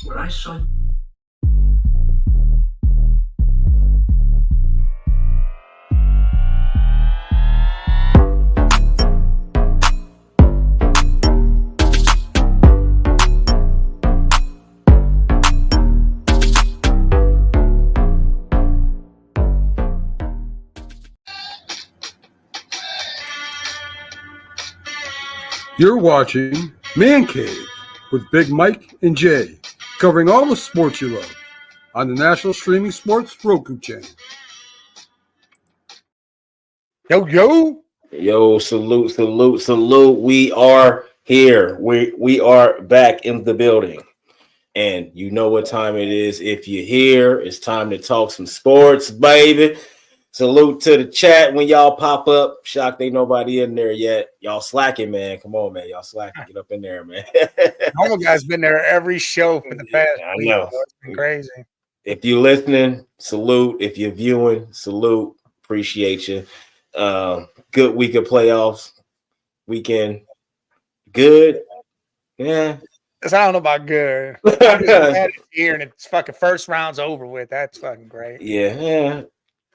When I saw You're watching Man Cave with Big Mike and Jay, covering all the sports you love on the National Streaming Sports Roku channel. Yo. Yo, salute. We are here. We are back in the building. And you know what time it is. If you're here, it's time to talk some sports, baby. Salute to the chat when y'all pop up. Shocked ain't nobody in there yet. Y'all slacking, man. Come on, man. Y'all slacking. Get up in there, man. Normal guy's been there every show for the past week. I know. It's been crazy. If you're listening, salute. If you're viewing, salute. Appreciate you. Good week of playoffs. Weekend. Good. Yeah. I don't know about good. I'm just glad it's here and it's fucking first round's over with. That's fucking great. Yeah.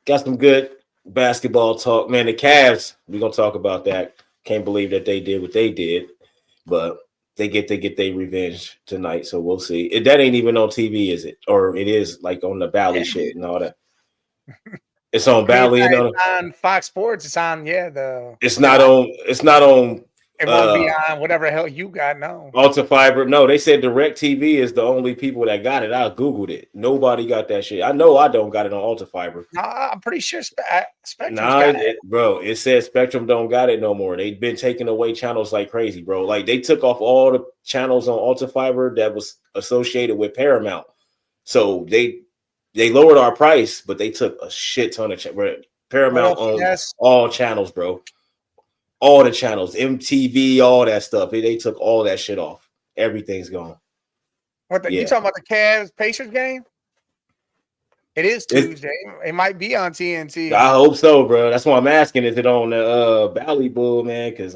Got some good basketball talk. Man, the Cavs, we're going to talk about that. Can't believe that they did what they did, but they get their revenge tonight, so we'll see. That ain't even on TV, is it? Or it is like on the Bally shit and all that. It's on Bally. On Fox Sports. It's on, It's not on. It won't be on whatever the hell you got, no. Alta Fiber. No, they said DirecTV is the only people that got it. I Googled it. Nobody got that shit. I know I don't got it on Alta Fiber. No, I'm pretty sure Spectrum's got it. Bro, it says Spectrum don't got it no more. They've been taking away channels like crazy, bro. Like, they took off all the channels on Alta Fiber that was associated with Paramount. So they lowered our price, but they took a shit ton of Paramount owns all channels, bro. All the channels, MTV, all that stuff. They took all that shit off. Everything's gone. You talking about the Cavs Pacers game? It is Tuesday. It might be on TNT. I hope so, bro. That's why I'm asking. Is it on the Bally Bull, man? Because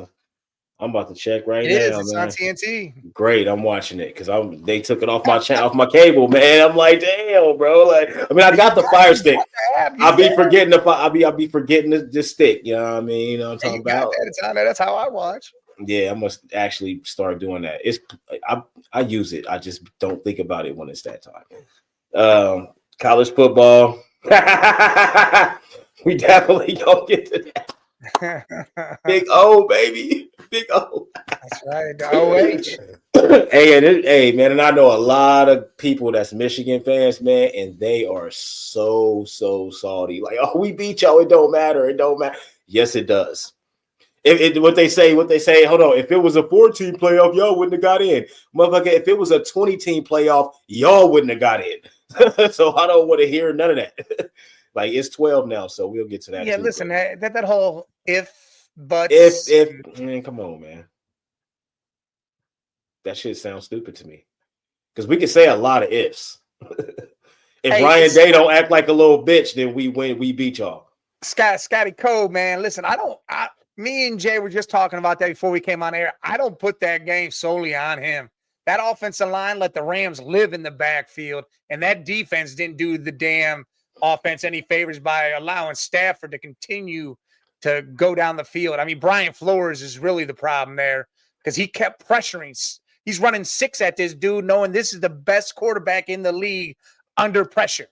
I'm about to check right now. It's man. on TNT. Great, I'm watching it because they took it off my channel, off my cable, man. I'm like, damn, bro. Like, I mean, I got the Fire Stick. I'll be forgetting I'll be forgetting the stick. You know what I mean? You know what I'm talking about? It's on there. That's how I watch. Yeah, I must actually start doing that. I use it. I just don't think about it when it's that time. College football. We definitely gonna get to that. Big O, baby. Big O. That's right. The OH. Hey, man, and I know a lot of people that's Michigan fans, man, and they are so salty. Like, oh, we beat y'all. It don't matter. It don't matter. Yes, it does. What they say, hold on. If it was a 14 playoff, y'all wouldn't have got in. Motherfucker, if it was a 20-team playoff, y'all wouldn't have got in. So I don't want to hear none of that. Like, it's 12 now, so we'll get to that. Yeah, listen, that whole if man, come on, man. That shit sounds stupid to me. Because we can say a lot of ifs. If Ryan Day don't act like a little bitch, then we win. We beat y'all. Scotty Code, man. Listen, me and Jay were just talking about that before we came on air. I don't put that game solely on him. That offensive line let the Rams live in the backfield, and that defense didn't do the damn offense any favors by allowing Stafford to continue to go down the field. I mean, Brian Flores is really the problem there because he kept pressuring. He's running 6 at this dude, knowing this is the best quarterback in the league under pressure.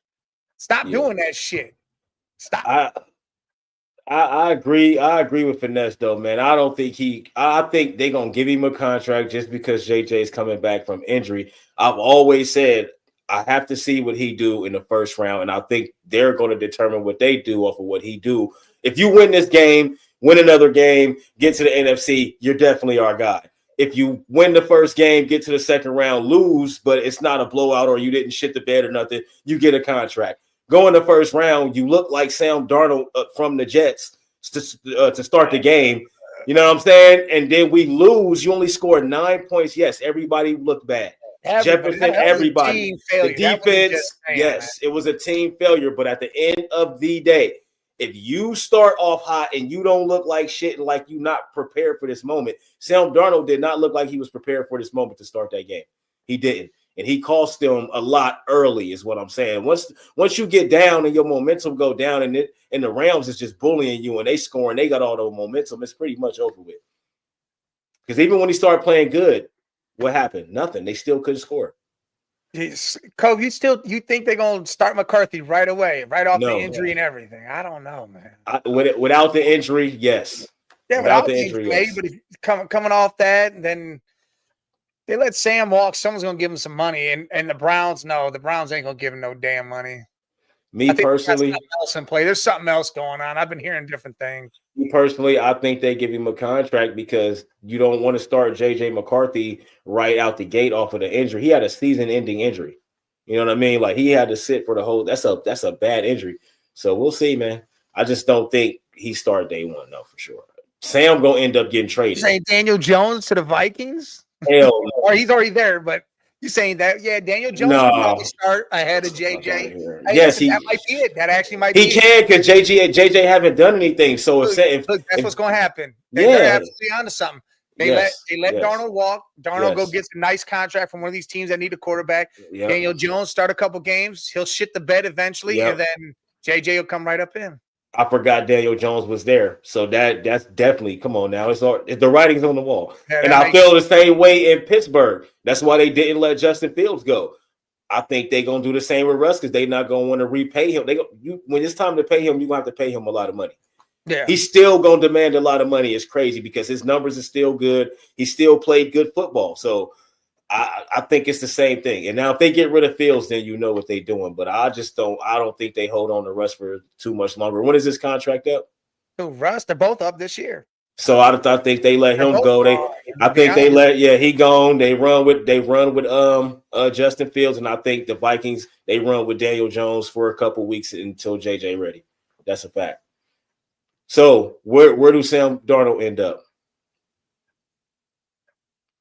Stop doing that shit. Stop. I agree. I agree with Finesse, though, man. I think they're going to give him a contract just because JJ is coming back from injury. I've always said I have to see what he do in the first round, and I think they're going to determine what they do off of what he do. If you win this game, win another game, get to the NFC, you're definitely our guy. If you win the first game, get to the second round, lose, but it's not a blowout or you didn't shit the bed or nothing, you get a contract. Go in the first round, you look like Sam Darnold from the Jets to start the game. You know what I'm saying? And then we lose. You only scored 9 points. Yes, everybody looked bad. Jefferson, everybody. The defense, yes, it was a team failure. But at the end of the day, if you start off hot and you don't look like shit and like you not prepared for this moment, Sam Darnold did not look like he was prepared for this moment to start that game. He didn't. And he cost them a lot early, is what I'm saying. Once you get down and your momentum go down, and the Rams is just bullying you and they scoring, they got all the momentum, it's pretty much over with. Because even when he started playing good, what happened? Nothing. They still couldn't score. Cove, you think they're gonna start McCarthy right away, right off the injury and everything? I don't know, man. Without the injury, yes. Yeah, without the injury, yes. But if coming off that, and then they let Sam walk, someone's gonna give him some money. And the Browns, no, the Browns ain't gonna give him no damn money. Me personally, something else in play. There's something else going on. I've been hearing different things. Me personally, I think they give him a contract because you don't want to start JJ McCarthy right out the gate off of the injury. He had a season-ending injury. You know what I mean? Like he had to sit for the whole. That's a bad injury. So we'll see, man. I just don't think he start day one, though, for sure. Sam gonna end up getting traded. You saying Daniel Jones to the Vikings? Hell no. Or he's already there, but you saying that? Yeah, Daniel Jones will probably start ahead of JJ. Yes, that might be it. That actually might be it. He can because JJ haven't done anything. So look, that's what's going to happen. They're absolutely onto something. They let Darnold walk. Darnold go get a nice contract from one of these teams that need a quarterback. Yep. Daniel Jones start a couple games. He'll shit the bed eventually, and then JJ will come right up in. I forgot Daniel Jones was there. So that's definitely, come on now. It's the writing's on the wall. Yeah, and I feel the same way in Pittsburgh. That's why they didn't let Justin Fields go. I think they're going to do the same with Russ because they're not going to want to repay him. When it's time to pay him, you're going to have to pay him a lot of money. Yeah. He's still going to demand a lot of money. It's crazy because his numbers are still good. He still played good football. So I think it's the same thing. And now if they get rid of Fields, then you know what they're doing. But I don't think they hold on to Russ for too much longer. When is this contract up? Russ, they're both up this year. So I think they let him go. He gone. They run with Justin Fields, and I think the Vikings they run with Daniel Jones for a couple weeks until JJ ready. That's a fact. So where do Sam Darnold end up?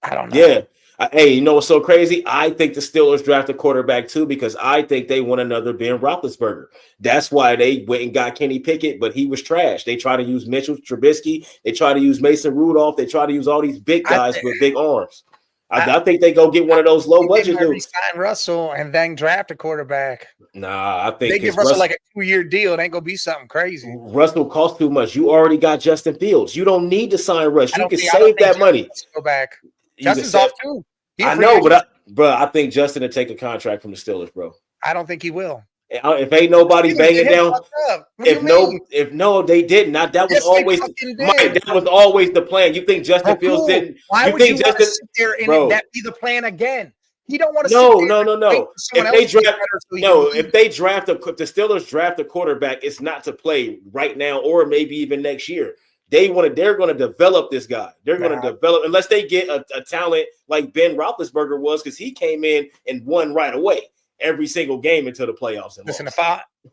I don't know. Yeah. Hey, you know what's so crazy? I think the Steelers draft a quarterback too because I think they want another Ben Roethlisberger. That's why they went and got Kenny Pickett, but he was trash. They try to use Mitchell Trubisky. They try to use Mason Rudolph. They try to use all these big guys with big arms. I think they go get one of those low budget dudes. Sign Russell and then draft a quarterback. Nah, I think they give Russell like a 2-year deal. It ain't gonna be something crazy. Russell costs too much. You already got Justin Fields. You don't need to sign Russ. You can save that money. Go back. Justin's off too. I know, but I think Justin will take a contract from the Steelers, bro. I don't think he will. If ain't nobody banging down, they didn't. That was always Mike. That was always the plan. You think Justin Fields didn't? Why would you want to sit there and that be the plan again? He don't want to. No. If they draft the Steelers draft a quarterback, it's not to play right now or maybe even next year. They're going to develop this guy. They're going to develop unless they get a talent like Ben Roethlisberger was because he came in and won right away every single game into the playoffs. Listen,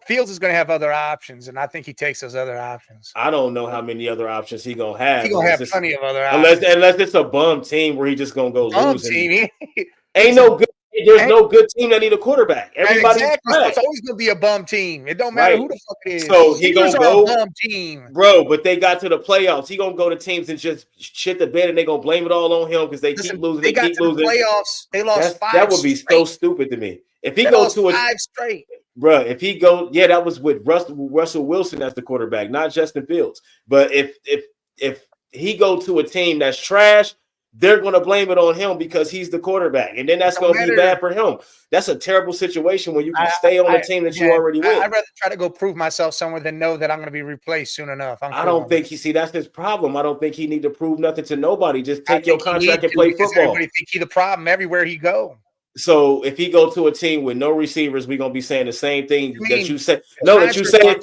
Fields is going to have other options, and I think he takes those other options. I don't know how many other options he going to have. He's going to have plenty of other options. Unless it's a bum team where he's just going to go lose. Ain't no good. There's no good team that need a quarterback. Everybody's It's always going to be a bum team. It don't matter who the fuck it is. So he going to go a bum team, bro. But they got to the playoffs. He going to go to teams and just shit the bed, and they going to blame it all on him because they keep losing. They keep losing. The playoffs. They lost 5. That would be so stupid to me. If he goes to 5 straight, bro. If he go, that was with Russell Wilson as the quarterback, not Justin Fields. But if he go to a team that's trash, they're going to blame it on him because he's the quarterback. And then that's going to be bad for him. That's a terrible situation when you can stay on the team that you already win. I'd rather try to go prove myself somewhere than know that I'm going to be replaced soon enough. I don't think that's his problem. I don't think he need to prove nothing to nobody. Just take your contract and play football. Everybody think he's the problem everywhere he go. So if he go to a team with no receivers, we're gonna be saying the same thing that you said. No, that you said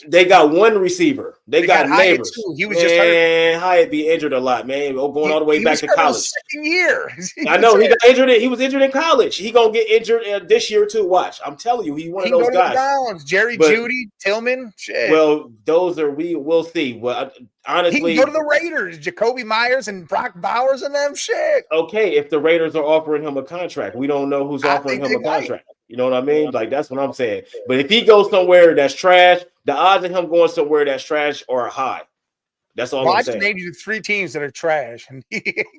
they got one receiver. They got Neighbors. He was just hurt. Hyatt be injured a lot, man. Going all the way back to college. Second year. I know he got injured. He was injured in college. He gonna get injured this year too. Watch, I'm telling you, he's one of those guys. Judy, Tillman. Shit. Well, those are we'll see. Well, honestly, he can go to the Raiders. Jacoby Myers and Brock Bowers and them. Shit. Okay, if the Raiders are offering him a contract, we don't know who's offering him a contract. You know what I mean? Like that's what I'm saying. But if he goes somewhere that's trash, the odds of him going somewhere that's trash are high. That's all I'm saying. I just named you 3 teams that are trash, and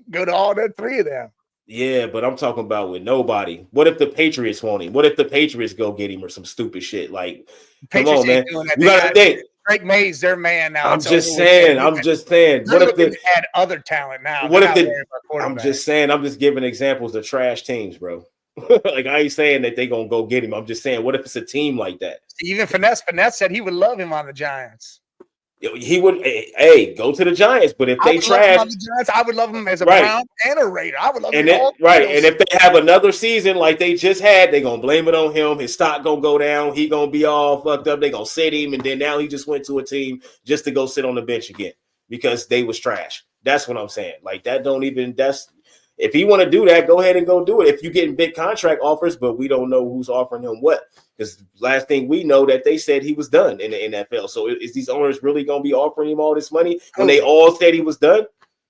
go to all the 3 of them. Yeah, but I'm talking about with nobody. What if the Patriots want him? What if the Patriots go get him or some stupid shit? Like, come Patriots on, ain't man. doing that. You They gotta got think. Drake May's their man now. I'm It's over just with. saying. I'm just saying. They're looking to add other talent now. What They're if not the? worried about I'm quarterback. just saying. I'm just giving examples of trash teams, bro. Like I ain't saying that they gonna go get him. I'm just saying, what if it's a team like that? Even Finesse said he would love him on the Giants. He would, hey, go to the Giants. But if I they would love him trash, on the Giants. I would love him as a right, Brown and a Raider. I would love him and in all right, deals. and if they have another season like they just had, they gonna blame it on him. His stock gonna go down. He gonna be all fucked up. They gonna sit him, and then now he just went to a team just to go sit on the bench again because they was trash. That's what I'm saying. Like that don't even. That's if he want to do that, go ahead and go do it. If you getting big contract offers, but we don't know who's offering him what. Because last thing we know that they said he was done in the NFL. So is these owners really going to be offering him all this money when they all said he was done?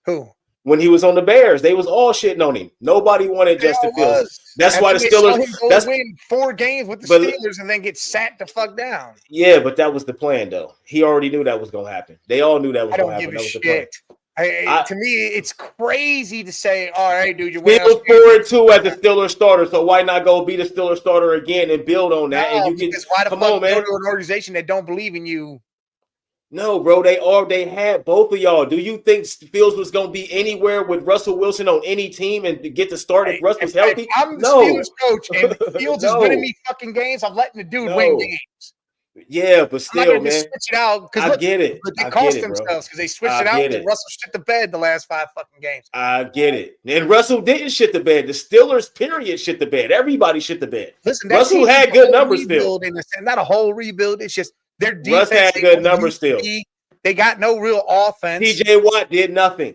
Who? When he was on the Bears, they was all shitting on him. Nobody wanted Justin Fields. That's why the Steelers win 4 games with the Steelers and then get sat the fuck down. Yeah, but that was the plan, though. He already knew that was going to happen. They all knew that was going to happen. That was the plan. To me, it's crazy to say, all right, dude, you're winning. Fields 4-2 as the Steelers starter, so why not go be the Steelers starter again and build on that? And you can why the fuck go to an organization that don't believe in you? No, bro, they had both of y'all. Do you think Fields was going to be anywhere with Russell Wilson on any team and get the start if Russ was healthy? If I'm the Steelers coach and Fields is winning me fucking games, I'm letting the dude win games. Yeah, but still, man. Switch it out I get it. But they cost themselves because they switched it out and Russell shit the bed the last 5 fucking games. I get it. And Russell didn't shit the bed. The Steelers, period, shit the bed. Everybody shit the bed. Listen, Russell had good numbers still. Not a whole rebuild. It's just their defense. Russ had good numbers still. They got no real offense. TJ Watt did nothing.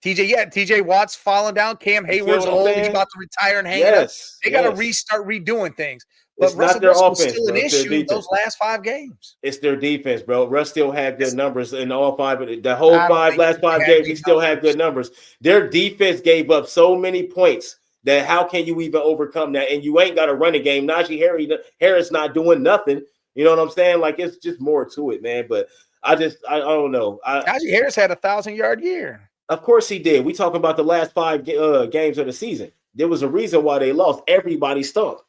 TJ Watt's falling down. Cam Hayward's old. He's about to retire and hang up. They got to restart redoing things. But Russell Wilson's still an issue in those last 5 games. It's their defense, bro. Russ still had good numbers in all 5 of the whole last 5 games. He still had good numbers. Their defense gave up so many points that how can you even overcome that? And you ain't got to run a game. Najee Harris not doing nothing. You know what I'm saying? Like it's just more to it, man. But I don't know. Najee Harris had a 1,000-yard year. Of course he did. We talking about the last 5 games of the season. There was a reason why they lost. Everybody stunk.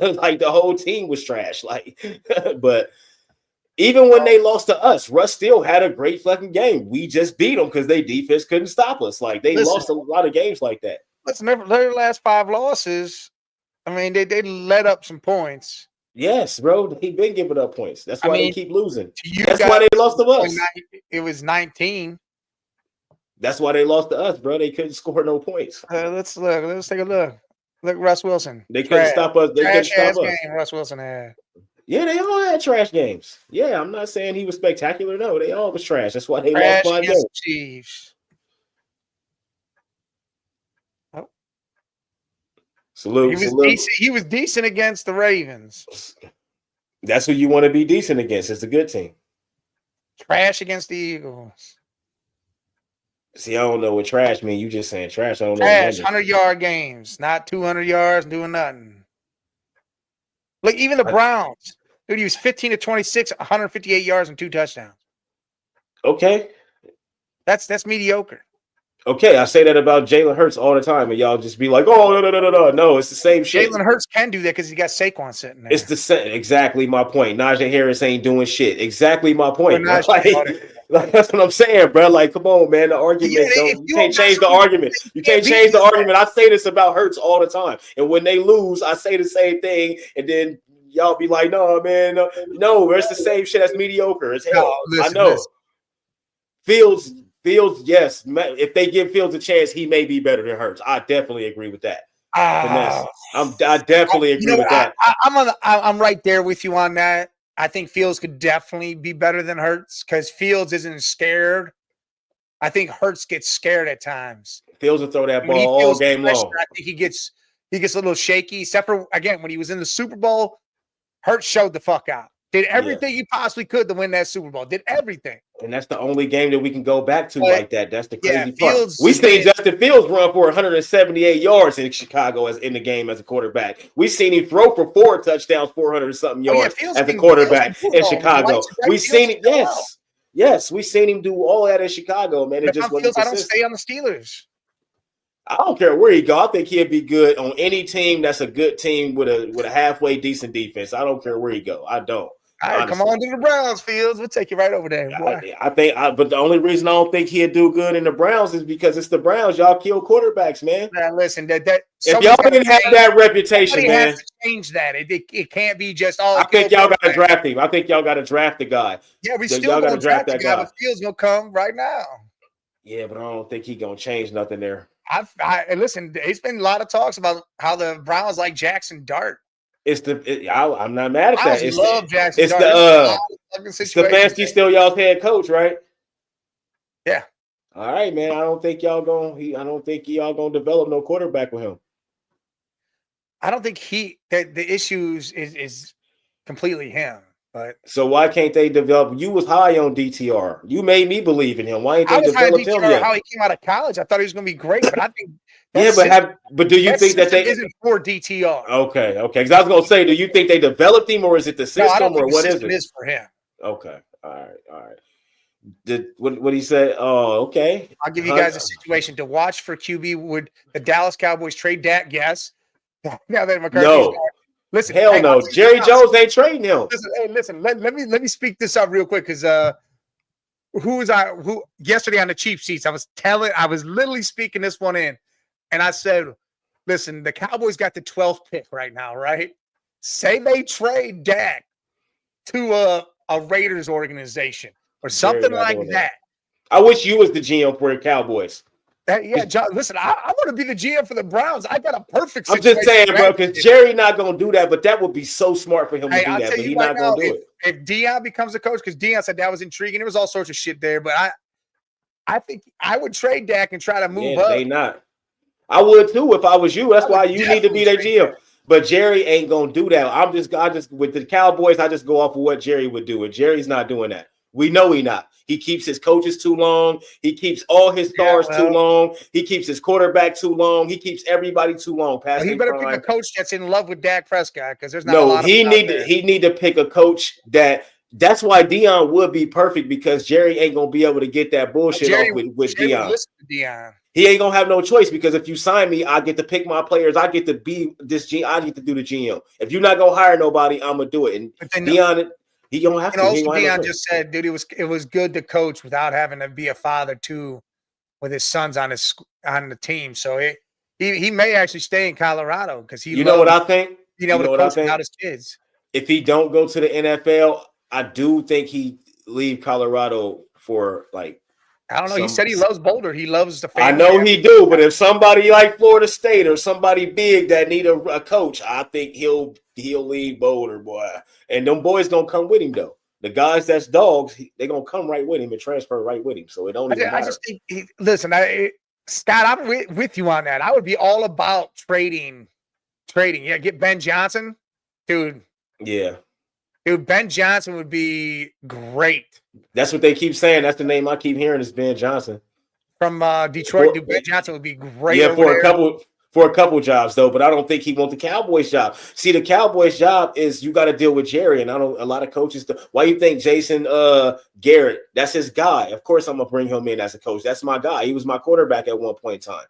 Like the whole team was trash. Like, but even when they lost to us, Russ still had a great fucking game. We just beat them because their defense couldn't stop us. Like they lost a lot of games like that. Listen, their last 5 losses. I mean, they let up some points. Yes, bro. He been giving up points. That's why they keep losing. That's why they lost to us. It was 19. That's why they lost to us, bro. They couldn't score no points. Let's look. Let's take a look. Look, Russ Wilson. They couldn't stop us. They couldn't stop us. Game Russ Wilson had. Yeah, they all had trash games. Yeah, I'm not saying he was spectacular. No, they all was trash. That's why they lost 5 games. Chiefs. Oh. Salute. He was decent against the Ravens. That's who you want to be decent against. It's a good team. Trash against the Eagles. See, I don't know what trash mean. You just saying trash. I don't know. Trash, 100-yard games, not 200 yards, doing nothing. Look, even the Browns. Dude, he was 15 to 26, 158 yards and 2 touchdowns. Okay. That's mediocre. Okay, I say that about Jalen Hurts all the time, and y'all just be like, "Oh, no." No, it's the same shit. Jalen Hurts can do that because he got Saquon sitting there. It's the same. Exactly my point. Najee Harris ain't doing shit. Exactly my point. Like, that's what I'm saying, bro. Like, come on, man. The argument, you can't change the argument. You can't change the argument. I say this about Hurts all the time, and when they lose, I say the same thing, and then y'all be like, "No, man, no, it's the same shit. That's mediocre as hell." I know. Fields, yes. If they give Fields a chance, he may be better than Hurts. I definitely agree with that. I definitely agree with that. I'm right there with you on that. I think Fields could definitely be better than Hurts because Fields isn't scared. I think Hurts gets scared at times. Fields will throw that ball all game long. I think he gets a little shaky. Except for again when he was in the Super Bowl, Hurts showed the fuck out. Did everything he possibly could to win that Super Bowl. Did everything. And that's the only game that we can go back to like that. That's the crazy part. We seen Justin Fields run for 178 yards in Chicago as in the game as a quarterback. We seen him throw for 4 touchdowns, 400-something yards as a quarterback in Chicago. We seen it. Yes, we seen him do all that in Chicago, man. It just wasn't consistent. I don't stay on the Steelers. I don't care where he go. I think he'd be good on any team that's a good team with a halfway decent defense. I don't care where he go. I don't. All right, honestly. come on to the Browns, Fields. We'll take you right over there. Boy. But the only reason I don't think he'd do good in the Browns is because it's the Browns. Y'all kill quarterbacks, man. Now, listen, if y'all didn't have that reputation, man, has to change that. It can't be just I think y'all got to draft him. I think y'all got to draft the guy. Yeah, we still gonna draft the guy, but Fields gonna come right now. Yeah, but I don't think he's gonna change nothing there. Listen, there's been a lot of talks about how the Browns like Jackson Dart. I'm not mad at that. I love Jackson It's Dart. Stefanski still y'all's head coach, right? Yeah. All right, man. I don't think y'all gonna develop no quarterback with him. I don't think the issues is completely him. But so why can't they develop? You was high on DTR. You made me believe in him. Why ain't they developed him yet? How he came out of college, I thought he was going to be great. But I think but do you think that they isn't for DTR? Okay. Because I was going to say, do you think they developed him, or is it the system, or what is it? It is for him. Okay. All right. What he said? Oh, okay. I'll give you guys a situation to watch for QB. Would the Dallas Cowboys trade Dak? Yes. Now that McCarthy's gone. Listen, hell no. Jerry Jones ain't trading him. Listen. Let me speak this up real quick because who yesterday on the cheap seats I was literally speaking this one in, and I said, listen, the Cowboys got the 12th pick right now, right? Say they trade Dak to a Raiders organization or something like that. I wish you was the GM for the Cowboys. John, listen, I want to be the GM for the Browns. I got a perfect situation. I'm just saying, bro, because Jerry not going to do that, but that would be so smart for him to do that, but he's not going to do it. If Deion becomes a coach, because Deion said that was intriguing. There was all sorts of shit there, but I think I would trade Dak and try to move up. They not. I would too if I was you. That's why you need to be their GM. But Jerry ain't going to do that. I just with the Cowboys, I just go off of what Jerry would do, and Jerry's not doing that. We know he not. He keeps his coaches too long. He keeps all his stars too long. He keeps his quarterback too long. He keeps everybody too long. He better pick a coach that's in love with Dak Prescott because there's not a lot of he need to pick a coach that's why Deion would be perfect because Jerry ain't gonna be able to get that bullshit off with Deion. He ain't gonna have no choice because if you sign me, I get to pick my players. I get to be this GM. I get to do the GM. If you're not gonna hire nobody, I'm gonna do it. And Deion. He don't have to. Also, Deion just said, dude, it was good to coach without having to be a father too, with his sons on the team. So he may actually stay in Colorado because know what I think. To coach without his kids. If he don't go to the NFL, I do think he leave Colorado for like. I don't know. He said he loves Boulder. He loves the family. I know he do, but if somebody like Florida State or somebody big that need a coach, I think he'll leave Boulder, boy. And them boys gonna come with him though. The guys that's dogs, they gonna come right with him and transfer right with him. So it don't even matter. I just think, Scott, I'm with you on that. I would be all about trading. Yeah, get Ben Johnson, dude. Yeah. Dude, Ben Johnson would be great. That's what they keep saying. That's the name I keep hearing is Ben Johnson. From Detroit, dude, Ben Johnson would be great. Yeah, for a couple jobs though, but I don't think he wants the Cowboys job. See, the Cowboys job is you got to deal with Jerry, and I don't. A lot of coaches. Why you think Jason Garrett? That's his guy. Of course, I'm gonna bring him in as a coach. That's my guy. He was my quarterback at one point in time.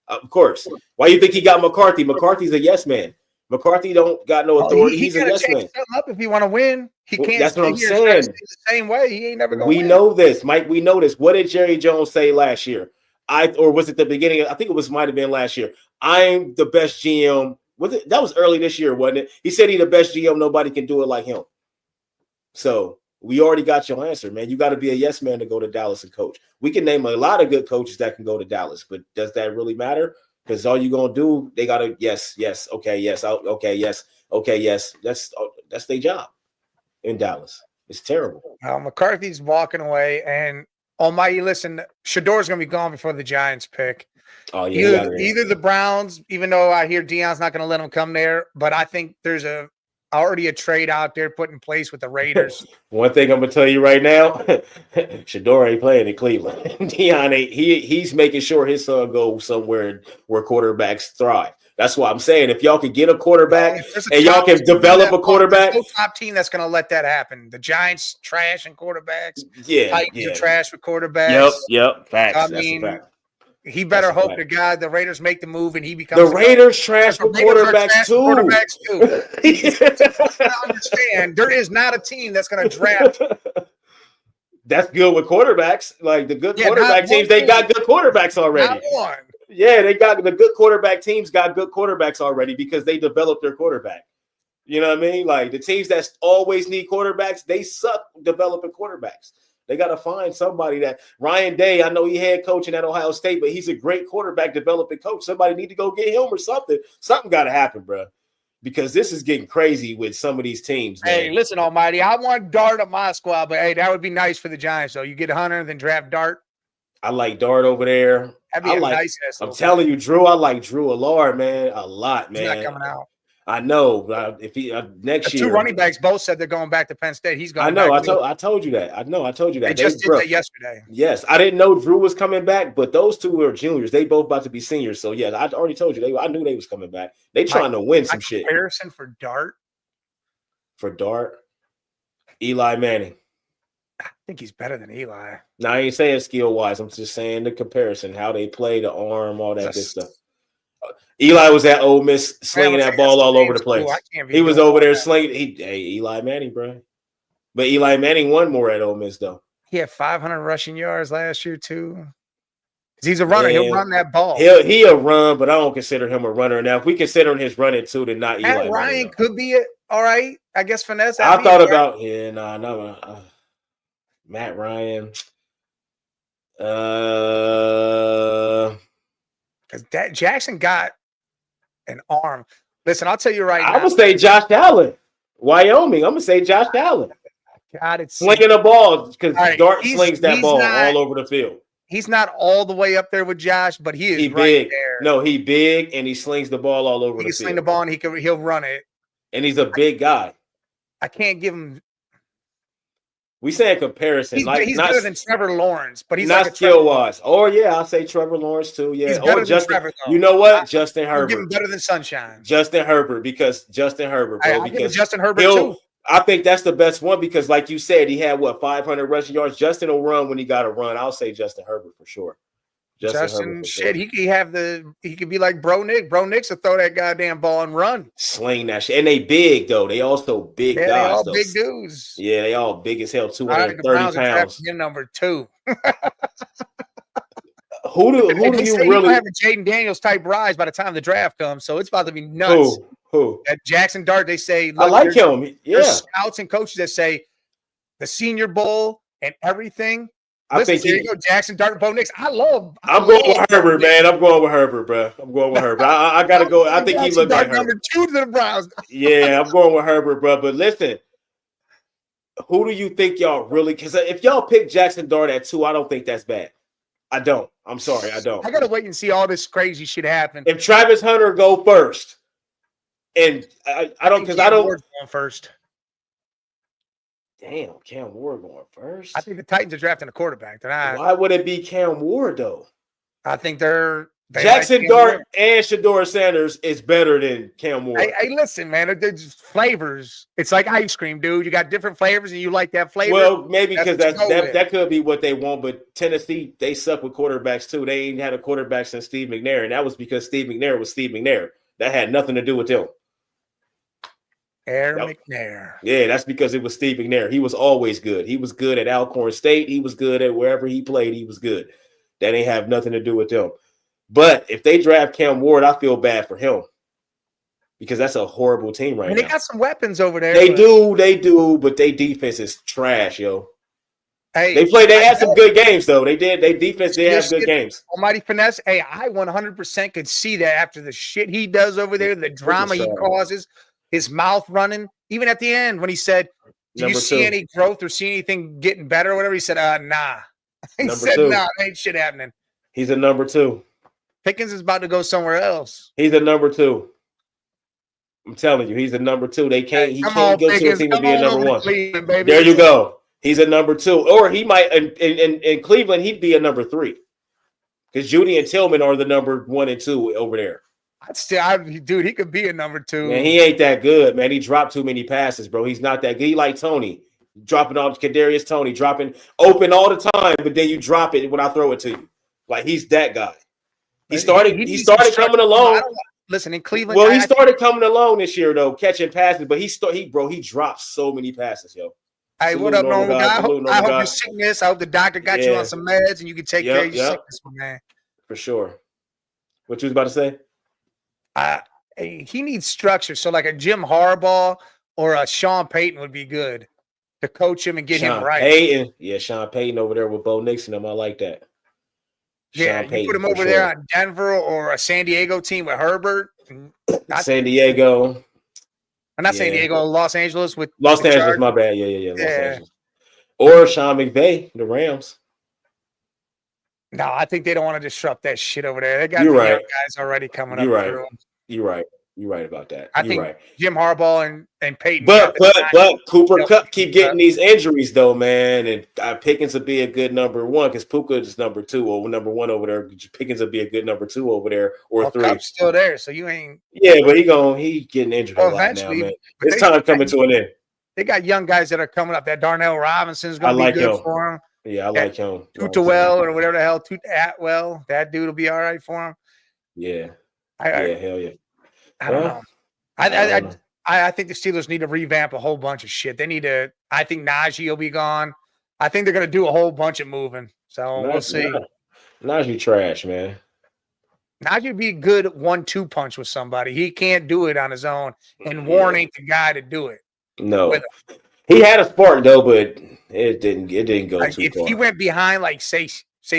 Of course. Why you think he got McCarthy? McCarthy's a yes man. McCarthy don't got no authority. He's a yes man. Up if you want to win, he can't. That's what I'm saying. The same way, he ain't never going. We know this, Mike. We know this. What did Jerry Jones say last year? Or was it the beginning? I think it might have been last year. I'm the best GM. That was early this year, wasn't it? He said he's the best GM. Nobody can do it like him. So we already got your answer, man. You got to be a yes man to go to Dallas and coach. We can name a lot of good coaches that can go to Dallas, but does that really matter? Because all you're gonna do, they gotta yes, okay, yes, okay, yes, okay, yes. That's their job in Dallas. It's terrible. McCarthy's walking away, and Almighty, listen, Shador's gonna be gone before the Giants pick. Oh yeah, either the Browns, even though I hear Deion's not gonna let him come there, but I think there's already a trade out there put in place with the Raiders. One thing I'm gonna tell you right now, Shador ain't playing in Cleveland. Deion ain't. He's making sure his son goes somewhere where quarterbacks thrive. That's why I'm saying if y'all can get a quarterback and y'all can develop a quarterback, there's no top team that's gonna let that happen. The Giants trash and quarterbacks. Yeah, Titans are trash with quarterbacks. Yep. Facts. That's a fact. he better That's a hope fact. to God the Raiders make the move and he becomes The Raiders trash with quarterbacks too. You gotta understand, there is not a team that's going to draft. That's good with quarterbacks. Like the good Yeah, quarterback teams, they got good quarterbacks already. Not one. Yeah, they got the good quarterback teams got good quarterbacks already because they developed their quarterback. You know what I mean? Like the teams that always need quarterbacks, they suck developing quarterbacks. They got to find somebody that Ryan Day, I know he had coaching at Ohio State, but he's a great quarterback developing coach. Somebody need to go get him or something. Something got to happen, bro. Because this is getting crazy with some of these teams, man. Hey, listen, Almighty, I want Dart on my squad, but hey, that would be nice for the Giants. So you get Hunter, then draft Dart. I like Dart over there. That'd be nice. I'm telling you, Drew. I like Drew Allard, man, a lot, man. He's not coming out. I know. If he next year, two running backs both said they're going back to Penn State. He's going. I know. I told you that. I told you that. They just did that yesterday. Yes, I didn't know Drew was coming back, but those two were juniors. They both about to be seniors. So yeah, I already told you. I knew they was coming back. They trying to win some shit. Comparison for Dart. For Dart, Eli Manning. I think he's better than Eli. Now I ain't saying skill wise. I'm just saying the comparison, how they play, the arm, all that good stuff. Eli was at Ole Miss slinging that ball all over the place. He was over there slinging. Eli Manning, bro. But Eli Manning won more at Ole Miss, though. He had 500 rushing yards last year, too. He's a runner. He'll run that ball. He'll run, but I don't consider him a runner. Now, if we consider his running, too, then not Eli Matt Ryan Manning, could be it. All right. I guess finesse. I thought about, Matt Ryan. Because Jackson got an arm. Listen, I'll tell you right now. I'm going to say Josh Allen. Wyoming. I'm going to say Josh Allen. God, it's slinging the ball because Dart slings that ball all over the field. He's not all the way up there with Josh, but he is right big. There. No, he big and he slings the ball all over the field. He can sling the ball and he'll run it. And he's a big guy. I can't give him. We say a comparison. He's better than Trevor Lawrence, but he's not skill wise. Or I'll say Trevor Lawrence too. Yeah, he's better Justin. Than Trevor, you know what? Justin Herbert. Give him better than Sunshine. Justin Herbert, because Justin Herbert, bro. Because Justin Herbert too. I think that's the best one because, like you said, he had 500 rushing yards. Justin will run when he got to run. I'll say Justin Herbert for sure. Justin shit, sure. He could be like Bro Nick. Bro Nick's will throw that goddamn ball and run. Sling that shit. And they big though. They also big guys. They all though. big dudes. Yeah, they all big as hell, 230 pounds. Number 2. Who do you really have a Jaden Daniels type rise by the time the draft comes? So it's about to be nuts. Who? That Jackson Dart, they say. I like him. Yeah. There's scouts and coaches that say the Senior Bowl and everything. I think there you go, Jackson Dart and Bo Nix. I'm going with Herbert, man. I'm going with Herbert, bro. I'm going with Herbert. I gotta go. I think he looked like Herbert. Number 2 to the Browns. Yeah, I'm going with Herbert, bro. But listen, who do you think y'all really? Because if y'all pick Jackson Dart at 2, I don't think that's bad. I don't. I'm sorry, I don't. I gotta wait and see all this crazy shit happen. If Travis Hunter go first, and I don't going first. Damn, Cam Ward going first. I think the Titans are drafting a quarterback. Why would it be Cam Ward though? I think Jackson Dart and Shedeur Sanders is better than Cam Ward. Hey, listen, man, they're just flavors. It's like ice cream, dude. You got different flavors, and you like that flavor. Well, maybe because that could be what they want. But Tennessee, they suck with quarterbacks too. They ain't had a quarterback since Steve McNair, and that was because Steve McNair was Steve McNair. That had nothing to do with them. McNair. Yeah, that's because it was Steve McNair. He was always good. He was good at Alcorn State. He was good at wherever he played. He was good. That ain't have nothing to do with them. But if they draft Cam Ward, I feel bad for him because that's a horrible team right now. They got some weapons over there. They do, but their defense is trash, yo. Hey, they had some good games though. They did. They have good games. Almighty finesse. Hey, I 100% could see that after the shit he does over there, the drama he causes. His mouth running, even at the end when he said, "Do you see any growth or see anything getting better?" Or whatever, he said, "Nah." He said, "Nah, ain't shit happening." He's a number 2. Pickens is about to go somewhere else. He's a number 2. I'm telling you, he's a number 2. He can't go to a team to be a number 1. There you go. He's a number 2, or he might in Cleveland. He'd be a number 3 because Judy and Tillman are the number 1 and 2 over there. Dude, he could be a number 2. Man, he ain't that good, man. He dropped too many passes, bro. He's not that good. He like Tony, dropping off Kadarius Toney, dropping open all the time, but then you drop it when I throw it to you. Like he's that guy. He started coming along. Listen, in Cleveland. Well, he started coming along this year though, catching passes, but he dropped so many passes, yo. Hey, what up, normal guy? I hope your sickness. I hope the doctor got you on some meds and you can take care of your sickness, man. For sure. What you was about to say? He needs structure. So like a Jim Harbaugh or a Sean Payton would be good to coach him and get him right. Payton. Yeah, Sean Payton over there with Bo Nix and them. I like that. Yeah, you put him over there on Denver or a San Diego team with Herbert. San Diego. I'm not San Diego, Los Angeles with Los Angeles, my bad. Yeah. Los Angeles. Or Sean McVay, the Rams. No, I think they don't want to disrupt that shit over there. They got young guys already coming up. You're right. You're right about that. I think Jim Harbaugh and Peyton. But Cooper Kupp keep getting these injuries though, man. And Pickens would be a good number one because Puka is number 2 or number 1 over there. Pickens would be a good number 2 over there or 3. Kupp's still there, so you ain't. Yeah, but he getting injured a lot now, man. It's time coming to an end. They got young guys that are coming up. That Darnell Robinson's going to be good for him. Yeah, I like him. Tutawell or whatever the hell, Atwell. That dude will be all right for him. Yeah. Hell yeah. I don't know. I think the Steelers need to revamp a whole bunch of shit. They need to. I think Najee will be gone. I think they're going to do a whole bunch of moving. So we'll see. Najee trash, man. Najee would be a good 1-2 punch with somebody. He can't do it on his own, and Warren ain't the guy to do it. No, he had a spark though, but it didn't go too far. If he went behind, like say a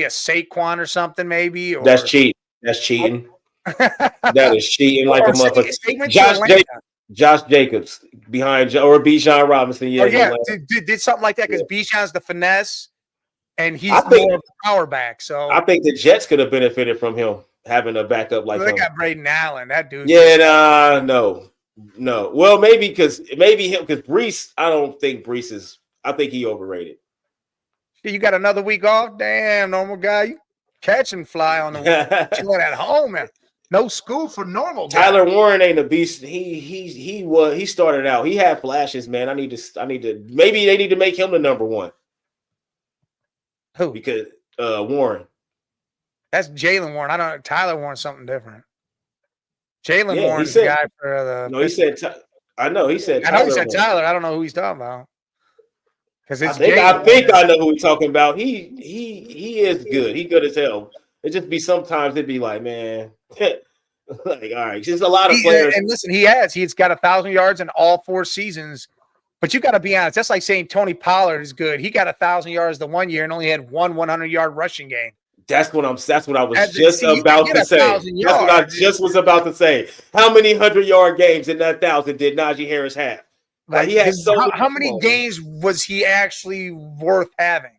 Saquon or something, maybe. Or, that's cheating. That's cheating. That is cheating like a motherfucker. Josh Jacobs behind or Bijan Robinson. Yeah, did something like that because Bijan's the finesse, and he's more of a power back. So I think the Jets could have benefited from him having a backup like they got Braden Allen. That dude. Yeah, no. Well, maybe him because Brees. I don't think Brees is. I think he overrated. You got another week off? Damn, normal guy. You catch and fly on the week. Chilling at home, man. No school for normal guy. Tyler Warren ain't a beast. He started out. He had flashes, man. I need to maybe they need to make him the number 1. Who? Because Warren. That's Jalen Warren. I don't know. Tyler Warren's something different. Jalen Warren's the guy for the. No, he said. I know he said. I know he said Tyler. I don't know who he's talking about. Because I think I know who he's talking about. He is good. He good as hell. It just be sometimes it'd be like, man, like all right, just a lot of players. And listen, he's got 1,000 yards in all 4 seasons. But you got to be honest. That's like saying Tony Pollard is good. He got 1,000 yards the one year and only had one 100-yard rushing game. That's what I was just about to say. That's what I just was about to say. How many 100-yard games in that 1,000 did Najee Harris have? Like he had how many games was he actually worth having?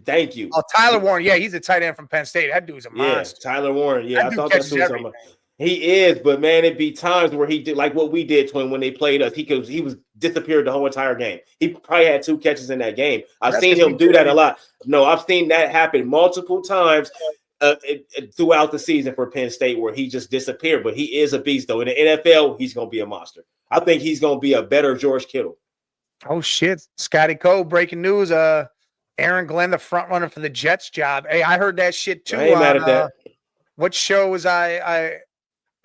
Thank you. Oh, Tyler Warren. Yeah, he's a tight end from Penn State. That dude's a monster. Yeah, Tyler Warren. Yeah, I thought that's what he was talking about. He is, but man, it'd be times where he did like what we did to him when they played us. He was disappeared the whole entire game. He probably had 2 catches in that game. I've seen him do that a lot. No, I've seen that happen multiple times throughout the season for Penn State where he just disappeared. But he is a beast, though. In the NFL, he's going to be a monster. I think he's going to be a better George Kittle. Oh, shit. Scotty Cole, breaking news. Aaron Glenn, the front runner for the Jets job. Hey, I heard that shit, too. I ain't mad at that. What show was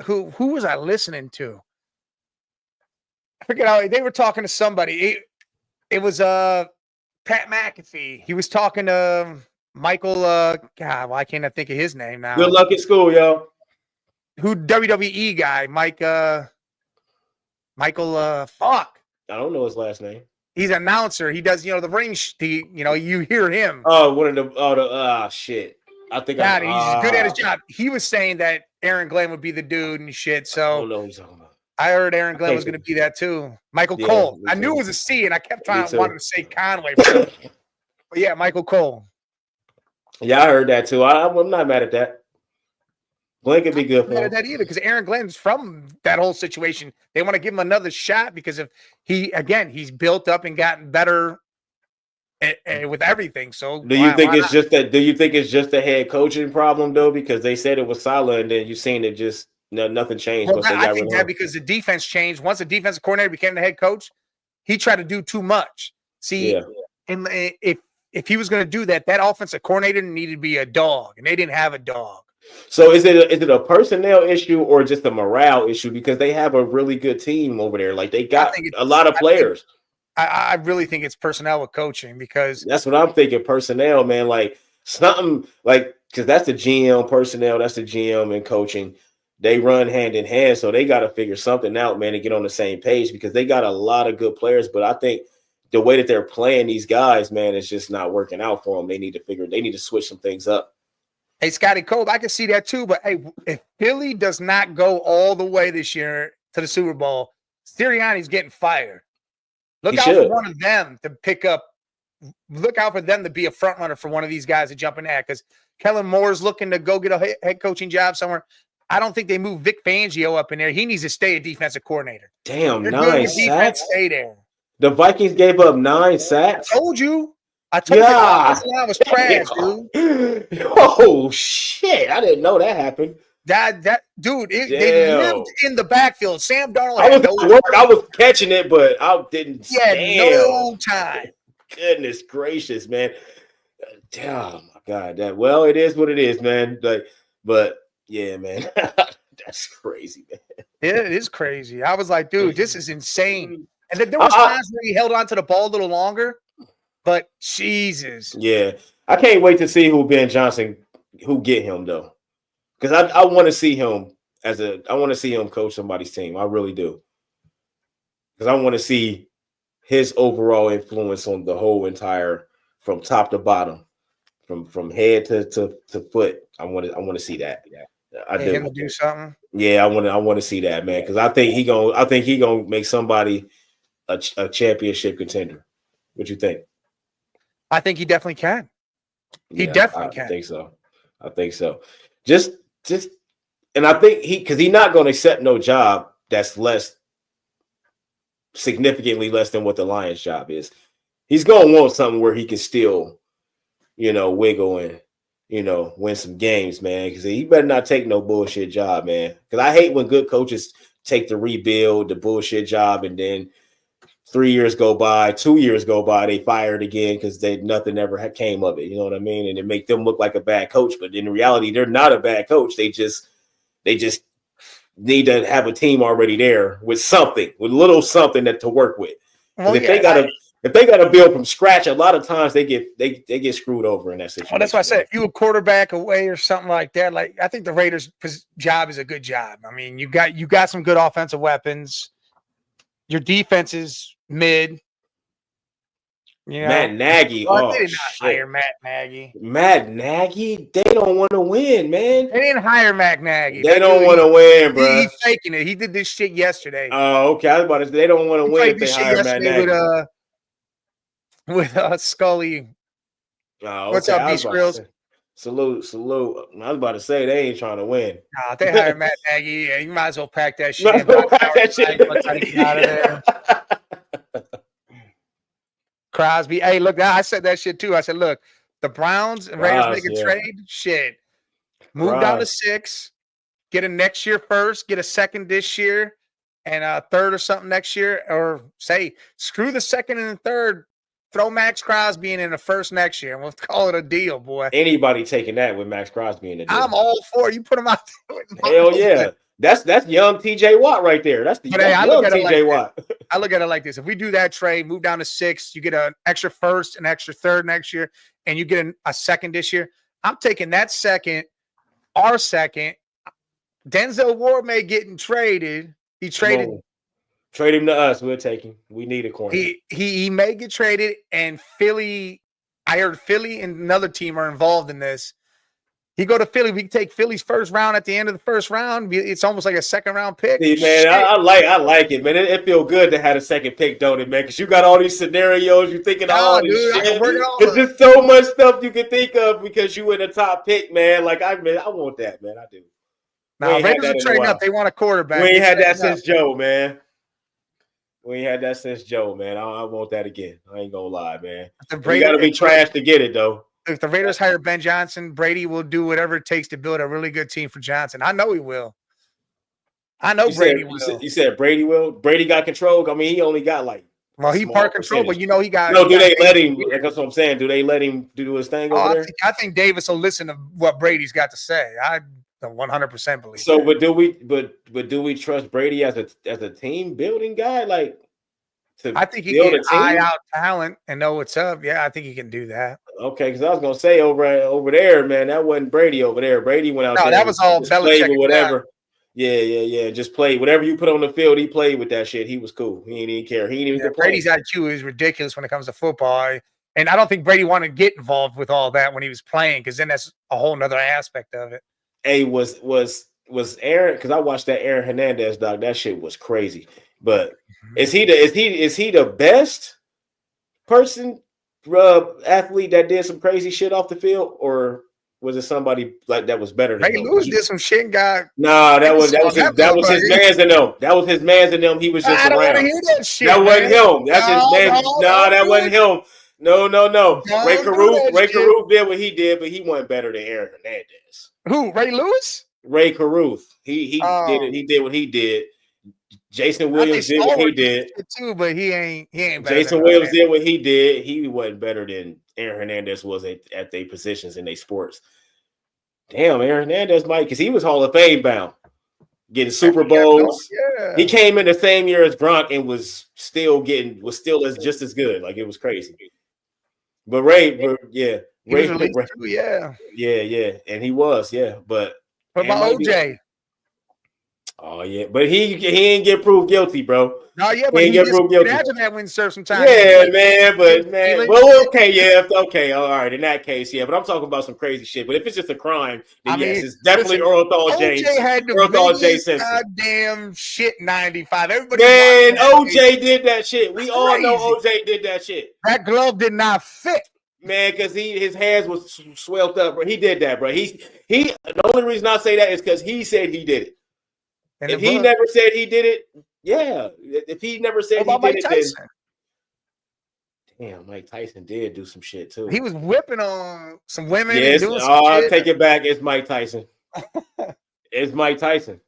who was I listening to? I forget how they were talking to somebody. It was Pat McAfee. He was talking to Michael. God, why can't I think of his name now? Good luck at school, yo. Who WWE guy? Michael. Fuck. I don't know his last name. He's an announcer. He does, the ring. You hear him. Oh, one of the. Shit. I think he's good at his job. He was saying that Aaron Glenn would be the dude and shit. So I don't know what he's talking about. I heard Aaron Glenn was going to be that too. Michael Cole. I knew it was a C, and I kept wanting to say Conway. But yeah, Michael Cole. Yeah, I heard that too. I'm not mad at that. Glenn could be good for him. I'm not mad at that either because Aaron Glenn's from that whole situation. They want to give him another shot because if he's built up and gotten better with everything. So do you think it's just a head coaching problem though? Because they said it was solid, and then you've seen it just nothing changed. Well, I think that because the defense changed. Once the defensive coordinator became the head coach, he tried to do too much. See, and if he was going to do that, that offensive coordinator needed to be a dog, and they didn't have a dog. So is it a personnel issue or just a morale issue? Because they have a really good team over there. Like they got a lot of players. I really think it's personnel with coaching because that's what I'm thinking. Personnel, man, like something like because that's the GM personnel, that's the GM and coaching. They run hand in hand, so they got to figure something out, man, to get on the same page because they got a lot of good players. But I think the way that they're playing these guys, man, is just not working out for them. They need to switch some things up. Hey, Scotty Cole, I can see that too. But hey, if Philly does not go all the way this year to the Super Bowl, Sirianni's getting fired. Look out for one of them to pick up. Look out for them to be a front runner for one of these guys to jump in there because Kellen Moore's looking to go get a head coaching job somewhere. I don't think they move Vic Fangio up in there. He needs to stay a defensive coordinator. Damn, 9 sacks. Stay there. The Vikings gave up 9 sacks. I told you that line was trash, dude. Oh shit! I didn't know that happened. That dude, they lived in the backfield. Sam Darnold. I was catching it, but I didn't. No time. Goodness gracious, man! Oh my god! It is what it is, man. But yeah, man, that's crazy, man. It is crazy. I was like, dude, this is insane. And then there was times where he held on to the ball a little longer, but Jesus. Yeah, I can't wait to see who get him though. Because I want to see him I want to see him coach somebody's team. I really do. Because I want to see his overall influence on the whole entire, from top to bottom, from head to foot. I want to see that. Yeah, I do. Him to do something. Yeah, I want to see that, man. Because I think he gonna make somebody a championship contender. What you think? I think he definitely can. He definitely can. I think so. Just and I think he's not going to accept no job that's significantly less than what the Lions job is. He's going to want something where he can still, wiggle and, win some games, man. Because he better not take no bullshit job, man. Because I hate when good coaches take the rebuild, the bullshit job, and then 3 years go by, 2 years go by, they fired again because nothing ever came of it. You know what I mean? And it make them look like a bad coach, but in reality, they're not a bad coach. They just need to have a team already there with a little something to work with. If they gotta build from scratch, a lot of times they get screwed over in that situation. Well, that's why I said if you a quarterback away or something like that, like I think the Raiders' job is a good job. I mean, you got some good offensive weapons. Your defense is mid. Matt Nagy. Well, they did not hire Matt Nagy. Matt Nagy? They don't want to win, man. They didn't hire Matt Nagy. They don't want to win, bro. He's faking it. He did this shit yesterday. Oh, okay. I was about to say they don't want to win if they hire Matt Nagy. With Scully. Oh, okay. What's up, B Skrills? Salute. I was about to say they ain't trying to win. Nah, if they hire Matt Nagy, yeah, you might as well pack that shit. Out of there. Crosby. Hey, look, I said that shit too. I said, look, the Browns and Raiders make a trade. Shit. Move down to 6. Get a next year first. Get a second this year and a third or something next year. Or say, screw the second and the third. Throw Max Crosby in the first next year, and we'll call it a deal, boy. Anybody taking that with Max Crosby in the deal? I'm all for it. You put him out there. Hell yeah. That's young TJ Watt right there. That's the young TJ Watt. I look at it like this. If we do that trade, move down to 6, you get an extra first, an extra third next year, and you get a second this year. I'm taking that second, our second. Denzel Ward may getting traded. He traded. Trade him to us. We'll take him. We need a corner. He may get traded, and Philly, I heard Philly and another team are involved in this. He go to Philly. We can take Philly's first round at the end of the first round. It's almost like a second round pick. See, man, I like it, man. It feels good to have a second pick, don't it, man? Because you got all these scenarios. You're thinking all this shit. It's just so much stuff you can think of because you in the top pick, man. Like I want that, man. I do. Now Raiders are trading up. They want a quarterback. We ain't had that since Joe, man. We ain't had that since Joe, man. I want that again. I ain't gonna lie, man. You got to be trash to get it, though. If the Raiders hire Ben Johnson, Brady will do whatever it takes to build a really good team for Johnson. I know he will. Brady will. You said Brady will? Brady got control? I mean, he only got he part control, but he got. No, do they let him? That's what I'm saying. Do they let him do his thing over there? I think Davis will listen to what Brady's got to say. 100% believe. So, that. but do we trust Brady as a team building guy? Like I think he build can a team? eye out talent and know what's up. Yeah, I think he can do that. Okay, because I was gonna say over there, man, that wasn't Brady over there. Brady went out No, there that and was all just played Belichick. with whatever. Yeah. Just played whatever you put on the field. He played with that shit. He was cool. He didn't even care. He didn't even complain. Brady's IQ is ridiculous when it comes to football. And I don't think Brady wanted to get involved with all that when he was playing, because then that's a whole nother aspect of it. Hey, was Aaron, because I watched that Aaron Hernandez dog. That shit was crazy. But is he the best person athlete that did some crazy shit off the field, or was it somebody like that was better than Ray him? Lewis did some shit and got. Nah, that was his man's in them. That was his man's in them. He was just I don't want around. to hear that shit. That wasn't man. him. That's his man. Nah, that wasn't him. No. Ray Caruth did what he did, but he wasn't better than Aaron Hernandez. Who? Ray Lewis? Ray Caruth. He did it. He did what he did. Jason Williams did what he did too, but he ain't better. Jason Williams did what he did. He wasn't better than Aaron Hernandez was at their positions in their sports. Damn, Aaron Hernandez might, because he was Hall of Fame bound, getting Super Bowls. Yeah. He came in the same year as Gronk and was still just as good. Like, it was crazy. But Ray, yeah. And he was, yeah. But what about OJ? Oh yeah, but he ain't get proved guilty, bro. No, yeah, but he ain't get proved guilty. Imagine that when served some time. Yeah, man, well, okay, yeah, okay, all right. In that case, yeah, but I'm talking about some crazy shit. But if it's just a crime, then yes, it's definitely Orenthal James. OJ had the goddamn shit 95. Everybody, man, OJ did that shit. We all know OJ did that shit. That glove did not fit. Man, because his hands was swelled up, bro. He did that, bro. He. The only reason I say that is because he said he did it. If he never said he did it, yeah. If he never said he did it, then damn, Mike Tyson did do some shit too. He was whipping on some women. Yes, and doing some I shit. take it back. It's Mike Tyson. It's Mike Tyson.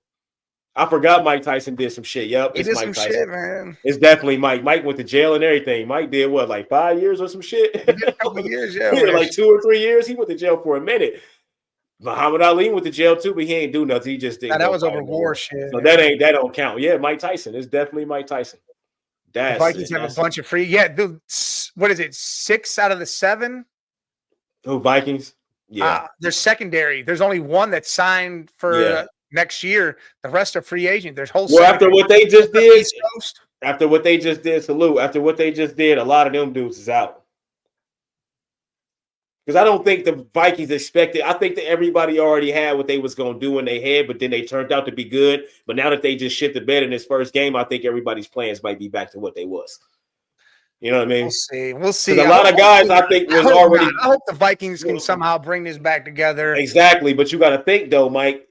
I forgot Mike Tyson did some shit. Yep, it's Mike Tyson. Shit, man. It's definitely Mike. Mike went to jail and everything. Mike did what, like 5 years or some shit? He did a couple years, yeah. Like 2 or 3 years. He went to jail for a minute. Muhammad Ali went to jail too, but he ain't do nothing. He just didn't. That was over war shit. So that don't count. Yeah, Mike Tyson. It's definitely Mike Tyson. The Vikings have a bunch of free. Yeah, dude, what is it? 6 out of the 7? Who, Vikings? Yeah, they're secondary. There's only one that's signed for next year. The rest are free agent. There's whole. Well, after what they just did, salute. After what they just did, a lot of them dudes is out. Because I don't think the Vikings expected. I think that everybody already had what they was going to do in their head, but then they turned out to be good. But now that they just shit the bed in this first game, I think everybody's plans might be back to what they was. You know what I mean? We'll see. A lot of guys, I think, was already. I hope the Vikings can somehow bring this back together. Exactly, but you got to think though, Mike.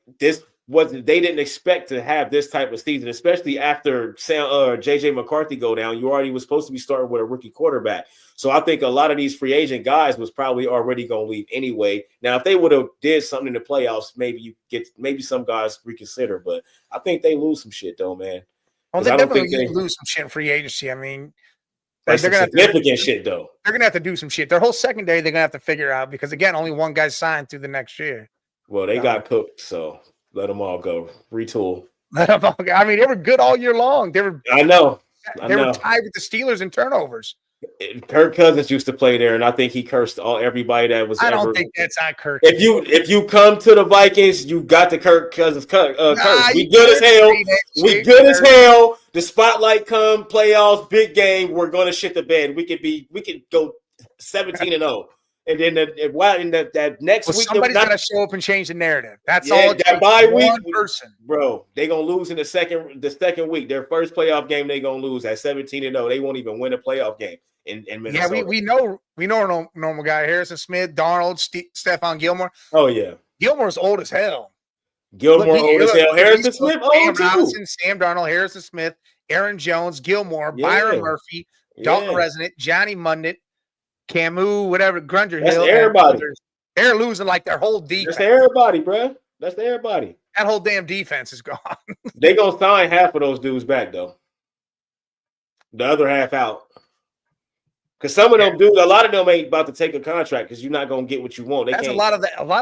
They didn't expect to have this type of season, especially after JJ McCarthy go down. You already was supposed to be starting with a rookie quarterback. So I think a lot of these free agent guys was probably already going to leave anyway. Now, if they would have did something in the playoffs, maybe some guys reconsider. But I think they lose some shit though, man. Well, they definitely lose some shit in free agency. I mean, they're going to have significant shit though. They're going to have to do some shit. Their whole secondary, they're going to have to figure out because again, only one guy's signed through the next year. Well, they got cooked, so let them all go. Retool. Let them all go. I mean, they were good all year long. I know. They were tied with the Steelers in turnovers. Kirk Cousins used to play there, and I think he cursed everybody that was. I don't think that's on Kirk. If you come to the Vikings, you got the Kirk Cousins curse. We good as hell. We good as hell. The spotlight come, playoffs, big game. We're gonna shit the bed. We could go 17-0. And then that next week, somebody's got to show up and change the narrative. That's all. That bye week, person, bro, they gonna lose in the second week. Their first playoff game, they gonna lose at 17-0. They won't even win a playoff game in Minnesota. Yeah, we know a normal guy. Harrison Smith, Darnold, Stephon Gilmore. Oh yeah, Gilmore's old as hell. Old as hell. Harrison Smith, Sam Darnold, Harrison Smith, Aaron Jones, Gilmore, Byron Murphy, Dalton Resnick, Johnny Mundit. Camus, whatever, Grunger Hill. That's everybody. They're losing like their whole defense. That's everybody, bro. That's everybody. That whole damn defense is gone. They gonna sign half of those dudes back though. The other half out. Because some of them do. A lot of them ain't about to take a contract because you're not gonna get what you want. That's a lot of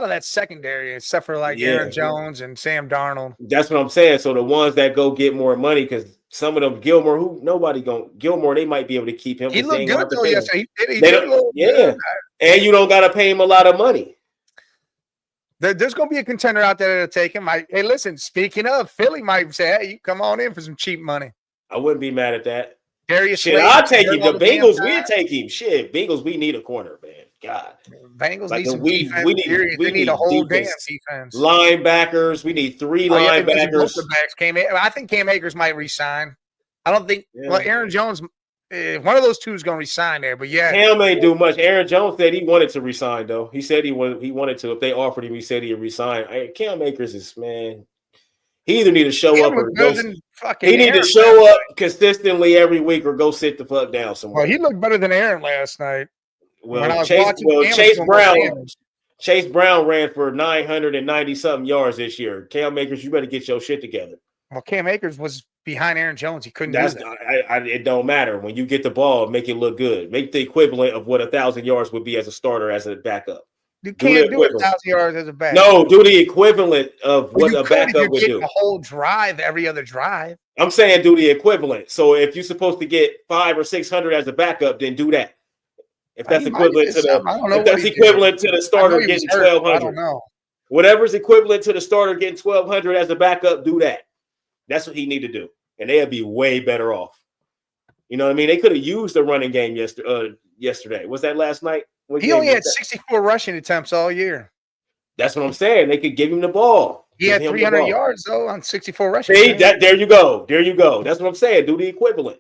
that secondary, except for like Aaron Jones and Sam Darnold. That's what I'm saying. So the ones that go get more money, because some of them, Gilmore, they might be able to keep him. He looked good though yesterday. He did good. And you don't got to pay him a lot of money. There's going to be a contender out there that'll take him. Hey, listen, speaking of, Philly might say, hey, you come on in for some cheap money. I wouldn't be mad at that. Darius I'll take him. The Bengals, we'll take him. Shit, Bengals, we need a corner, man. God. Bengals need some defense. We need a whole damn defense. Linebackers. We need 3 linebackers. I think Cam Akers might resign. I don't think well, Aaron Jones, one of those two is going to resign there. But yeah. Cam ain't do much. Aaron Jones said he wanted to resign, though. He said he wanted to. If they offered him, he said he'd resign. Cam Akers is, man. He either need to show up or go. He need to show up consistently every week or go sit the fuck down somewhere. Well, he looked better than Aaron last night. Well, Chase Brown ran for 990 something yards this year. Cam Akers, you better get your shit together. Well, Cam Akers was behind Aaron Jones. He couldn't do that. It don't matter. When you get the ball, make it look good. Make the equivalent of what 1,000 yards would be as a starter, as a backup. You can't do 1,000 yards as a backup. No, do the equivalent of what a backup would do. A whole drive, every other drive. I'm saying do the equivalent. So if you're supposed to get 500 or 600 as a backup, then do that. If that's equivalent to the starter getting 1,200, I don't know. Whatever's equivalent to the starter getting 1,200 as a backup, do that. That's what he need to do, and they'll be way better off. You know what I mean? They could have used the running game yesterday. Was that last night? He only had 64 rushing attempts all year. That's what I'm saying. They could give him the ball. He had 300 yards though on 64 rushing. See, there you go. That's what I'm saying. Do the equivalent.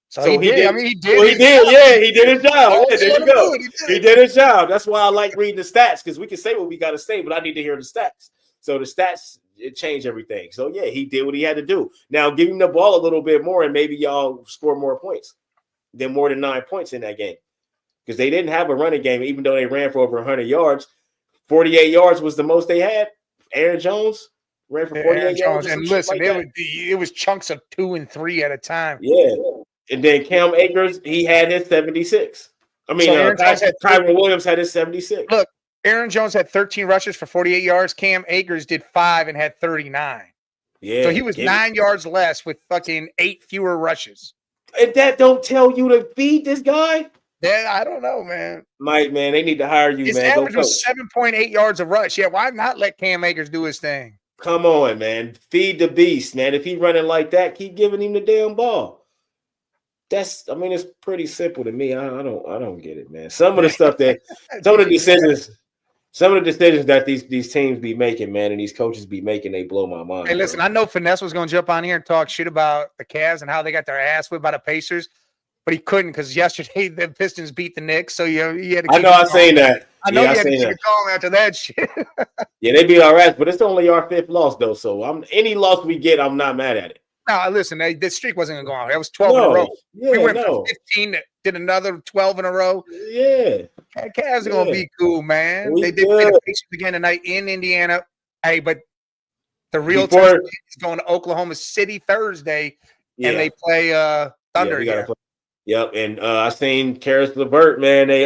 So he did. I mean, he did. Well, he did. Yeah, he did his job. Yeah, there you go. He did his job. That's why I like reading the stats, because we can say what we got to say, but I need to hear the stats. So the stats, it changed everything. So yeah, he did what he had to do. Now give him the ball a little bit more, and maybe y'all score more points than more than 9 points in that game, because they didn't have a running game, even though they ran for over 100 yards. 48 yards was the most they had. Aaron Jones ran for 48 yards. And listen, it was chunks of 2 and 3 at a time. Yeah. And then Cam Akers, he had his 76. I mean, Kyron Williams had his 76. Look, Aaron Jones had 13 rushes for 48 yards. Cam Akers did 5 and had 39. Yeah. So he was 9 yards less with fucking 8 fewer rushes. And that don't tell you to beat this guy? Yeah, I don't know, man. Mike, man, they need to hire you, his man. His average was 7.8 yards a rush. Yeah, why not let Cam Akers do his thing? Come on, man. Feed the beast, man. If he running like that, keep giving him the damn ball. It's pretty simple to me. I don't get it, man. Some of the stuff that some of the decisions that these teams be making, man, and these coaches be making, they blow my mind. Hey, listen, I know Finesse was going to jump on here and talk shit about the Cavs and how they got their ass whipped by the Pacers, but he couldn't because yesterday the Pistons beat the Knicks. So you had to. I know I seen that. I know you had to keep it going after that shit. Yeah, they beat our ass, but it's only our 5th loss though. So any loss we get, I'm not mad at it. No, listen, the streak wasn't going to go on. That was 12 in a row. Yeah, we went from 15 to did another 12 in a row. Yeah. Cavs are going to be cool, man. They did play the Pacers again tonight in Indiana. Hey, but the real test is going to Oklahoma City Thursday, and they play Thunder here. Yep, and I seen Karis LeVert, man. They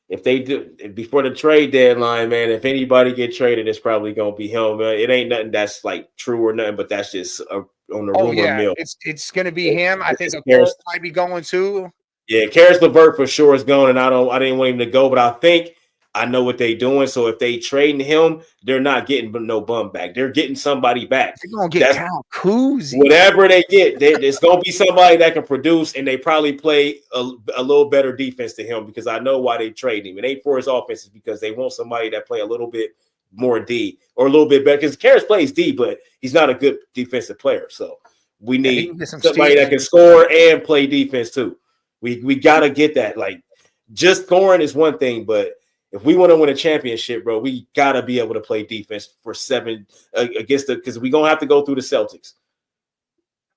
if they do before the trade deadline, man, if anybody get traded, it's probably gonna be him. Man. It ain't nothing that's like true or nothing, but that's just on the rumor mill. It's gonna be him. I think Karis might be going too. Yeah, Karis LeVert for sure is going, and I didn't want him to go, but I think I know what they're doing. So if they trading him, they're not getting no bum back. They're getting somebody back. They're gonna get Kyle Kuzma. Whatever they get, it's gonna be somebody that can produce, and they probably play a little better defense to him, because I know why they trade him. It ain't for his offense, it's because they want somebody that play a little bit more D or a little bit better. Because Karis plays D, but he's not a good defensive player. So we need somebody that can score and play defense too. We gotta get that. Like, just scoring is one thing, but if we want to win a championship, bro, we got to be able to play defense for 7 against because we're going to have to go through the Celtics.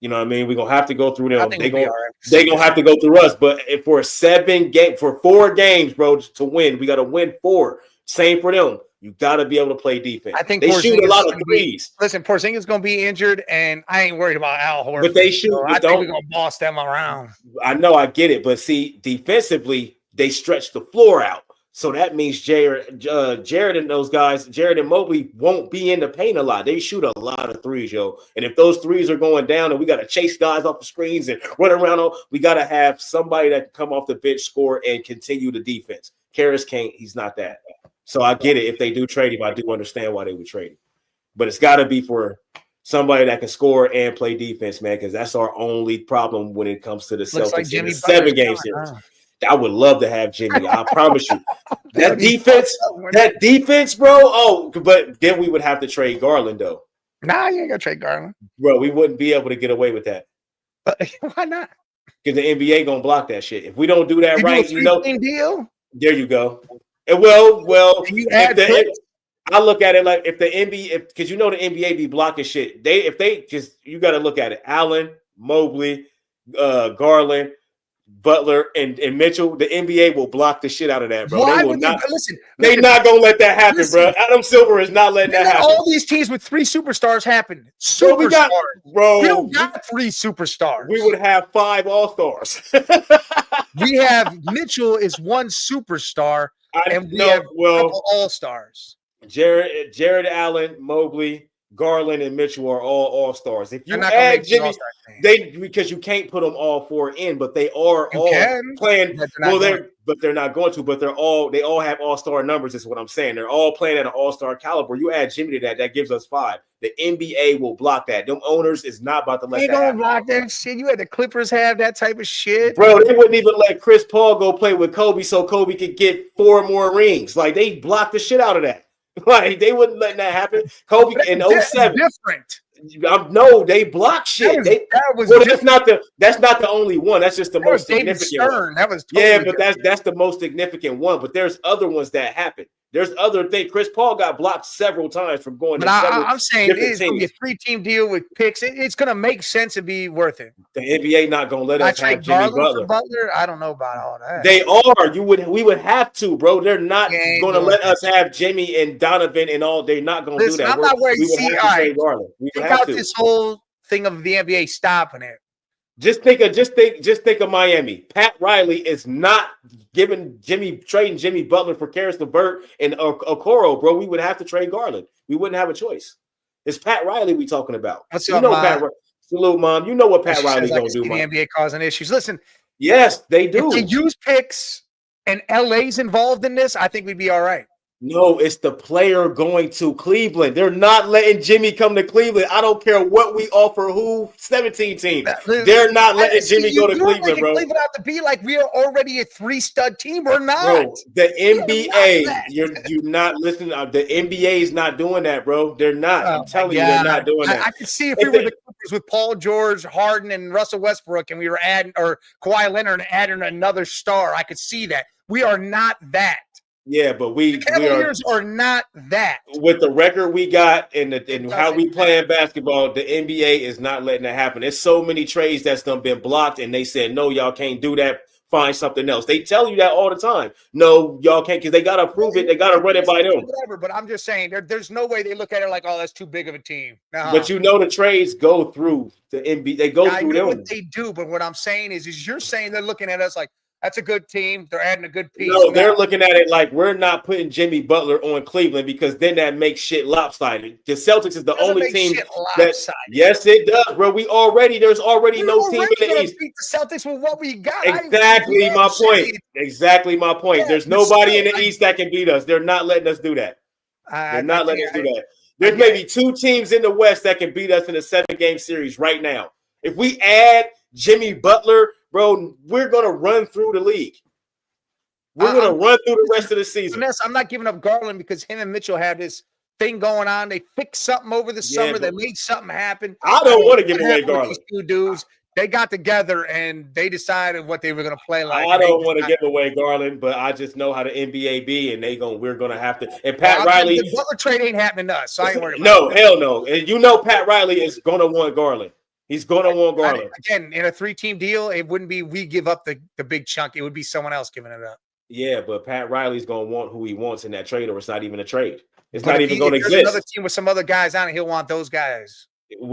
You know what I mean? We're going to have to go through them. They're going to have to go through us. But for 4 games, bro, to win, we got to win 4. Same for them. You got to be able to play defense. I think they shoot a lot of threes. Listen, Porzingis going to be injured, and I ain't worried about Al Horford. But they shoot. So I think we're going to boss them around. I know, I get it, but see, defensively, they stretch the floor out. So that means Jared and those guys, Jared and Mobley, won't be in the paint a lot. They shoot a lot of threes, yo. And if those threes are going down and we got to chase guys off the screens and run around, we got to have somebody that can come off the bench, score, and continue the defense. Karras can't. He's not that. So I get it. If they do trade him, I do understand why they would trade him. But it's got to be for somebody that can score and play defense, man, because that's our only problem when it comes to the Celtics like in the 7-game series. I would love to have Jimmy. I promise you. That defense, bro. Oh, but then we would have to trade Garland, though. Nah, you ain't gonna trade Garland. Bro, we wouldn't be able to get away with that. Why not? Because the NBA gonna block that shit. If we don't do that right, you know. Deal? There you go. And well, I look at it like if the NBA, because you know the NBA be blocking shit. Because you got to look at it. Allen, Mobley, Garland, Butler, and Mitchell. The NBA will block the shit out of that, bro. Why they will would not. Listen, they're not gonna let that happen, bro. Adam Silver is not letting that happen. All these teams with 3 superstars happen. We don't got 3 superstars. We would have 5 all-stars. We have Mitchell is 1 superstar, and we have all-stars. Jared Allen, Mobley, Garland, and Mitchell are all all-stars. If you add Jimmy, because you can't put them all 4 in, but they are playing. But they're not going to. But they all have all-star numbers. Is what I'm saying. They're all playing at an all-star caliber. You add Jimmy to that gives us 5. The NBA will block that. Them owners is not about to let that happen. They don't block that shit. You had the Clippers have that type of shit, bro. They wouldn't even let Chris Paul go play with Kobe so Kobe could get 4 more rings. Like they blocked the shit out of that. Like they wouldn't let that happen. Kobe in 07. Different. No, they block shit. That's not the only one. That's just the most significant one. That was but that's the most significant one. But there's other ones that happen. There's other things. Chris Paul got blocked several times from going. I'm saying it's going to be a 3-team deal with picks. It's going to make sense and be worth it. The NBA not going to let us have Jimmy Butler. I don't know about all that. They are. We would have to, bro. They're not going to let us have Jimmy and Donovan and all. They're not going to do that. I'm not where you see. Take out this whole thing of the NBA stopping it. Just think of Miami. Pat Riley is not trading Jimmy Butler for Karis LeVert and Okoro, bro. We would have to trade Garland. We wouldn't have a choice. It's Pat Riley we talking about. Salute, Mom. You know what Pat Riley gonna do, man. The NBA causing issues. Listen. Yes, they do. If they use picks and LA's involved in this, I think we'd be all right. No, it's the player going to Cleveland. They're not letting Jimmy come to Cleveland. I don't care what we offer. 17 team. They're not letting Jimmy go to Cleveland, bro. Cleveland have to be like we are already a 3-stud team. We're not. Bro, the NBA, you're not listening. The NBA is not doing that, bro. They're not. I'm telling you, they're not doing that. I could see if we were the Clippers with Paul George, Harden, and Russell Westbrook, and we were adding or Kawhi Leonard and adding another star. I could see that. We are not that. Yeah, but the Cavaliers are not that. With the record we got and how we playing basketball, the NBA is not letting that happen. There's so many trades that's done been blocked, and they said, no, y'all can't do that. Find something else. They tell you that all the time. No, y'all can't, because they got to prove it. They got to run it by them. Whatever, but I'm just saying, there's no way they look at it like, oh, that's too big of a team. But the trades go through the NBA. They go through them. What they do, but what I'm saying is you're saying they're looking at us like, that's a good team. They're adding a good piece. No, they're looking at it like we're not putting Jimmy Butler on Cleveland because then that makes shit lopsided. The Celtics is the only team that. Yes, it does, bro. There's already no team in the East. Beat the Celtics with what we got. Exactly my point. Exactly my point. Yeah, there's nobody in the East that can beat us. They're not letting us do that. They're not letting us do that. There's maybe 2 teams in the West that can beat us in a 7-game series right now. If we add Jimmy Butler, bro, we're going to run through the league. We're going to run through the rest of the season. I'm not giving up Garland because him and Mitchell have this thing going on. They fixed something over the summer. They made something happen. I don't want to give away Garland. These 2 dudes, they got together and they decided what they were going to play like. I don't want to give away Garland, but I just know how the NBA be, and we're going to have to. And Pat Riley. The Butler trade ain't happening to us, so I ain't worried about No, hell no. And Pat Riley is going to want Garland. He's going to want Garland. Again, in a 3-team deal, it wouldn't be we give up the big chunk. It would be someone else giving it up. Yeah, but Pat Riley's going to want who he wants in that trade, or it's not even a trade. It's But not if even going to there's another exist. team with some other guys on it, he'll want those guys.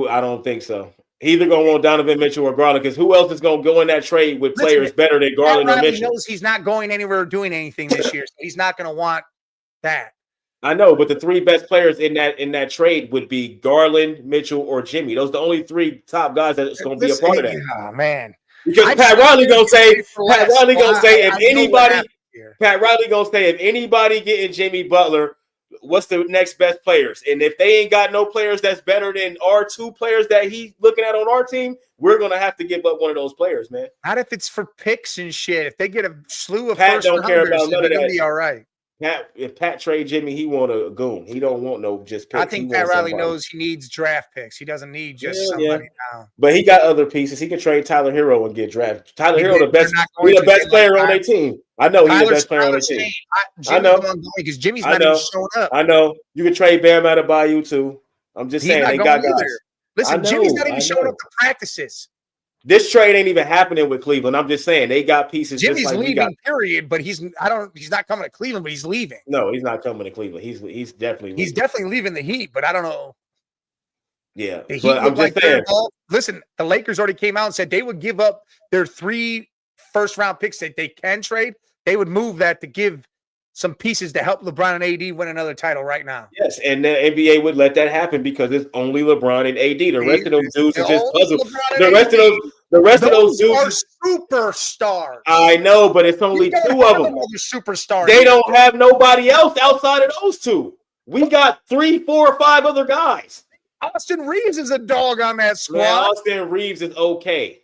I don't think so. He either going to want Donovan Mitchell or Garland, because who else is going to go in that trade with players better than Garland or Riley Mitchell? knows he's not going anywhere or doing anything this year, so he's not going to want that. I know, but the three best players in that trade would be Garland, Mitchell, or Jimmy. Those are the only three top guys that's going to be a part of that. Oh man, because Pat Riley gonna say if anybody getting Jimmy Butler, what's the next best players? And if they ain't got no players that's better than our two players that he's looking at on our team, we're gonna have to give up one of those players, man. Not if it's for picks and shit. If they get a slew of Pat don't care about none of that. Be all right. If Pat trade Jimmy, he want a goon. He don't want no just picks. I think Pat Riley knows he needs draft picks. He doesn't need just somebody now. But he got other pieces. He can trade Tyler Hero and get drafted. Tyler Hero, the best player on their team. I know he's the best player on their team. I know because Jimmy's not even showing up. I know you can trade Bam Adebayo too. I'm just saying they got guys. Listen, Jimmy's not even showing up to practices. This trade ain't even happening with Cleveland. I'm just saying they got pieces. Jimmy's just like leaving, period. But he's not coming to Cleveland, but he's leaving. No, he's not coming to Cleveland. He's definitely leaving. He's definitely leaving the Heat, but I don't know. Yeah, the Heat I'm just saying. Listen, the Lakers already came out and said they would give up their 3 first-round picks that they can trade. They would move that to give some pieces to help LeBron and AD win another title right now. Yes, and the NBA would let that happen because it's only LeBron and AD. The rest of those dudes are just puzzles. The rest of those dudes are superstars. I know, but it's only 2 of them. Superstars. They don't have nobody else outside of those 2. We got 3, 4, 5 other guys. Austin Reeves is a dog on that squad. Man, Austin Reeves is okay.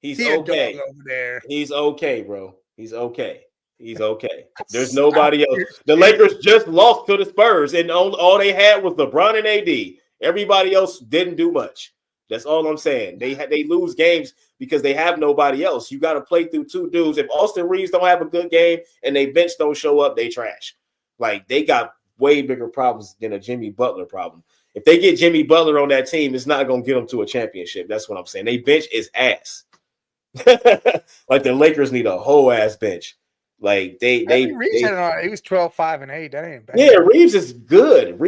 He's okay. Over there. He's okay, bro. He's okay. He's okay. There's nobody else. The Lakers just lost to the Spurs, and all they had was LeBron and AD. Everybody else didn't do much. That's all I'm saying. They lose games because they have nobody else. You got to play through 2 dudes. If Austin Reeves don't have a good game and they bench don't show up, they trash. Like they got way bigger problems than a Jimmy Butler problem. If they get Jimmy Butler on that team, it's not going to get them to a championship. That's what I'm saying. They bench is ass. Like the Lakers need a whole ass bench. Like he was 12-5-8. That ain't bad. Yeah, Reeves is good.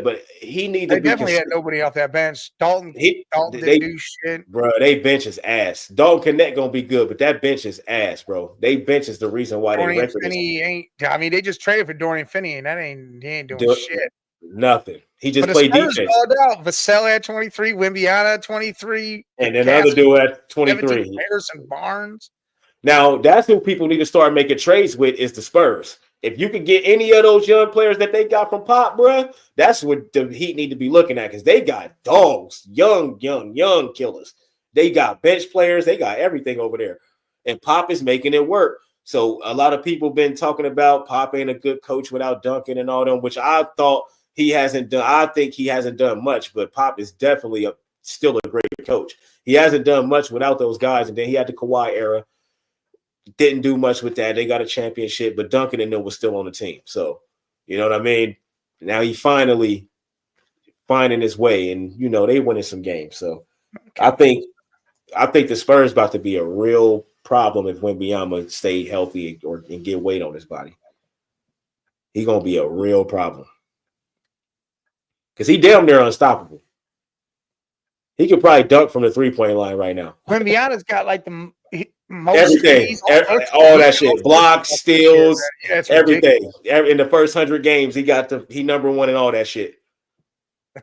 But he needs to be. They definitely had nobody off that bench. Dalton didn't do shit. Bro, they bench is ass. Dalton Connect gonna be good, but that bench is ass, bro. They bench is the reason why they record ain't. I mean, they just traded for Dorian Finney, and he ain't doing shit. Nothing. He just played defense. Out. Vassell at 23, Wimbiana at 23, and then another dude at 23. Harrison Barnes. Now, that's who people need to start making trades with is the Spurs. If you could get any of those young players that they got from Pop, bro, that's what the Heat need to be looking at because they got dogs, young killers. They got bench players. They got everything over there. And Pop is making it work. So a lot of people been talking about Pop ain't a good coach without Duncan and all them, which I thought he hasn't done. I think he hasn't done much, but Pop is definitely still a great coach. He hasn't done much without those guys. And then he had the Kawhi era. Didn't do much with that. They got a championship, but Duncan and them was still on the team. So, you know what I mean? Now he finally finding his way, and they winning some games. So I think the Spurs about to be a real problem if Wembanyama stay healthy and get weight on his body. He gonna be a real problem because he damn near unstoppable. He could probably dunk from the 3-point line right now. Wembanyama's got like the most everything, all that shit, blocks, steals, everything. In the first 100 games, he number 1 in all that shit.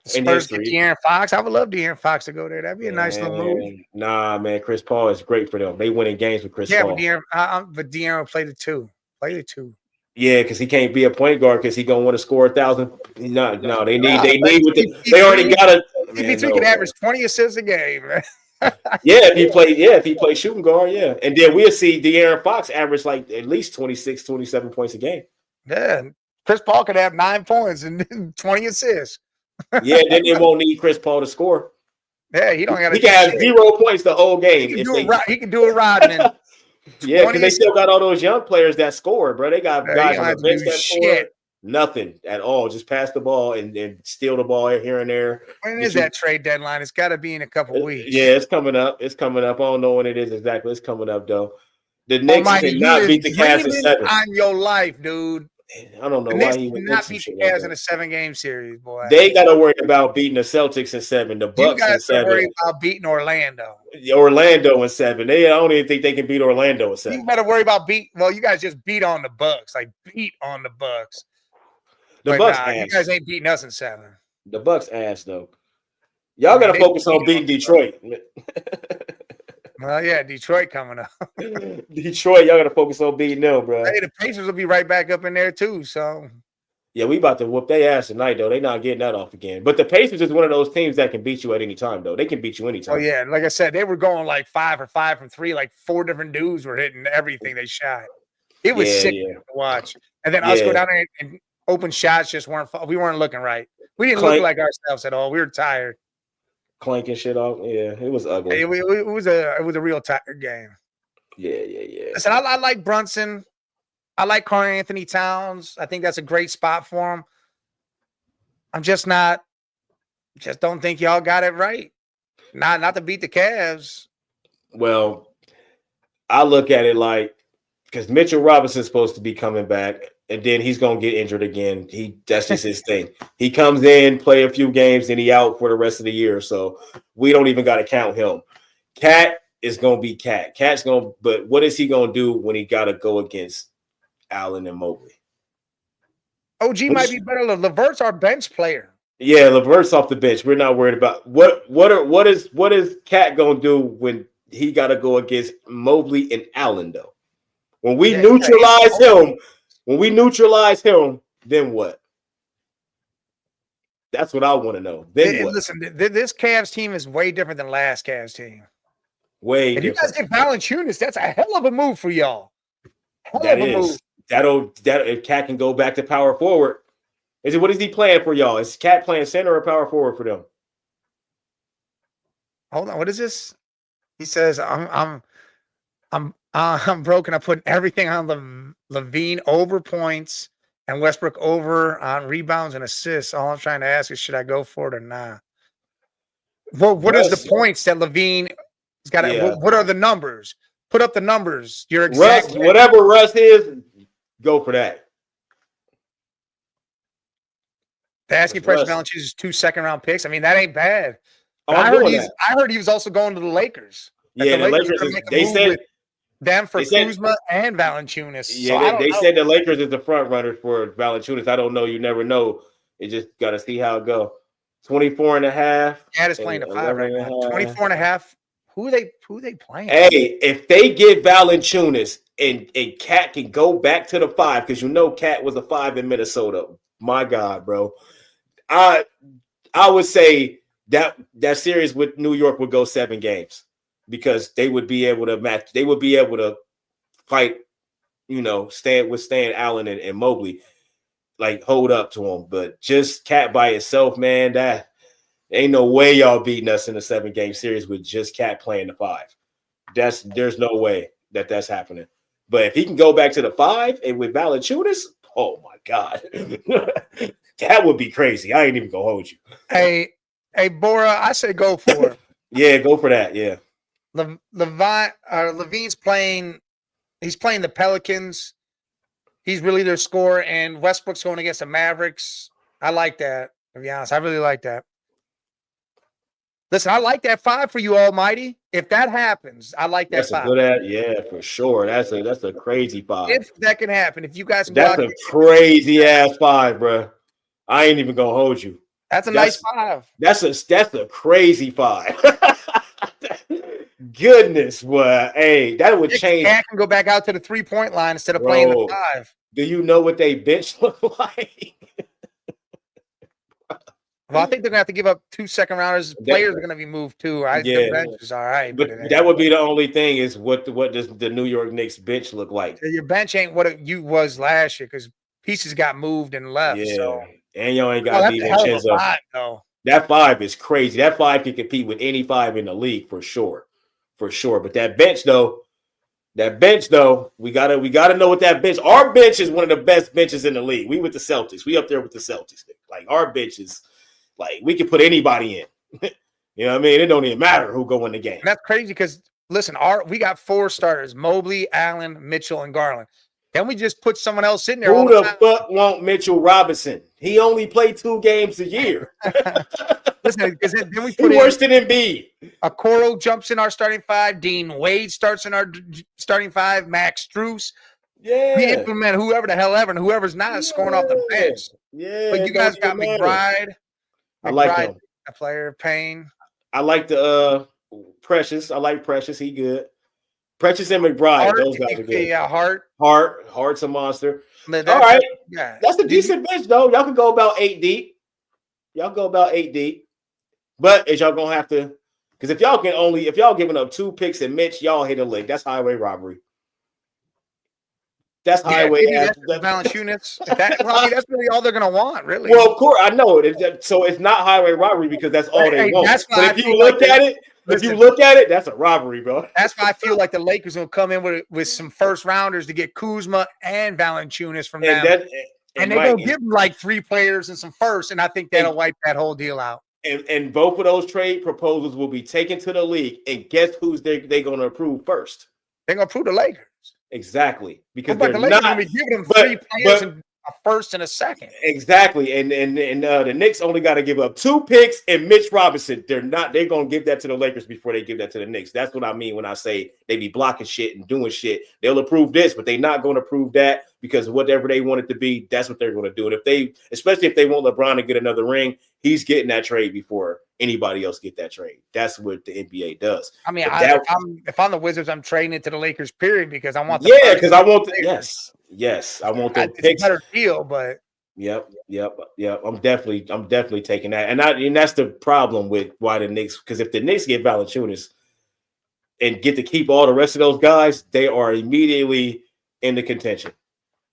Spurs get De'Aaron Fox. I would love De'Aaron Fox to go there. That'd be a nice little move. Nah, man, Chris Paul is great for them. They winning games with Chris Paul. Yeah, but De'Aaron played the 2. Yeah, because he can't be a point guard because he gonna want to score 1,000. No, they need. They already got a. He can average 20 assists a game. If he plays shooting guard, yeah. And then we'll see De'Aaron Fox average like at least 26, 27 points a game. Yeah. Chris Paul could have 9 points and 20 assists. Yeah, then they won't need Chris Paul to score. Yeah, he don't got. He can have 0 points the whole game. He can do it, Rodman. Yeah, because they still got all those young players that score, bro. They got guys on the bench that score. Nothing at all. Just pass the ball and steal the ball here and there. When is that trade deadline? It's got to be in a couple weeks. Yeah, it's coming up. I don't know when it is exactly. It's coming up though. The Knicks cannot beat the Cavs in 7. On your life, dude. I don't know And why this he would think cannot some beat shit the like Cavs in that. a 7-game series, boy. They got to worry about beating the Celtics in 7, the You Bucks guys in are 7, worried about beating Orlando. Orlando in 7. I don't even think they can beat Orlando in 7. You better worry about well, you guys just beat on the Bucks, like beat on the Bucks. The But Bucks nah, you ass. guys ain't beating us in 7. The Bucks ass though. Y'all got to focus on beating Detroit. Well, yeah, Detroit coming up. Detroit, y'all got to focus on beating them, bro. Hey, the Pacers will be right back up in there too. So yeah, we about to whoop their ass tonight though. They not getting that off again. But the Pacers is one of those teams that can beat you at any time though. They can beat you anytime. Oh yeah, like I said, they were going like 5 or 5 from 3. Like 4 different dudes were hitting everything they shot. It was sick to watch. And then us go down there and open shots just weren't. We weren't looking right. We didn't look like ourselves at all. We were tired. Clanking shit off. Yeah, it was ugly. It was a real tired game. Yeah. Listen, I like Brunson. I like Karl Anthony Towns. I think that's a great spot for him. I'm just don't think y'all got it right. Not to beat the Cavs. Well, I look at it like because Mitchell Robinson's supposed to be coming back, and then he's gonna get injured again. That's just his thing. He comes in, play a few games, and he out for the rest of the year. So we don't even got to count him. Cat is gonna be Cat. Cat's gonna, but what is he gonna do when he got to go against Allen and Mobley? OG might be better. LeVert's our bench player. Yeah, LeVert's off the bench. We're not worried about what is Cat gonna do when he got to go against Mobley and Allen though. When we neutralize him, then what? That's what I want to know. Then what? Listen, this Cavs team is way different than last Cavs team. Way if different. you guys get Valanciunas, that's a hell of a move for y'all. Move. If Cat can go back to power forward. What is he playing for y'all? Is Cat playing center or power forward for them? Hold on, what is this? He says, I'm broken. I'm putting everything on Levine over points and Westbrook over on rebounds and assists. All I'm trying to ask is, should I go for it or not? Well, what is the points that Levine has got? Yeah. What are the numbers? Put up the numbers. You're exact. Whatever Russ is, go for that. The asking price of Valanciunas is 2 second-round picks. I mean, that ain't bad. I heard he was also going to the Lakers. Yeah, the Lakers. They said them for Kuzma and Valanciunas. Yeah, they said the Lakers is the front runner for Valanciunas. I don't know. You never know. You just got to see how it go. 24 and a half. Cat is playing the 5 right now. 24 and a half. Who are they playing? Hey, if they get Valanciunas and Cat can go back to the 5, because Cat was a 5 in Minnesota. My God, bro. I would say that series with New York would go 7 games because they would be able to match. They would be able to fight, withstand Allen and Mobley, like hold up to them. But just Cat by itself, man, that ain't no way y'all beating us in a 7-game series with just Cat playing the 5. There's no way that's happening. But if he can go back to the 5 and with Valanciunas, oh my God. That would be crazy. I ain't even gonna hold you. Hey, Bora, I say go for it. Yeah, go for that. Yeah. Levine's playing. He's playing the Pelicans. He's really their scorer, and Westbrook's going against the Mavericks. I like that. To be honest, I really like that. Listen, I like that 5 for you, Almighty. If that happens, I like that 5. Yeah, for sure. That's a crazy 5. If that can happen, if you guys can that's a crazy ass 5, bro. I ain't even gonna hold you. That's a nice 5. That's a crazy 5. Goodness, boy. Hey, that would change. Cat can go back out to the 3-point line instead of playing the 5. Do you know what they bench look like? Well, I think they're gonna have to give up 2 second-rounders. Players are gonna be moved too. The bench is all right, but that would be the only thing is what does the New York Knicks bench look like? Your bench ain't what it was last year because pieces got moved and left. Yeah. So. And y'all ain't got DiVincenzo. That 5 is crazy. That 5 can compete with any 5 in the league for sure. But that bench though, we gotta know what that bench. Our bench is one of the best benches in the league. We with the Celtics. We up there with the Celtics. Like our bench is like we can put anybody in. You know what I mean? It don't even matter who go in the game. And that's crazy because listen, we got 4 starters: Mobley, Allen, Mitchell, and Garland. Can we just put someone else in there all Who the the time? fuck want Mitchell Robinson? He only played 2 games a year. Listen, because then we He put in worse than Embiid. Okoro jumps in our starting 5. Dean Wade starts in our starting 5. Max Strus. Yeah. We implement whoever the hell ever, and whoever's not is scoring off the bench. Yeah. But you guys got McBride. I like him. A player, Payne. I like the Precious. I like Precious. He good. Precious and McBride. Those guys are good. Yeah, Hart's a monster. All right. Yeah. That's a decent bench, though. Y'all can go about 8 deep. But is y'all gonna have to, because if y'all giving up 2 picks and Mitch, y'all hit a lick. That's highway robbery. That's highway. That's Valanciunas. That's really all they're gonna want, really. Well, of course, I know it. So it's not highway robbery because that's all they want. That's but if you look at it, that's a robbery, bro. That's why I feel like the Lakers will come in with some first rounders to get Kuzma and Valanciunas from them. And they're going to give them like 3 players and some firsts, and I think that'll wipe that whole deal out. And both of those trade proposals will be taken to the league, and guess who's they're going to approve first? They're going to approve the Lakers. Exactly. Because the Lakers going to be giving them 3 players and a first and a second. Exactly. And the Knicks only got to give up 2 picks and Mitch Robinson. They're going to give that to the Lakers before they give that to the Knicks. That's what I mean when I say they be blocking shit and doing shit. They'll approve this, but they're not going to approve that because whatever they want it to be, that's what they're going to do. And especially if they want LeBron to get another ring, he's getting that trade before anybody else get that trade. That's what the NBA does. I mean, if I'm the Wizards, I'm trading it to the Lakers, period, because I want because I want yes, I want the picks. It's a better deal, but Yep. I'm definitely taking that, and that's the problem with why the Knicks. Because if the Knicks get Valanciunas and get to keep all the rest of those guys, they are immediately in the contention.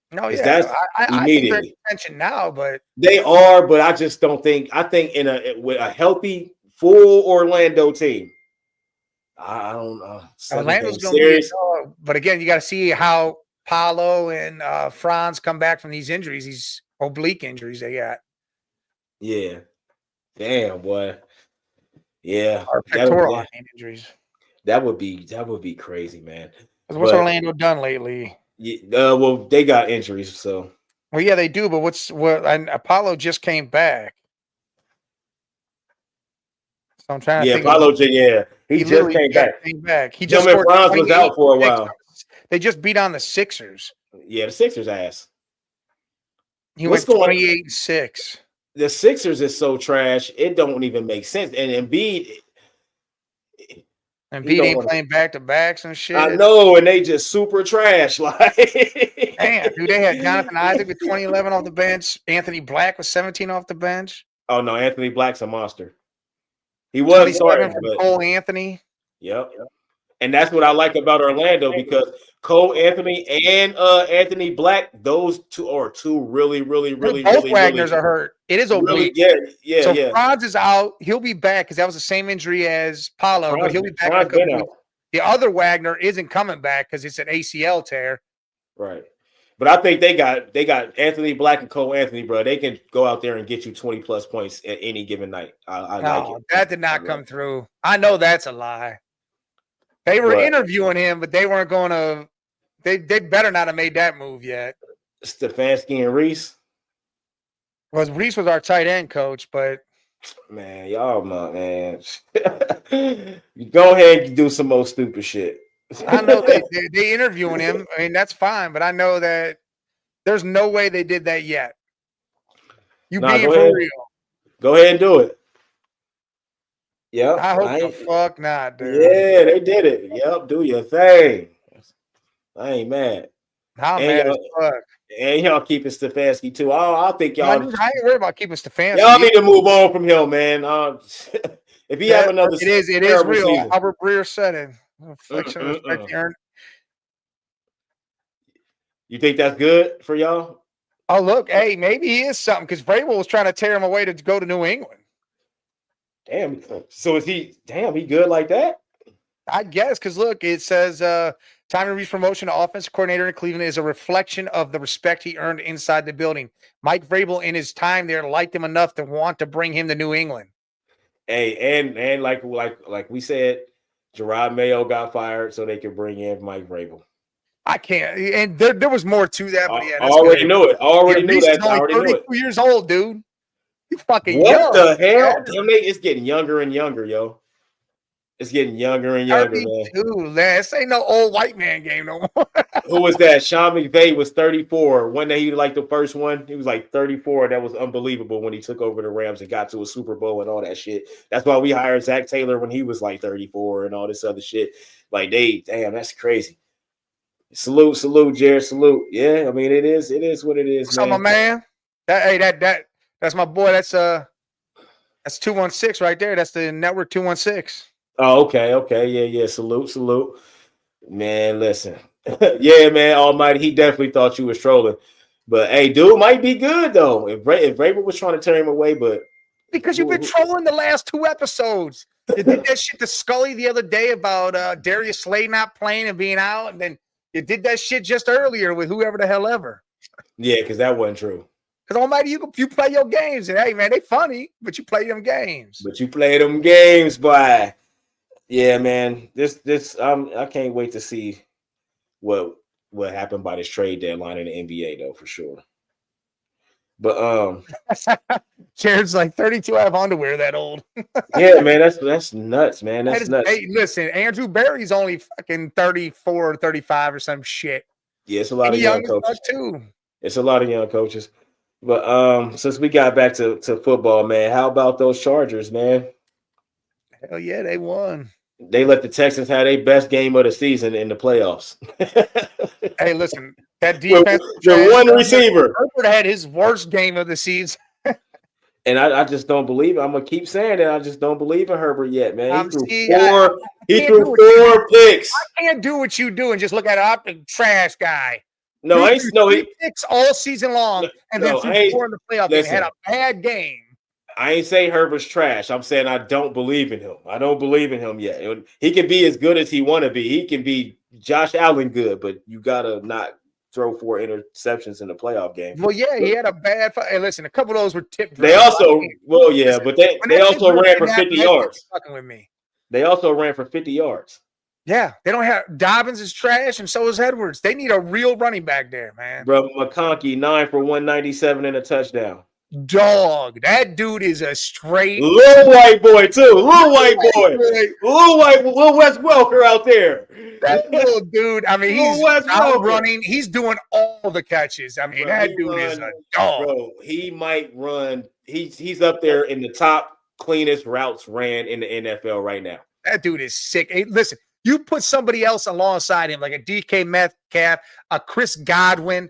No, yeah, I think they're in contention now, but they are. But I just don't think. I think with a healthy full Orlando team, I don't know. Orlando's going to be. But again, you got to see how Paolo and Franz come back from these injuries, these oblique injuries they got. Yeah. Damn, boy. Yeah. Or pectoral injuries. That would be crazy, man. What's Orlando done lately? Yeah, well, they got injuries, so. Well, yeah, they do, but and Apollo just came back. So I'm trying to think. Apollo, he just came back. He just Franz was out for a while. They just beat on the Sixers. Yeah, the Sixers ass. He went 28-6. The Sixers is so trash, it don't even make sense. And Embiid ain't playing back-to-backs and shit. I know, and they just super trash. Like, damn, dude, they had Jonathan Isaac with 2011 off the bench. Anthony Black with 17 off the bench. Oh no, Anthony Black's a monster. He was starting, but Cole Anthony. Yep. And that's what I like about Orlando, because Cole Anthony and Anthony Black, those two are really both Wagners are hurt. It is oblique. Yeah. So Franz is out. He'll be back because that was the same injury as Paolo, but he'll be back. The other Wagner isn't coming back because it's an ACL tear. Right. But I think they got Anthony Black and Cole Anthony, bro. They can go out there and get you 20 plus points at any given night. I like it. That did not come through. I know that's a lie. They were interviewing him, but they weren't going to. They better not have made that move yet. Stefanski and Reese. Well, Reese was our tight end coach, but man, y'all not, man. You go ahead and do some more stupid shit. I know they interviewing him. I mean, that's fine, but I know that there's no way they did that yet. Being for real. Go ahead and do it. Yep. I hope the fuck not, dude. Yeah, they did it. Yep, do your thing. I ain't mad. I'm mad as fuck. And y'all keeping Stefanski too. I think y'all. I ain't worried about keeping Stefanski. Y'all need to move on from him, man. If he have another, it is real. Season. Albert Breer said it. You think that's good for y'all? Oh, look, hey, maybe he is something, because Vrabel was trying to tear him away to go to New England. Damn. So is he? Damn, he good like that? I guess, because look, it says time to reach promotion to offensive coordinator in Cleveland is a reflection of the respect he earned inside the building. Mike Vrabel, in his time there, liked him enough to want to bring him to New England. Hey, and like we said, Gerard Mayo got fired so they could bring in Mike Vrabel. I can't. And there was more to that, but yeah, I that's already good. knew it. I already knew Reese that. is I only already knew 32 it. years old, dude. You fucking What young. the hell? Man. Damn, it's getting younger and younger, yo. It's getting younger and younger, man. 32, this ain't no old white man game no more. Who was that? Sean McVay was 34. One day he like the first one. He was like 34. That was unbelievable when he took over the Rams and got to a Super Bowl and all that shit. That's why we hired Zach Taylor when he was like 34 and all this other shit. Like damn, that's crazy. Salute, Jared. Salute. Yeah, I mean it is what it is, So my man, that's my boy. That's 216 right there. That's the network 216. Oh, okay. Yeah. Salute. Man, listen. Yeah, man, Almighty, he definitely thought you was trolling. But hey, dude might be good though. If Vrabel was trying to turn him away, but because you've been trolling the last 2 episodes. You did that shit to Scully the other day about Darius Slay not playing and being out, and then you did that shit just earlier with whoever the hell ever. Yeah, because that wasn't true. Because Almighty, you play your games, and hey man, they funny, but you play them games. But you play them games, boy. Yeah, man. This I can't wait to see what happened by this trade deadline in the NBA though, for sure. But Jared's like 32. I have underwear that old. Yeah, man, that's nuts, man. That's nuts. Hey, listen, Andrew Barry's only fucking 34 or 35 or some shit. Yeah, it's a lot of young coaches too. It's a lot of young coaches. But since we got back to football, man, how about those Chargers, man? Hell yeah, they won. They let the Texans have their best game of the season in the playoffs. Hey, listen, that defense. The one receiver. Herbert had his worst game of the season. And I just don't believe it. I'm gonna keep saying that. I just don't believe in Herbert yet, man. He threw four picks. I can't do what you do and just look at it. I'm the trash guy. No, I ain't. No, he picks all season long, and then threw 4 in the playoff game. Had a bad game. I ain't say Herbert's trash. I'm saying I don't believe in him. I don't believe in him yet. He can be as good as he want to be. He can be Josh Allen good, but you gotta not throw 4 interceptions in the playoff game. Well, yeah, he had a bad. Hey, listen, a couple of those were tipped. They also, well, yeah, but they also ran for 50 yards. Fucking with me. They also ran for 50 yards. Yeah, they don't have Dobbins is trash, and so is Edwards. They need a real running back there, man. Bro, McConkey 9 for 197 and a touchdown. Dog, that dude is a straight little white boy too. Little white boy. Little Wes Welker out there. That little dude. I mean, he's out running. He's doing all the catches. I mean, bro, that dude is a dog. Bro, he might run. He's up there in the top cleanest routes ran in the NFL right now. That dude is sick. Hey, listen, you put somebody else alongside him, like a DK Metcalf, a Chris Godwin.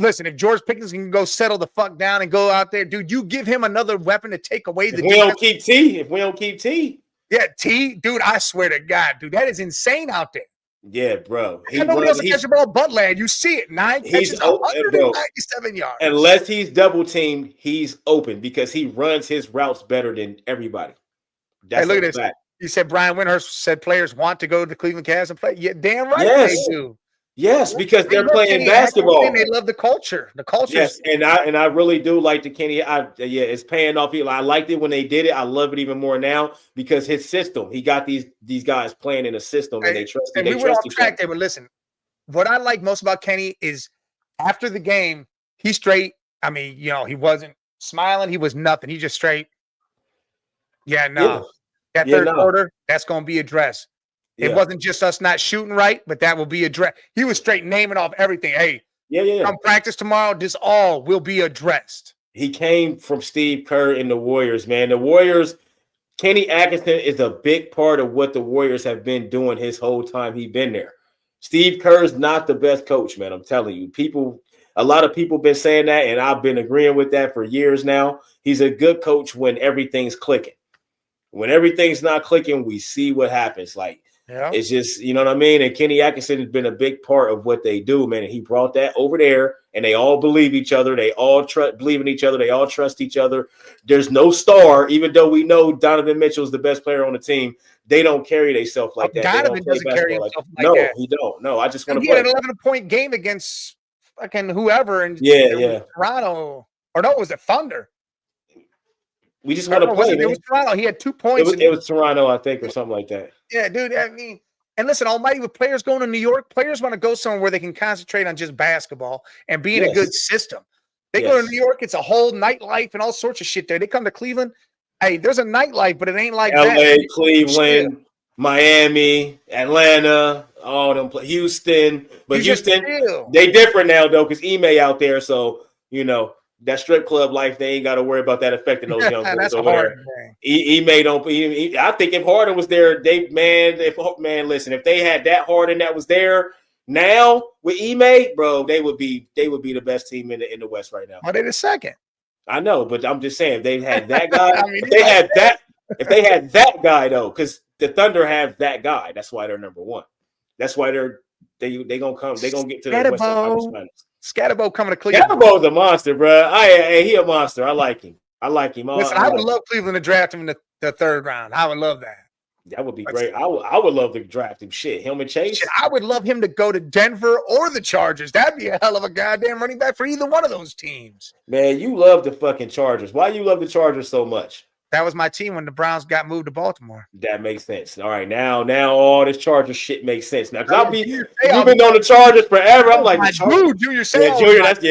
Listen, if George Pickens can go settle the fuck down and go out there, dude, you give him another weapon to take away the. If we don't keep T. Yeah, T, dude, I swear to God, dude, that is insane out there. Yeah, bro. Nobody else catch the ball but Lad. You see it. 9 catches, 197 yards. Unless he's double teamed, he's open because he runs his routes better than everybody. That's look at this. You said Brian Windhorst said players want to go to the Cleveland Cavs and play. Yeah, damn right they do. Yes, because they're playing basketball. And they love the culture. The culture. Yes, and I really do like the Kenny. It's paying off. I liked it when they did it. I love it even more now because his system. He got these guys playing in a system, and they trust. And we were off track there, but listen, what I like most about Kenny is after the game, he's straight. I mean, he wasn't smiling. He was nothing. He just straight. Yeah, no. Yeah. That third quarter, that's going to be addressed. It wasn't just us not shooting right, but that will be addressed. He was straight naming off everything. Hey, come practice tomorrow. This all will be addressed. He came from Steve Kerr and the Warriors, man. The Warriors, Kenny Atkinson is a big part of what the Warriors have been doing his whole time he's been there. Steve Kerr's not the best coach, man. I'm telling you. A lot of people been saying that, and I've been agreeing with that for years now. He's a good coach when everything's clicking. When everything's not clicking, we see what happens. It's just, you know what I mean? And Kenny Atkinson has been a big part of what they do, man. And he brought that over there, and they all believe each other. They all believe in each other. They all trust each other. There's no star, even though we know Donovan Mitchell is the best player on the team. They don't carry themselves like that. Donovan doesn't carry himself like that. No, he don't. No, I just want to play. He had an 11-point game against fucking whoever. And Toronto. Or no, it was the Thunder. We just want to play. It was Toronto. He had 2 points. It was Toronto, I think, or something like that. Yeah, dude. I mean, And listen, almighty, with players going to New York, players want to go somewhere where they can concentrate on just basketball and be in a good system. They go to New York, it's a whole nightlife and all sorts of shit there. They come to Cleveland. Hey, there's a nightlife, but it ain't like LA, that. Cleveland, Miami, Atlanta, all them Houston. But Houston, they different now though, because Ime out there. So, that strip club life, they ain't got to worry about that affecting those young boys over there. Ime don't. I think if Harden was there, listen, if they had that Harden that was there now with Ime, bro, they would be the best team in the West right now. Are they the second? I know, but I'm just saying if they had that guy, if they had that guy though, because the Thunder have that guy, that's why they're number one. That's why they gonna come. They gonna get to the Western Conference Finals. Scatterbo coming to Cleveland. Scatterbo's a monster, bro. He a monster. I like him. Listen, I would love Cleveland to draft him in the third round. I would love that. That would be great. I would love to draft him. Shit, him and Chase. I would love him to go to Denver or the Chargers. That'd be a hell of a goddamn running back for either one of those teams. Man, you love the fucking Chargers. Why you love the Chargers so much? That was my team when the Browns got moved to Baltimore. That makes sense. All right, now all this Chargers shit makes sense. Now, because you've been on the Chargers forever. I'm like, dude, Junior Seau.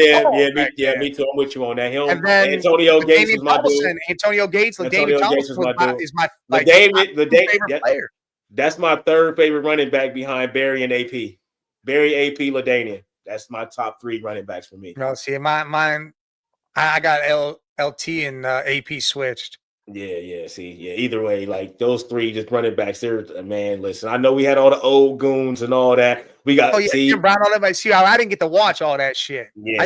Yeah, me too. I'm with you on that. And then Antonio Gates was my dude. Antonio Gates, LaDainian Thomas is my favorite player. That's my third favorite running back behind Barry and AP. Barry, AP, LaDainian. That's my top 3 running backs for me. No, see, mine, I got LT and AP switched. Yeah. See, either way, like those 3 just running backs, they're man. Listen, I know we had all the old goons and all that. We got Jim Brown, all that. But see, I didn't get to watch all that shit. Yeah, I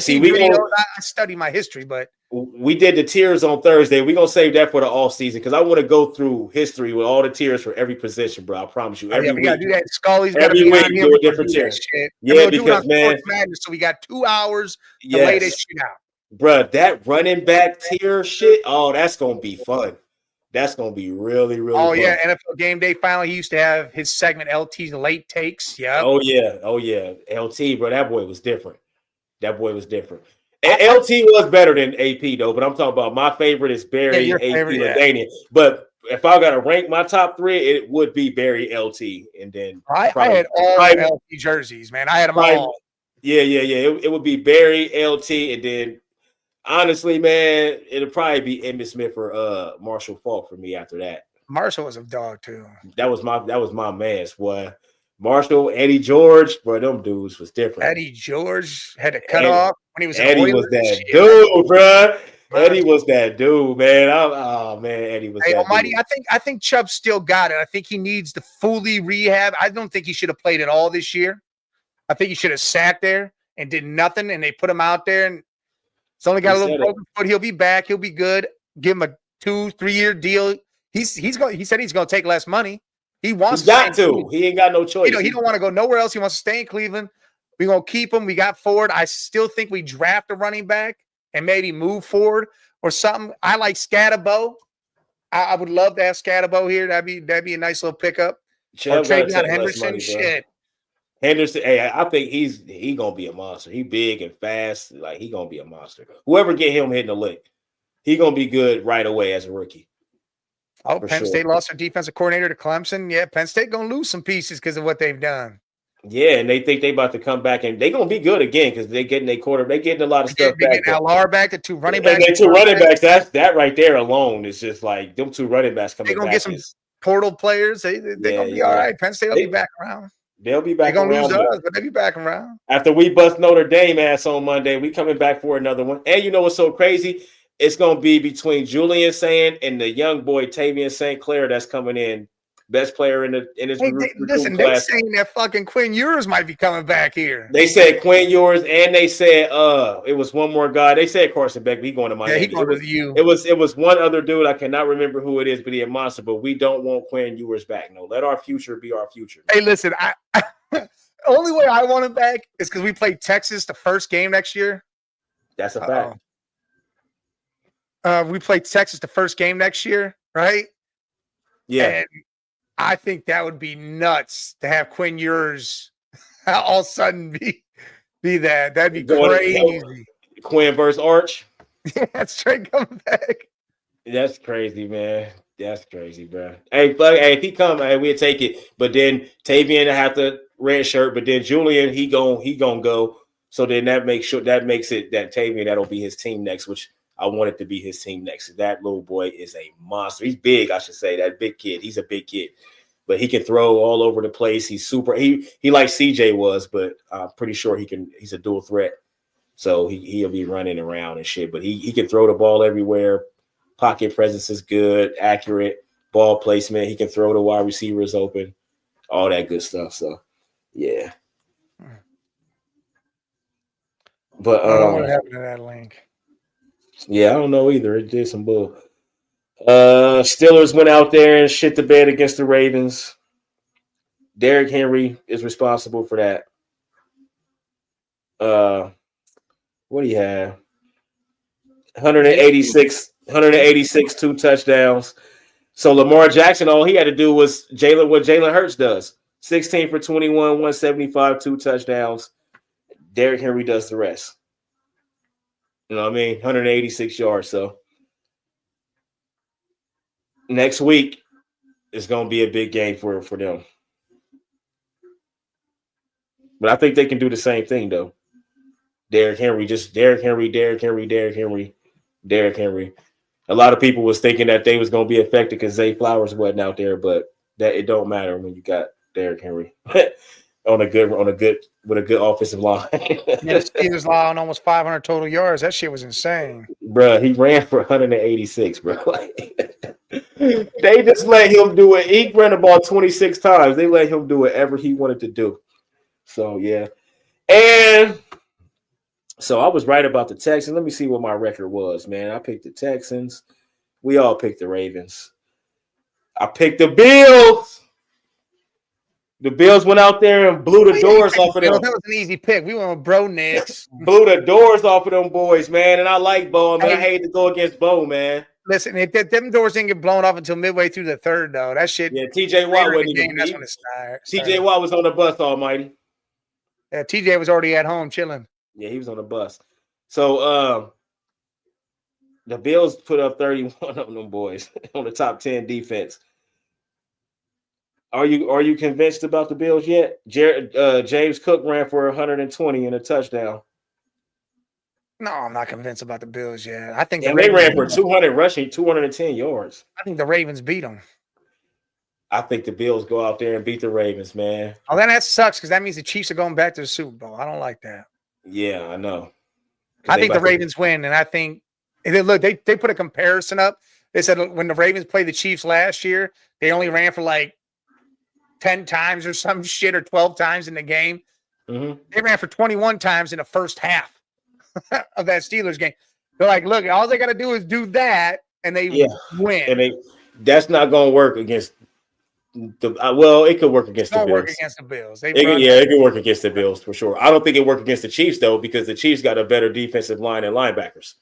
study my history, but we did the tiers on Thursday. We're gonna save that for the off season because I want to go through history with all the tiers for every position, bro. I promise you. Every week, we gotta do that. Scully's every week do a different tier. Yeah, because man, so we got 2 hours to lay this shit out. Bruh, that running back tier shit, that's gonna be fun. That's gonna be really, really fun. Yeah, NFL Game Day finally, he used to have his segment LT's late takes. Yeah. Oh yeah. LT, bro, that boy was different. LT was better than AP though, but I'm talking about my favorite is Barry, AP, LaDainian. But if I gotta rank my top 3, it would be Barry, LT, and then I had all LT jerseys, man. I had them all. Yeah. It would be Barry, LT, and then honestly, man, it'll probably be Emmitt Smith or Marshall Faulk for me after that. Marshall was a dog too. That was my man's boy. Marshall, Eddie George, bro, them dudes was different. Eddie George had to cut off when he was. Eddie was that dude, bro. Eddie was that dude, man. Eddie was that almighty, dude. I think Chubb still got it. I think he needs to fully rehab. I don't think he should have played at all this year. I think he should have sat there and did nothing, and they put him out there, and it's only got a little broken foot. He'll be back. He'll be good. Give him a 2-3 year deal. He said he's going to take less money. He wants to. He ain't got no choice. He don't want to go nowhere else. He wants to stay in Cleveland. We're going to keep him. We got Ford. I still think we draft a running back and maybe move forward or something. I like Scatterbo. I would love to have Scatterbo here. That'd be a nice little pickup. Or Travion Henderson. Shit. Henderson, hey, I think he's gonna be a monster. He big and fast, like he gonna be a monster. Whoever get him hitting the lick, he gonna be good right away as a rookie. Oh, Penn State lost their defensive coordinator to Clemson. Yeah, Penn State gonna lose some pieces because of what they've done. Yeah, and they think they about to come back and they gonna be good again because they getting their quarter, they getting a lot of stuff back. LR back, the 2 running backs. And 2 running backs. That right there alone is just like them 2 running backs coming back. They're gonna get some portal players. They're gonna be all right. Penn State will be back around. They'll be back. They're gonna lose us, but they'll be back around. After we bust Notre Dame ass on Monday, we coming back for another one. And you know what's so crazy? It's gonna be between Julian Sand and the young boy Tavian St. Clair that's coming in, best player in his listen, they're saying that fucking Quinn Ewers might be coming back here. They said Quinn Ewers, and they said it was one more guy. They said Carson Beck, but he going to Miami. Yeah, he going to you. It was one other dude. I cannot remember who it is, but he a monster. But we don't want Quinn Ewers back. No, let our future be our future. Hey, listen, only way I want him back is because we play Texas the first game next year. That's a fact. We play Texas the first game next year, right? Yeah. And I think that would be nuts to have Quinn Ewers all of a sudden be that. That'd be crazy. Quinn versus Arch. Yeah, straight coming back. That's crazy, man. That's crazy, bro. Hey, hey, if he come, hey, we'll take it. But then Tavian have the red shirt, but then Julian, he gonna go. So then that makes it that Tavian that'll be his team next, which I want it to be his team next. That little boy is a monster. He's big, I should say. That big kid. He's a big kid, but he can throw all over the place. He's super. He like CJ was, but I'm pretty sure he can. He's a dual threat, so he'll be running around and shit. But he can throw the ball everywhere. Pocket presence is good, accurate ball placement. He can throw the wide receivers open, all that good stuff. So, yeah. But I don't know what happened to that link. Yeah, I don't know either. It did some bull. Steelers went out there and shit the bed against the Ravens. Derrick Henry is responsible for that. What do you have? 186, 2 touchdowns. So Lamar Jackson, all he had to do was what Jalen Hurts does. 16 for 21, 175, 2 touchdowns. Derrick Henry does the rest. You know what I mean? 186 yards. So next week is going to be a big game for them. But I think they can do the same thing, though. Derrick Henry. A lot of people was thinking that they was going to be affected because Zay Flowers wasn't out there, but that it don't matter when you got Derrick Henry with a good offensive line. Yeah, the Steelers allowed almost 500 total yards. That shit was insane. Bruh, he ran for 186, bro. They just let him do it. He ran the ball 26 times. They let him do whatever he wanted to do. So, yeah. And so I was right about the Texans. Let me see what my record was, man. I picked the Texans. We all picked the Ravens. I picked the Bills. The Bills went out there and blew the doors off of them. That was an easy pick. We went with Bro Nix. Blew the doors off of them boys, man. And I like Bo. I hate to go against Bo, man. Listen, them doors didn't get blown off until midway through the third, though. That shit. Yeah, TJ Watt wasn't even. That's when it started. TJ Watt was on the bus, almighty. Yeah, TJ was already at home chilling. Yeah, he was on the bus. So the Bills put up 31 of them boys on the top 10 defense. Are you convinced about the Bills yet? James Cook ran for 120 and a touchdown. No, I'm not convinced about the Bills yet. I think they ran for 200 rushing, 210 yards. I think the Ravens beat them. I think the Bills go out there and beat the Ravens, man. Oh, then that sucks because that means the Chiefs are going back to the Super Bowl. I don't like that. Yeah, I know. I think the Ravens win, and I think they put a comparison up. They said when the Ravens played the Chiefs last year, they only ran for like 10 times or some shit or 12 times in the game. Mm-hmm. They ran for 21 times in the first half of that Steelers game. They're like, look, all they got to do is do that, and they win. And that's not going to work against it could work against the Bills. Work against the Bills. It can work against the Bills for sure. I don't think it worked against the Chiefs though, because the Chiefs got a better defensive line and linebackers.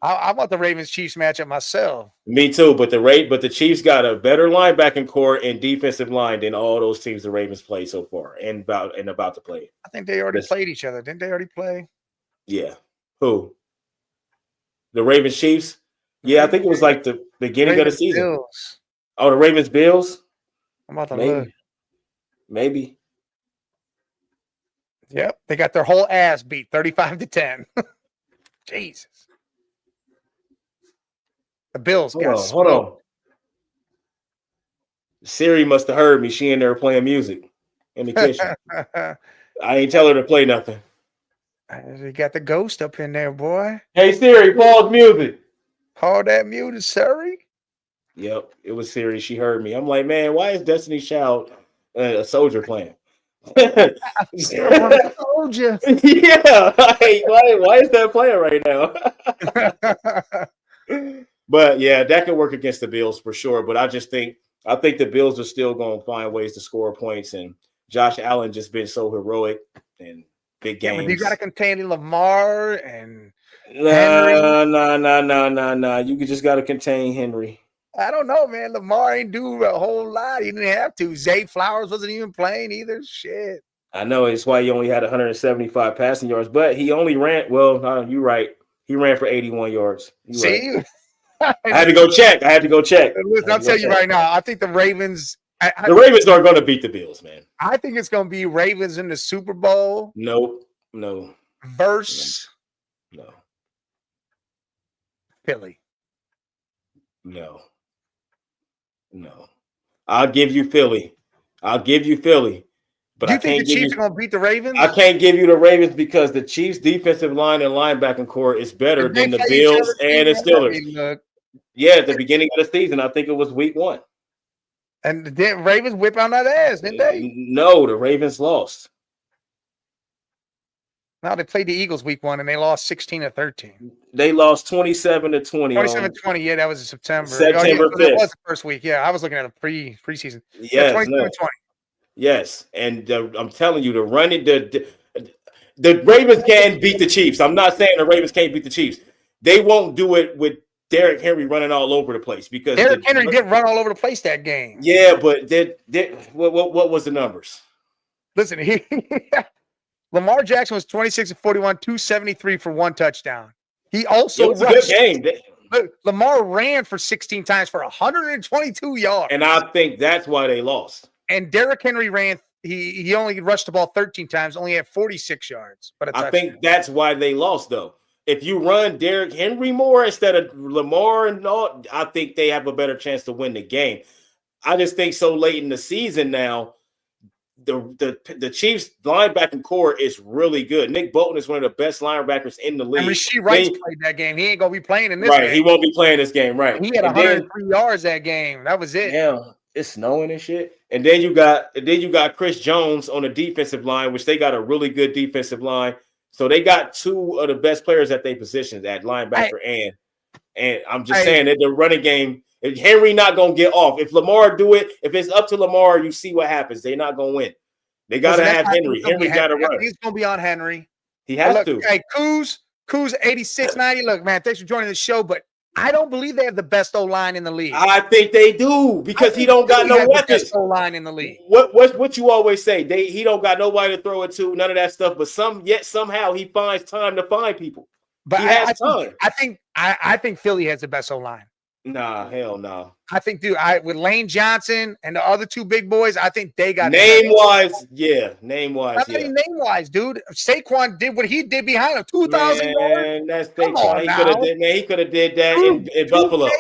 I want the Ravens-Chiefs matchup myself. Me too, but the Chiefs got a better linebacking core and defensive line than all those teams the Ravens played so far and about to play. I think they already played each other. Didn't they already play? Yeah. Who? The Ravens Chiefs? Yeah, I think it was like the beginning of the season. Bills. Oh, the Ravens Bills? I'm about to look. Maybe. Yep. They got their whole ass beat 35-10. Jesus. The Bills hold on. Siri must have heard me. She in there playing music in the kitchen. I ain't tell her to play nothing. You got the ghost up in there, boy. Hey Siri, pause music. Pause that music, Siri. Yep, it was Siri. She heard me. I'm like, man, why is Destiny's Child a soldier playing? Soldier. Yeah. Why is that playing right now? But yeah, that could work against the Bills for sure. But I think the Bills are still going to find ways to score points. And Josh Allen just been so heroic and big games. But you got to contain Lamar and No. You just got to contain Henry. I don't know, man. Lamar ain't do a whole lot. He didn't have to. Zay Flowers wasn't even playing either. Shit. I know. It's why he only had 175 passing yards. But he only ran – well, you're right. He ran for 81 yards. See? I had to go check. Listen, I'll tell you right now. I think the Ravens. The Ravens are going to beat the Bills, man. I think it's going to be Ravens in the Super Bowl. No. Versus Philly. No. I'll give you Philly. But Do you think the Chiefs are going to beat the Ravens? I can't give you the Ravens because the Chiefs' defensive line and linebacking core is better than the Bills and the Steelers. Yeah, at the beginning of the season, I think it was week 1. And the Ravens whip on that ass, didn't they? No, the Ravens lost. No, they played the Eagles week 1 and they lost 16-13. They lost 27-20. 27-20. Yeah, that was in September. September 5th. That was the first week. Yeah, I was looking at the preseason. Yes, 27-20. Yes, and I'm telling you, the Ravens can beat the Chiefs. I'm not saying the Ravens can't beat the Chiefs. They won't do it with Derrick Henry running all over the place because Derrick Henry did run all over the place that game. Yeah, but what was the numbers? Listen, Lamar Jackson was 26-41, 273 for 1 touchdown. He also rushed. Good game. Lamar ran for 16 times for 122 yards. And I think that's why they lost. And Derrick Henry ran. He only rushed the ball 13 times, only had 46 yards. But I think that's why they lost, though. If you run Derrick Henry more instead of Lamar and all, I think they have a better chance to win the game. I just think so late in the season now, the Chiefs linebacking core is really good. Nick Bolton is one of the best linebackers in the league. And Rasheed Rice played that game. He ain't gonna be playing in this game. Right, he won't be playing this game, right. He had 103 yards that game. That was it. Yeah, it's snowing and shit. And then you got Chris Jones on the defensive line, which they got a really good defensive line. So they got 2 of the best players at their positions at linebacker and I'm just saying that the running game, if Henry not gonna get off. If Lamar do it, if it's up to Lamar, you see what happens. They're not gonna win. They gotta have Henry. Henry gotta run. He's gonna be on Henry. He has to. Hey, Kuz 8690. Look, man, thanks for joining the show, but I don't believe they have the best O-line in the league. I think they do because he don't got no weapons. O-line in the league. What you always say? He don't got nobody to throw it to, none of that stuff. But somehow he finds time to find people. But he has time. I think Philly has the best O-line. Nah, hell no. I think, dude, with Lane Johnson and the other 2 big boys, I think they got name-wise, yeah. Name-wise, yeah. Name-wise, dude. Saquon did what he did behind him, 2,000 yards. That's Saquon. He could have did that in Buffalo.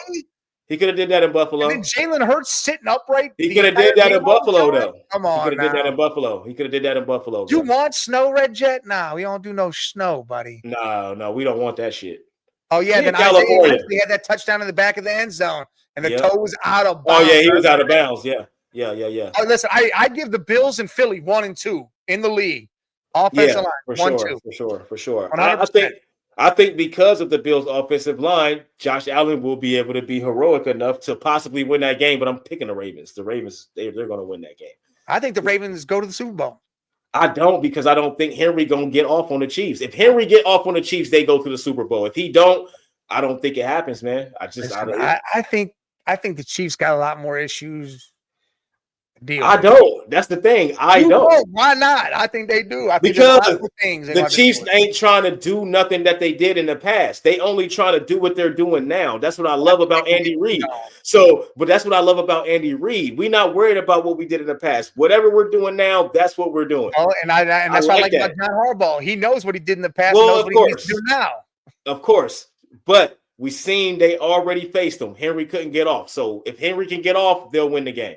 He could have did that in Buffalo. And then Jalen Hurts sitting upright. He could have did that in Buffalo, though. Come on, he could have did that in Buffalo. He could have did that in Buffalo. You want snow, Red Jet? Nah, we don't do no snow, buddy. No, we don't want that shit. Oh yeah, then California. He had that touchdown in the back of the end zone, and the toe was out of bounds. Oh yeah, he was out of bounds. Yeah. Oh, listen, I give the Bills and Philly 1 and 2 in the league. Offensive line, 1-2. For sure. I think because of the Bills' offensive line, Josh Allen will be able to be heroic enough to possibly win that game. But I'm picking the Ravens. The Ravens, they're going to win that game. I think the Ravens go to the Super Bowl. I don't, because I don't think Henry gonna get off on the Chiefs. If Henry get off on the Chiefs, they go to the Super Bowl. If he don't, I don't think it happens, man. I think the Chiefs got a lot more issues. I don't. That's the thing. I don't. Why not? I think they do. I think because the Chiefs ain't trying to do nothing that they did in the past. They only trying to do what they're doing now. That's what I love about Andy Reid. But that's what I love about Andy Reid. We're not worried about what we did in the past. Whatever we're doing now, that's what we're doing. Oh, and that's what I like about John Harbaugh. He knows what he did in the past. Well, knows what he needs to do now. Of course, but we seen they already faced him. Henry couldn't get off. So if Henry can get off, they'll win the game.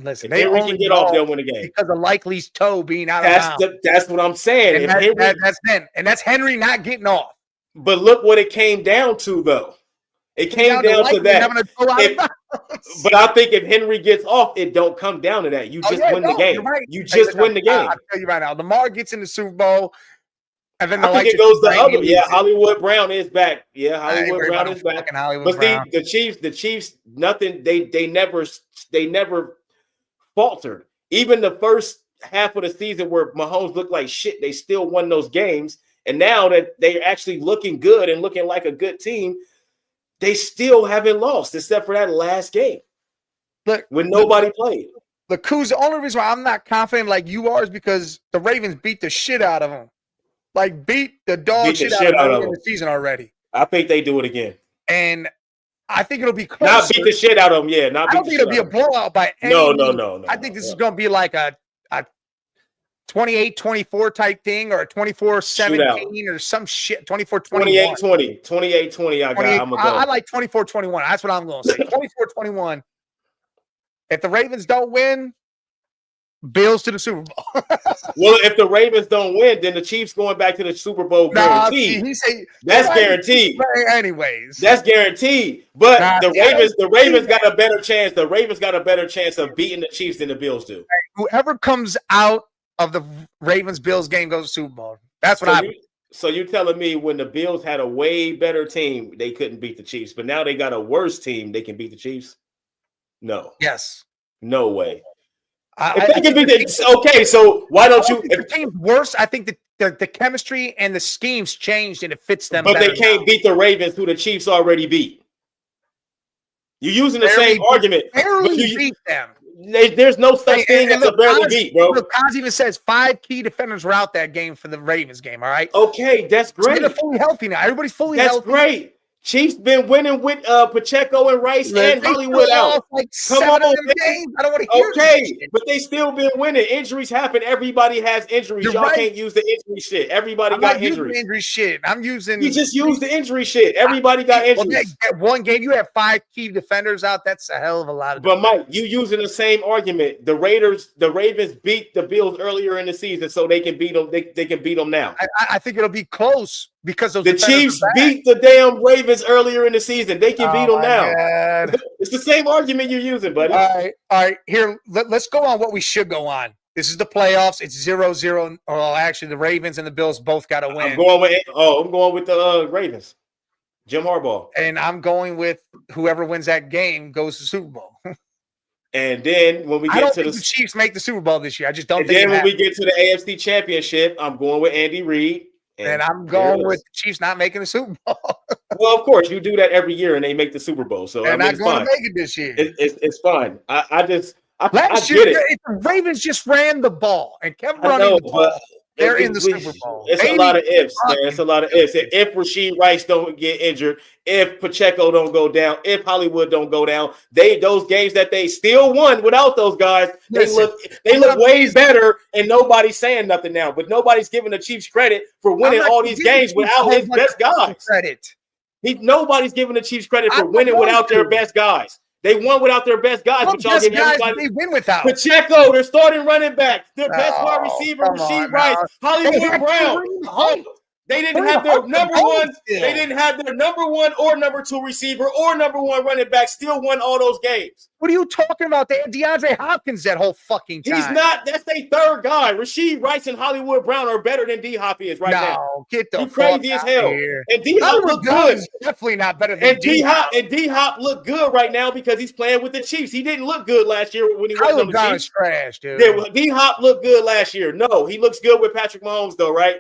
Listen, if Henry can get off, they'll win the game because of Likely's toe being out of bounds. That's what I'm saying. And that's Henry not getting off. But look what it came down to, though. It came down to that. But I think if Henry gets off, it don't come down to that. You just win the game. Right. You just win the game. I'll tell you right now. Lamar gets in the Super Bowl. And then I think it goes the other. Yeah, Hollywood Brown is back. Yeah, Hollywood Brown is back. But the Chiefs, nothing. They never faltered. Even the first half of the season where Mahomes looked like shit, they still won those games. And now that they're actually looking good and looking like a good team, they still haven't lost except for that last game. Look, when nobody played. The only reason why I'm not confident like you are is because the Ravens beat the shit out of them. Like beat the dog shit out of them in the season already. I think they do it again. And I think it'll be closer. Not beat the shit out of them. Yeah, not I beat don't the think shit it'll be out a of them. blowout by any means. No. I think this is going to be like a 28-24 type thing or a 24-17 or some shit, 24-21. 28-20 I got. I'm going to go. I like 24-21. That's what I'm going to say. 24-21. If the Ravens don't win, Bills to the Super Bowl. Well, if the Ravens don't win, then the Chiefs going back to the Super Bowl guaranteed. That's guaranteed. Anyways, that's guaranteed. But the Ravens got a better chance. The Ravens got a better chance of beating the Chiefs than the Bills do. Whoever comes out of the Ravens-Bills game goes to Super Bowl. That's what So you're telling me when the Bills had a way better team, they couldn't beat the Chiefs, but now they got a worse team, they can beat the Chiefs? No. Yes. No way. Okay, so why don't you? If the team's worse, I think the chemistry and the schemes changed and it fits them. But they can't beat the Ravens, who the Chiefs already beat. You're using the same argument. Barely beat them. There's no such thing as a barely beat, bro. Look, Kaz even says 5 key defenders were out that game for the Ravens game. All right. Okay, that's great. So they're fully healthy now. Everybody's fully healthy. That's great. Chiefs been winning with Pacheco and Rice and Hollywood out. Like Come on, games. I don't want to hear this but they still been winning. Injuries happen. Everybody has injuries. Y'all can't use the injury shit. Everybody got injuries. Injury shit. I'm using. You just use the injury shit. Everybody got injuries. Well, one game you have 5 key defenders out. That's a hell of a lot of. But Mike, you using the same argument. The Ravens beat the Bills earlier in the season, so they can beat them. They can beat them now. I think it'll be close because the Chiefs beat the damn Ravens earlier in the season. They can beat them now. It's the same argument you're using, buddy. All right. Here, let's go on what we should go on. This is the playoffs. It's 0-0. Well, actually, the Ravens and the Bills both got to win. I'm going with the Ravens. Jim Harbaugh. And I'm going with whoever wins that game goes to the Super Bowl. And then when we get to the Chiefs make the Super Bowl this year. I just don't think. And then when we get to the AFC Championship, I'm going with Andy Reid. And I'm going with the Chiefs not making the Super Bowl. Well, of course, you do that every year, and they make the Super Bowl. So they're not going to make it this year. It's fine. I get it. The Ravens just ran the ball and kept running the ball. They're in the Super Bowl. It's a lot of ifs, man. It's a lot of ifs. If Rashee Rice don't get injured, if Pacheco don't go down, if Hollywood don't go down, those games that they still won without those guys, they look way better, and nobody's saying nothing now. But nobody's giving the Chiefs credit for winning all these games without his best guys. Nobody's giving the Chiefs credit for winning without their best guys. They won without their best guys, but y'all give everybody. They win without Pacheco, their starting running back, their best wide receiver, Rashee Rice, Hollywood Brown. They didn't have their number one. They didn't have their number 1 or number 2 receiver or number 1 running back. Still won all those games. What are you talking about? They had DeAndre Hopkins that whole fucking time. He's not. That's their third guy. Rashee Rice and Hollywood Brown are better than D Hop is right now. No, get the fuck crazy as hell. Here. And D Hop look good. Definitely not better than D Hop. And D Hop look good right now because he's playing with the Chiefs. He didn't look good last year when he was on the Chiefs. Trash, dude. D Hop looked good last year. No, he looks good with Patrick Mahomes though, right?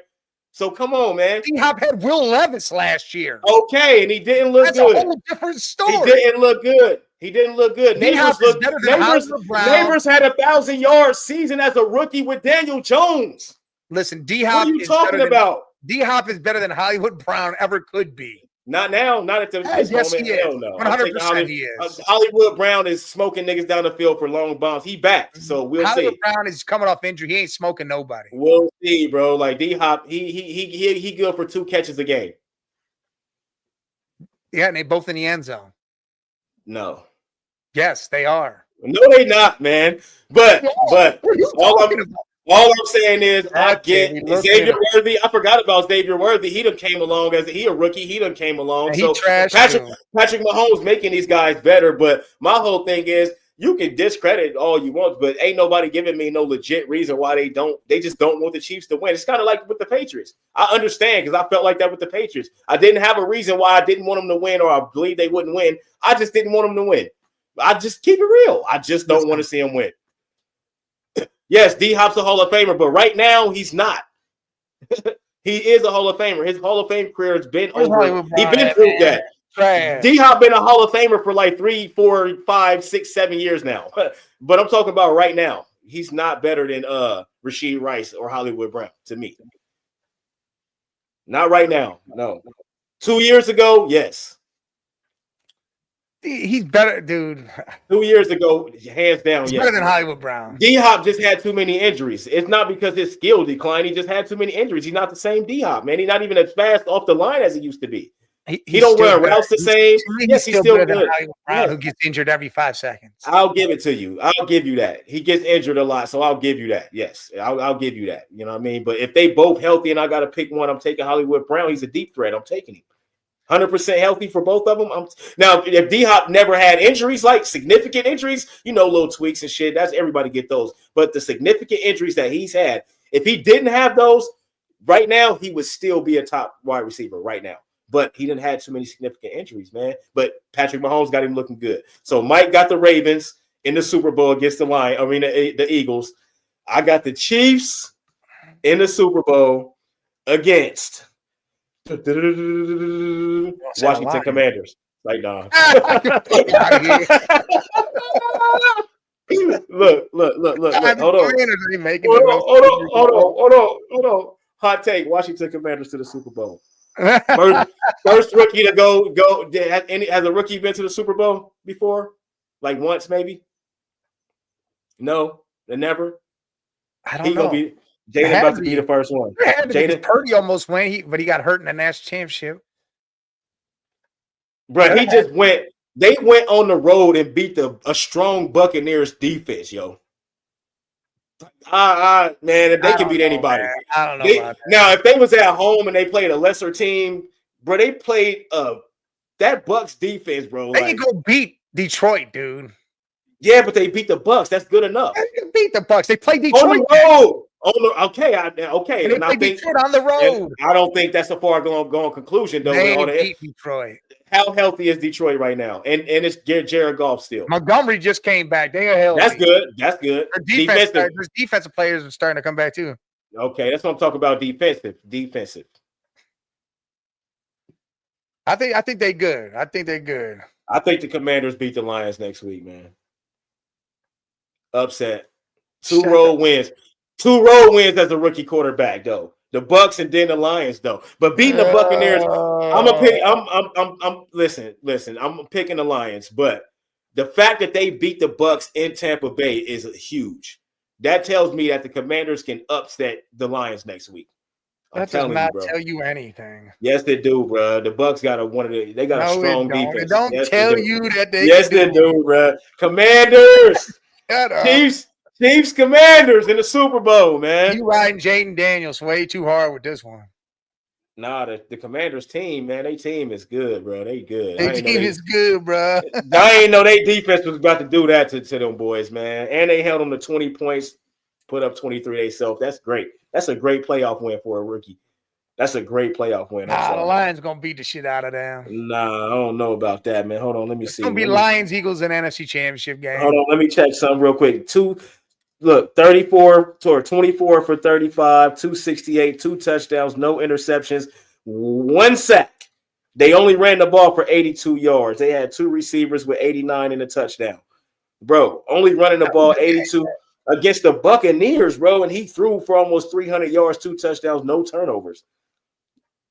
So come on, man. D-Hop had Will Levis last year. Okay, and he didn't look good. That's a whole different story. He didn't look good. Neighbors had 1,000 yards season as a rookie with Daniel Jones. Listen, D-Hop. What are you talking about? D-Hop is better than Hollywood Brown ever could be. Not now. Not at this moment. He is. Hell no. 100% he is. Hollywood Brown is smoking niggas down the field for long bombs. He back, so we'll see. Hollywood Brown is coming off injury. He ain't smoking nobody. We'll see, bro. Like D-Hop, he good for 2 catches a game. Yeah, and they both in the end zone. No. Yes, they are. No, they not, man. But all I'm saying is I get Xavier Worthy. I forgot about Xavier Worthy. He done came along he a rookie. He done came along. So Patrick Mahomes making these guys better. But my whole thing is you can discredit all you want, but ain't nobody giving me no legit reason why they just don't want the Chiefs to win. It's kind of like with the Patriots. I understand because I felt like that with the Patriots. I didn't have a reason why I didn't want them to win or I believe they wouldn't win. I just didn't want them to win. I just keep it real. I just don't want to see them win. Yes, D-Hop's a Hall of Famer, but right now he's not. He is a Hall of Famer. His Hall of Fame career has been over. He's been through that. D-Hop been a Hall of Famer for like 3, 4, 5, 6, 7 years now. But I'm talking about right now. He's not better than Rashee Rice or Hollywood Brown to me. Not right now. No. 2 years ago, yes. He's better, dude. 2 years ago, hands down, He's yes. better than Hollywood Brown. D-Hop just had too many injuries. It's not because his skill declined. He just had too many injuries. He's not the same D-Hop, man. He's not even as fast off the line as he used to be. He don't run routes the same. Yes, he's still good. Brown, who gets injured every 5 seconds. I'll give it to you. I'll give you that. He gets injured a lot, so I'll give you that. Yes, I'll give you that. You know what I mean? But if they both healthy and I got to pick one, I'm taking Hollywood Brown. He's a deep threat. I'm taking him. 100% healthy for both of them. Now, if D-Hop never had injuries, like significant injuries, little tweaks and shit, that's everybody get those. But the significant injuries that he's had, if he didn't have those right now, he would still be a top wide receiver right now. But he didn't have too many significant injuries, man. But Patrick Mahomes got him looking good. So Mike got the Ravens in the Super Bowl against the Eagles. I got the Chiefs in the Super Bowl against Washington Commanders. Like, nah. Look. Hold on. Hot take: Washington Commanders to the Super Bowl. First rookie to go. Has a rookie been to the Super Bowl before? Like once, maybe? No, never. I don't know. Jaden about to be the first one. Jaden Purdy almost went, but he got hurt in the national championship. Bro, he just went. They went on the road and beat a strong Buccaneers defense, yo. Man, if they can beat anybody. Man. I don't know about that. Now, if they was at home and they played a lesser team, bro, they played that Bucs defense, bro. They can go beat Detroit, dude. Yeah, but they beat the Bucs. That's good enough. They can beat the Bucs. They play Detroit on the road. Okay. And I think Detroit on the road. I don't think that's a far going conclusion, though. They beat Detroit. How healthy is Detroit right now? And it's Jared Goff still. Montgomery just came back. They are healthy. That's good. Their defensive players are starting to come back too. Okay, that's what I'm talking about. Defensive. I think they're good. I think they're good. I think the Commanders beat the Lions next week, man. Upset. Two road wins as a rookie quarterback, though. The Bucs and then the Lions, though. But beating the Buccaneers, listen. I'm picking the Lions, but the fact that they beat the Bucs in Tampa Bay is huge. That tells me that the Commanders can upset the Lions next week. That does not tell you anything. Yes, they do, bro. The Bucs got a strong defense. It don't tell you that they. Yes, they do, bro. Commanders, Chiefs, Commanders in the Super Bowl, man. You riding Jaden Daniels way too hard with this one. Nah, the Commanders team, man, their team is good, bro. They good. Their team is good, bro. I ain't know their defense was about to do that to them boys, man. And they held them to 20 points, put up 23 themselves. That's great. That's a great playoff win for a rookie. That's a great playoff win. Nah, the Lions gonna beat the shit out of them. Nah, I don't know about that, man. Hold on, let me see. It's gonna be Lions, Eagles, and NFC Championship game. Hold on, let me check something real quick. 24 for 35, 268, 2 touchdowns, no interceptions, 1 sack. They only ran the ball for 82 yards. They had 2 receivers with 89 in a touchdown. Bro, only running the ball 82 against the Buccaneers, bro, and he threw for almost 300 yards, 2 touchdowns, no turnovers.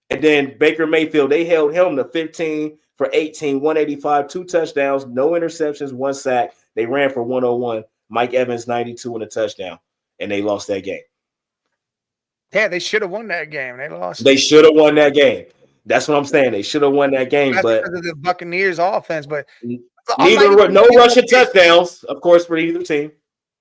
And then Baker Mayfield, they held him to 15 for 18, 185, 2 touchdowns, no interceptions, 1 sack. They ran for 101. Mike Evans, 92 and a touchdown, and they lost that game. Yeah, they should have won that game. They lost. They should have won that game. That's what I'm saying. They should have won that game, but because of the Buccaneers offense. But no rushing touchdowns, of course, for either team.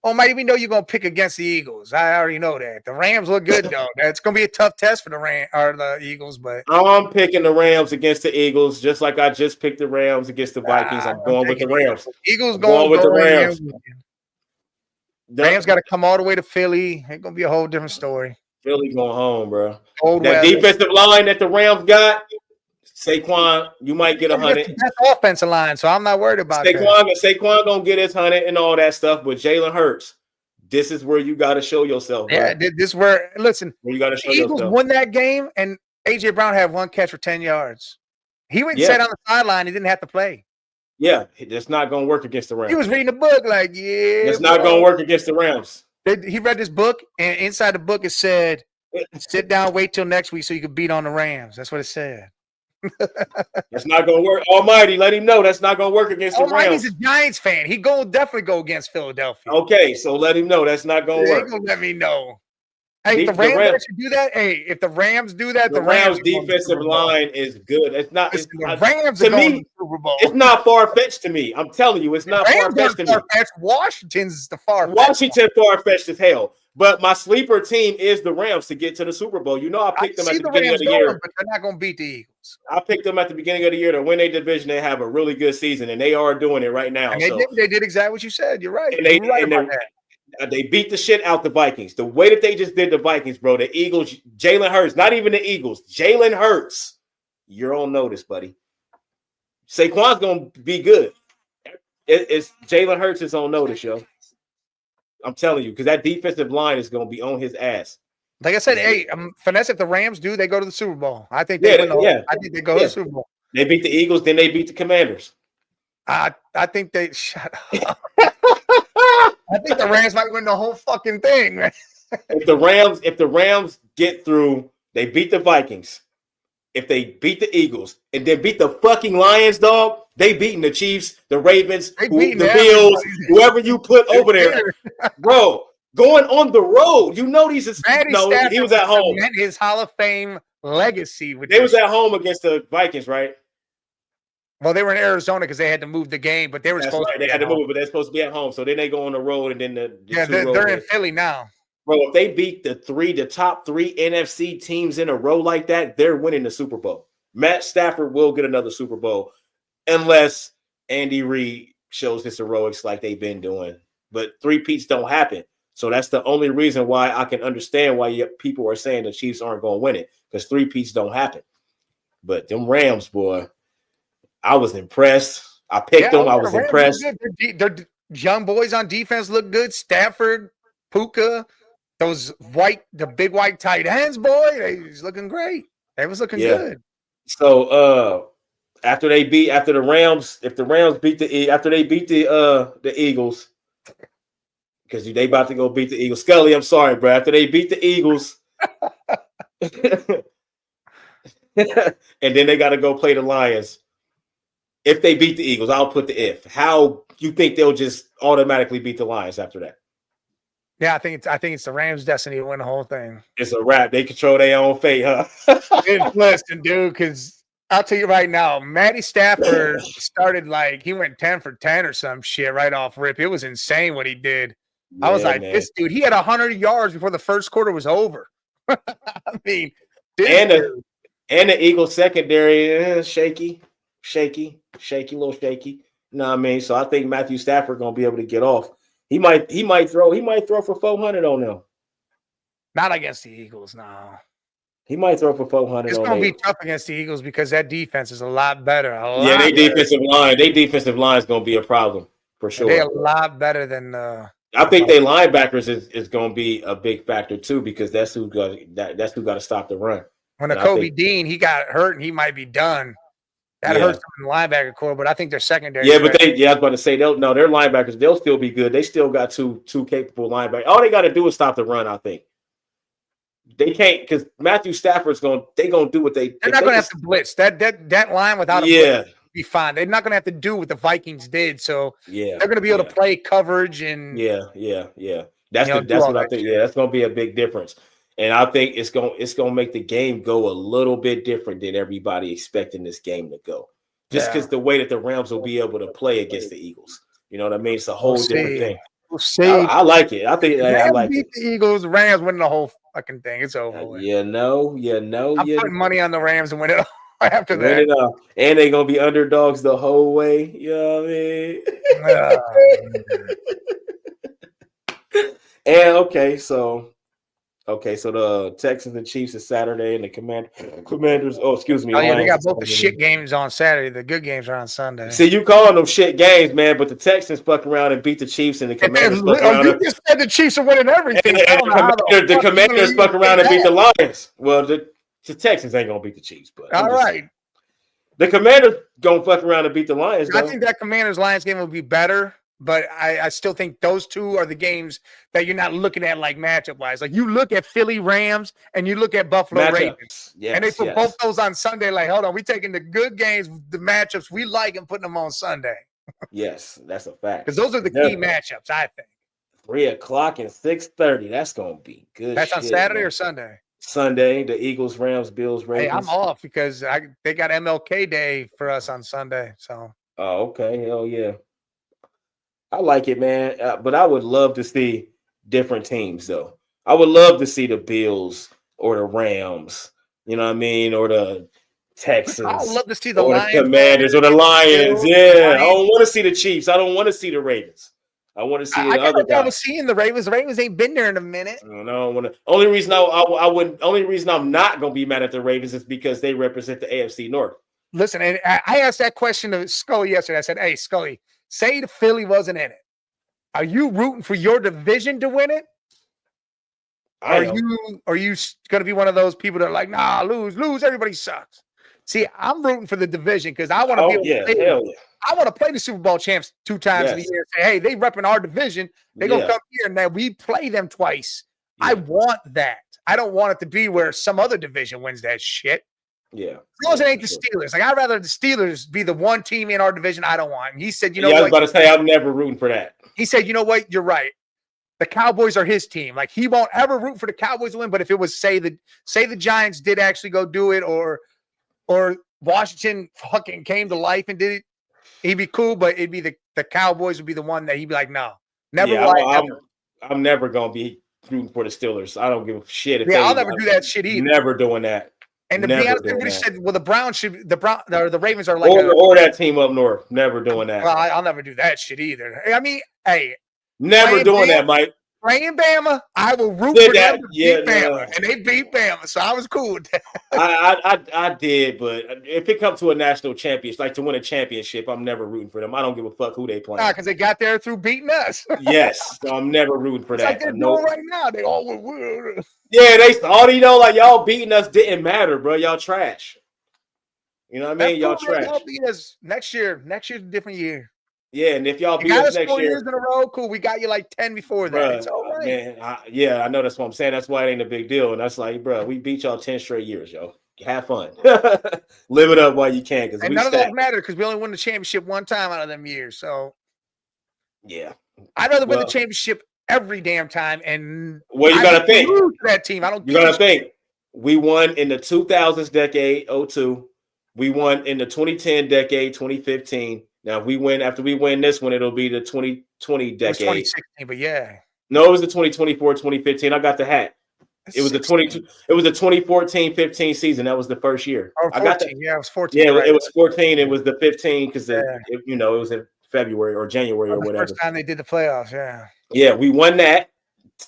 Oh, might even know you're gonna pick against the Eagles. I already know that. The Rams look good though. That's gonna be a tough test for the Eagles, but I'm picking the Rams against the Eagles, just like I just picked the Rams against the Vikings. I'm going with the Rams. Eagles going with the Rams. Rams got to come all the way to Philly. It's gonna be a whole different story. Philly going home, bro. That defensive line that the Rams got, Saquon, you might get 100. That's offensive line, so I'm not worried about that. Saquon gonna get his 100 and all that stuff, but Jalen Hurts, this is where you got to show yourself. Bro. Yeah, this where listen. Where you got to show Eagles yourself. Won that game, and AJ Brown had 1 catch for 10 yards. He went and sat on the sideline. He didn't have to play. Yeah, it's not going to work against the Rams. He was reading the book like, it's not going to work against the Rams. He read this book, and inside the book it said, sit down, wait till next week so you can beat on the Rams. That's what it said. That's not gonna work. Almighty, let him know that's not gonna work against the Rams. Almighty's a Giants fan. He gonna definitely go against Philadelphia. Okay, so let him know that's not gonna They work. gonna let me know. Hey, if The the Rams Rams- actually do that, if the Rams do that, The Rams' defensive line is good. It's not. Listen, It's, the Rams to are going me, to the Super Bowl. it's not far fetched to me. I'm telling you, it's not far fetched to me. Washington's the far Washington far fetched as hell. But my sleeper team is the Rams to get to the Super Bowl. You know, I picked them at the beginning of the year. But they're not going to beat the Eagles. I picked them at the beginning of the year to win a division. They have a really good season, and they are doing it right now. And they did exactly what you said. You're right. And they beat the shit out the Vikings. The way that they just did the Vikings, bro. The Eagles, Jalen Hurts, not even the Eagles. Jalen Hurts, you're on notice, buddy. Saquon's gonna be good. It's Jalen Hurts is on notice, yo. I'm telling you, because that defensive line is gonna be on his ass. Like I said, finesse. If the Rams do, they go to the Super Bowl. I think they win. I think they go to the Super Bowl. They beat the Eagles, then they beat the Commanders. I think they shut up. I think the Rams might win the whole fucking thing, man. If the Rams get through, they beat the Vikings. If they beat the Eagles and then beat the fucking Lions, dog, they beating the Chiefs, the Ravens, the Bills, whoever you put over there, bro. Going on the road, you know these is he was at home. His Hall of Fame legacy. They was at home against the Vikings, right? Well, they were in Arizona because they had to move the game, but they were supposed to. They had to move it, but they're supposed to be at home. So then they go on the road, and then they're in Philly now. Bro, if they beat the top three NFC teams in a row like that, they're winning the Super Bowl. Matt Stafford will get another Super Bowl unless Andy Reid shows his heroics like they've been doing. But three-peats don't happen. So that's the only reason why I can understand why people are saying the Chiefs aren't going to win it, because three-peats don't happen. But them Rams, boy, I was impressed. I picked them. I was impressed. They're young boys on defense look good. Stafford, Puka, the big white tight ends, boy, he's looking great. They was looking good. So after the Rams, if the Rams beat the Eagles, because they about to go beat the Eagles. Scully, I'm sorry, bro. After they beat the Eagles, and then they got to go play the Lions. If they beat the Eagles, I'll put the if. How you think they'll just automatically beat the Lions after that? Yeah, I think it's the Rams' destiny to win the whole thing. It's a wrap. They control their own fate, huh? Listen, dude, because I'll tell you right now, Matty Stafford started he went 10 for 10 or some shit right off rip. It was insane what he did. I was like, man. This dude, he had 100 yards before the first quarter was over. I mean, and the Eagles secondary shaky, little shaky. You know what I mean? So I think Matthew Stafford gonna be able to get off. He might throw for 400 on them. Not against the Eagles, no. He might throw for 400. It's gonna be tough against the Eagles because that defense is a lot better. Their defensive line is gonna be a problem for sure. They're a lot better than. I think their linebackers is gonna be a big factor too, because that's who got to stop the run. When Kobe Dean, he got hurt and he might be done. That hurts them in the linebacker core, but I think their secondary. Yeah, but I was about to say their linebackers, they'll still be good. They still got two capable linebackers. All they got to do is stop the run. I think they can't, because Matthew Stafford's gonna do what they're not gonna have to blitz. That line without a blitz be fine. They're not gonna have to do what the Vikings did. So they're gonna be able to play coverage and That's what I think. Yeah, that's gonna be a big difference. And I think it's gonna make the game go a little bit different than everybody expecting this game to go. Just because the way that the Rams will be able to play against the Eagles. You know what I mean? It's a whole different thing. We'll see. I like it. I think I like beat the Eagles. The Rams winning the whole fucking thing. It's over. I'm putting money on the Rams and win it all after that. And they're gonna be underdogs the whole way. You know what I mean? And so the Texans and Chiefs is Saturday, and the Commanders. Oh, excuse me. Oh yeah, they got both the shit games on Saturday. The good games are on Sunday. See, you calling them shit games, man? But the Texans fuck around and beat the Chiefs, and the Commanders fuck around. You just said the Chiefs are winning everything. The Commanders fuck around and beat the Lions. Well, the Texans ain't gonna beat the Chiefs, but all right. The Commanders gonna fuck around and beat the Lions. I think that Commanders Lions game will be better But I still think those two are the games that you're not looking at like matchup wise. Like you look at Philly Rams and you look at Buffalo Ravens, and they put both those on Sunday. Like, hold on, we taking the good games, the matchups we like, and putting them on Sunday. Yes, that's a fact. Because those are the key matchups, I think. 3 o'clock and 6:30. That's gonna be good. That's on Saturday or Sunday? Sunday. The Eagles, Rams, Bills, Ravens. Hey, I'm off because they got MLK Day for us on Sunday. So. Oh, okay. Hell yeah. I like it, man. But I would love to see different teams, though. I would love to see the Bills or the Rams. You know what I mean? Or the Texans. I would love to see the Lions, the Commanders, or the Lions. Yeah, I don't want to see the Chiefs. I don't want to see the Ravens. I want to see the other guys. I was seeing the Ravens. The Ravens ain't been there in a minute. I don't want to. Only reason I wouldn't. Only reason I'm not gonna be mad at the Ravens is because they represent the AFC North. Listen, and I asked that question to Scully yesterday. I said, "Hey, Scully, say the Philly wasn't in it. Are you rooting for your division to win it? Are you going to be one of those people that are like, nah, lose, everybody sucks? See, I'm rooting for the division because I want to be able to play. I want to play the Super Bowl champs 2 times in a year. Say, hey, they repping our division. They're going to come here and then we play them twice. Yeah. I want that. I don't want it to be where some other division wins that shit. Yeah. As long as it ain't the Steelers. Like, I'd rather the Steelers be the one team in our division I don't want. And he said, you know what? I was about to say, I'm never rooting for that. He said, you know what? You're right. The Cowboys are his team. Like, he won't ever root for the Cowboys to win. But if it was, say the Giants did actually go do it or Washington fucking came to life and did it, he'd be cool. But it'd be the Cowboys would be the one that he'd be like, no. Never I'm never going to be rooting for the Steelers. I don't give a shit. If I'll never do that shit either. Never doing that. And to be honest, everybody said, well, the Ravens are like or that team up north. Never doing that. Well, I'll never do that shit either. I mean, hey, never doing that, Mike. Playing Bama, I will root for them to beat Bama, and they beat Bama, so I was cool with that. I did, but if it comes to a national championship, like to win a championship, I'm never rooting for them. I don't give a fuck who they play. Nah, because they got there through beating us. Yes, so I'm never rooting for that. Like they're doing right now. They all will. Yeah, like y'all beating us didn't matter, bro. Y'all trash. You know what I mean? Y'all trash. Y'all beat us next year. Next year's a different year. Yeah, and if y'all beat us next 4 year, years in a row, cool. We got you like 10 before that. It's all right. Man, I know that's what I'm saying. That's why it ain't a big deal. And that's like, bro, we beat y'all 10 straight years, yo. Have fun. Live it up while you can. And none of those matter because we only won the championship one time out of them years. So, yeah. I'd rather win the championship every damn time. And you got to think. That team. I don't. You got to think. We won in the 2000s decade, 02. We won in the 2010 decade, 2015. Now, after we win this one, it'll be the 2020 decade. It was 2016, but yeah. No, it was the 2024, 2015. I got the hat. It was the 2014-15 season. That was the first year. Oh, 14. I got that. Yeah, it was 14. Yeah, right. It was 14. It was the 15 because it was in February or January or whatever. First time they did the playoffs, yeah. Yeah, we won that.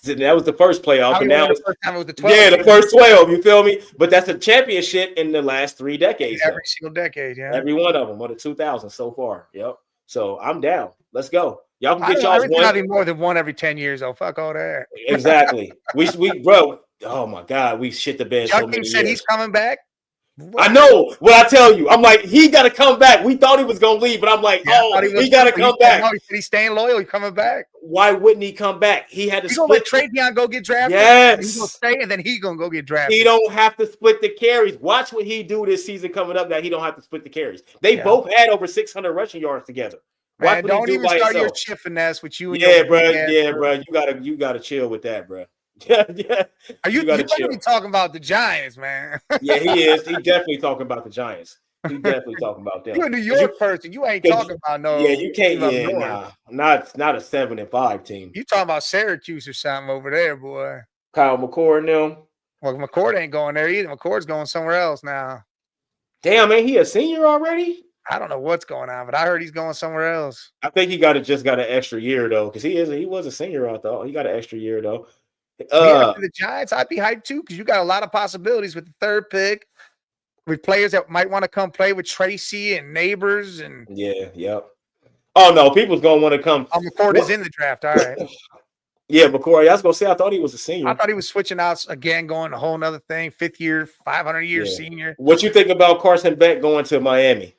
That was the first playoff, and now the first time it was the 12. Yeah, the first 12. You feel me? But that's a championship in the last 3 decades. Every single decade, yeah. Every one of them, or the 2000s so far. Yep. So I'm down. Let's go. Y'all can get y'all's one. Probably more than one every 10 years, though. Fuck all that. Exactly. we bro. Oh my God, we shit the bed. Chuck said he's coming back. I know what I tell you. I'm like, he got to come back. We thought he was going to leave, but I'm like, he got to come back. No, he's staying loyal. He's coming back. Why wouldn't he come back? He had to split. He's going to let Travion go get drafted. Yes. He's going to stay, and then he's going to go get drafted. He don't have to split the carries. Watch what he do this season coming up that he don't have to split the carries. They both had over 600 rushing yards together. Man, don't even start your chip finesse with you. And bro. You gotta chill with that, bro. Yeah. Are you be talking about the Giants, man? Yeah, he is. He definitely talking about the Giants. He definitely talking about them. You're a New York person. You ain't talking about no. Yeah, you can't. Yeah, not a 7-5 team. You talking about Syracuse or something over there, boy? Kyle McCord and them. Well, McCord ain't going there either. McCord's going somewhere else now. Damn, man, he a senior already? I don't know what's going on, but I heard he's going somewhere else. I think he just got an extra year though, because he was a senior. I thought he got an extra year though. The Giants, I'd be hyped too because you got a lot of possibilities with the 3rd pick, with players that might want to come play with Tracy and Neighbors and yep. Oh no, people's gonna want to come. McCord is in the draft. All right. Yeah, McCord. I was gonna say I thought he was a senior. I thought he was switching out again, going a whole nother thing. 5th year, 500-year senior. What you think about Carson Beck going to Miami?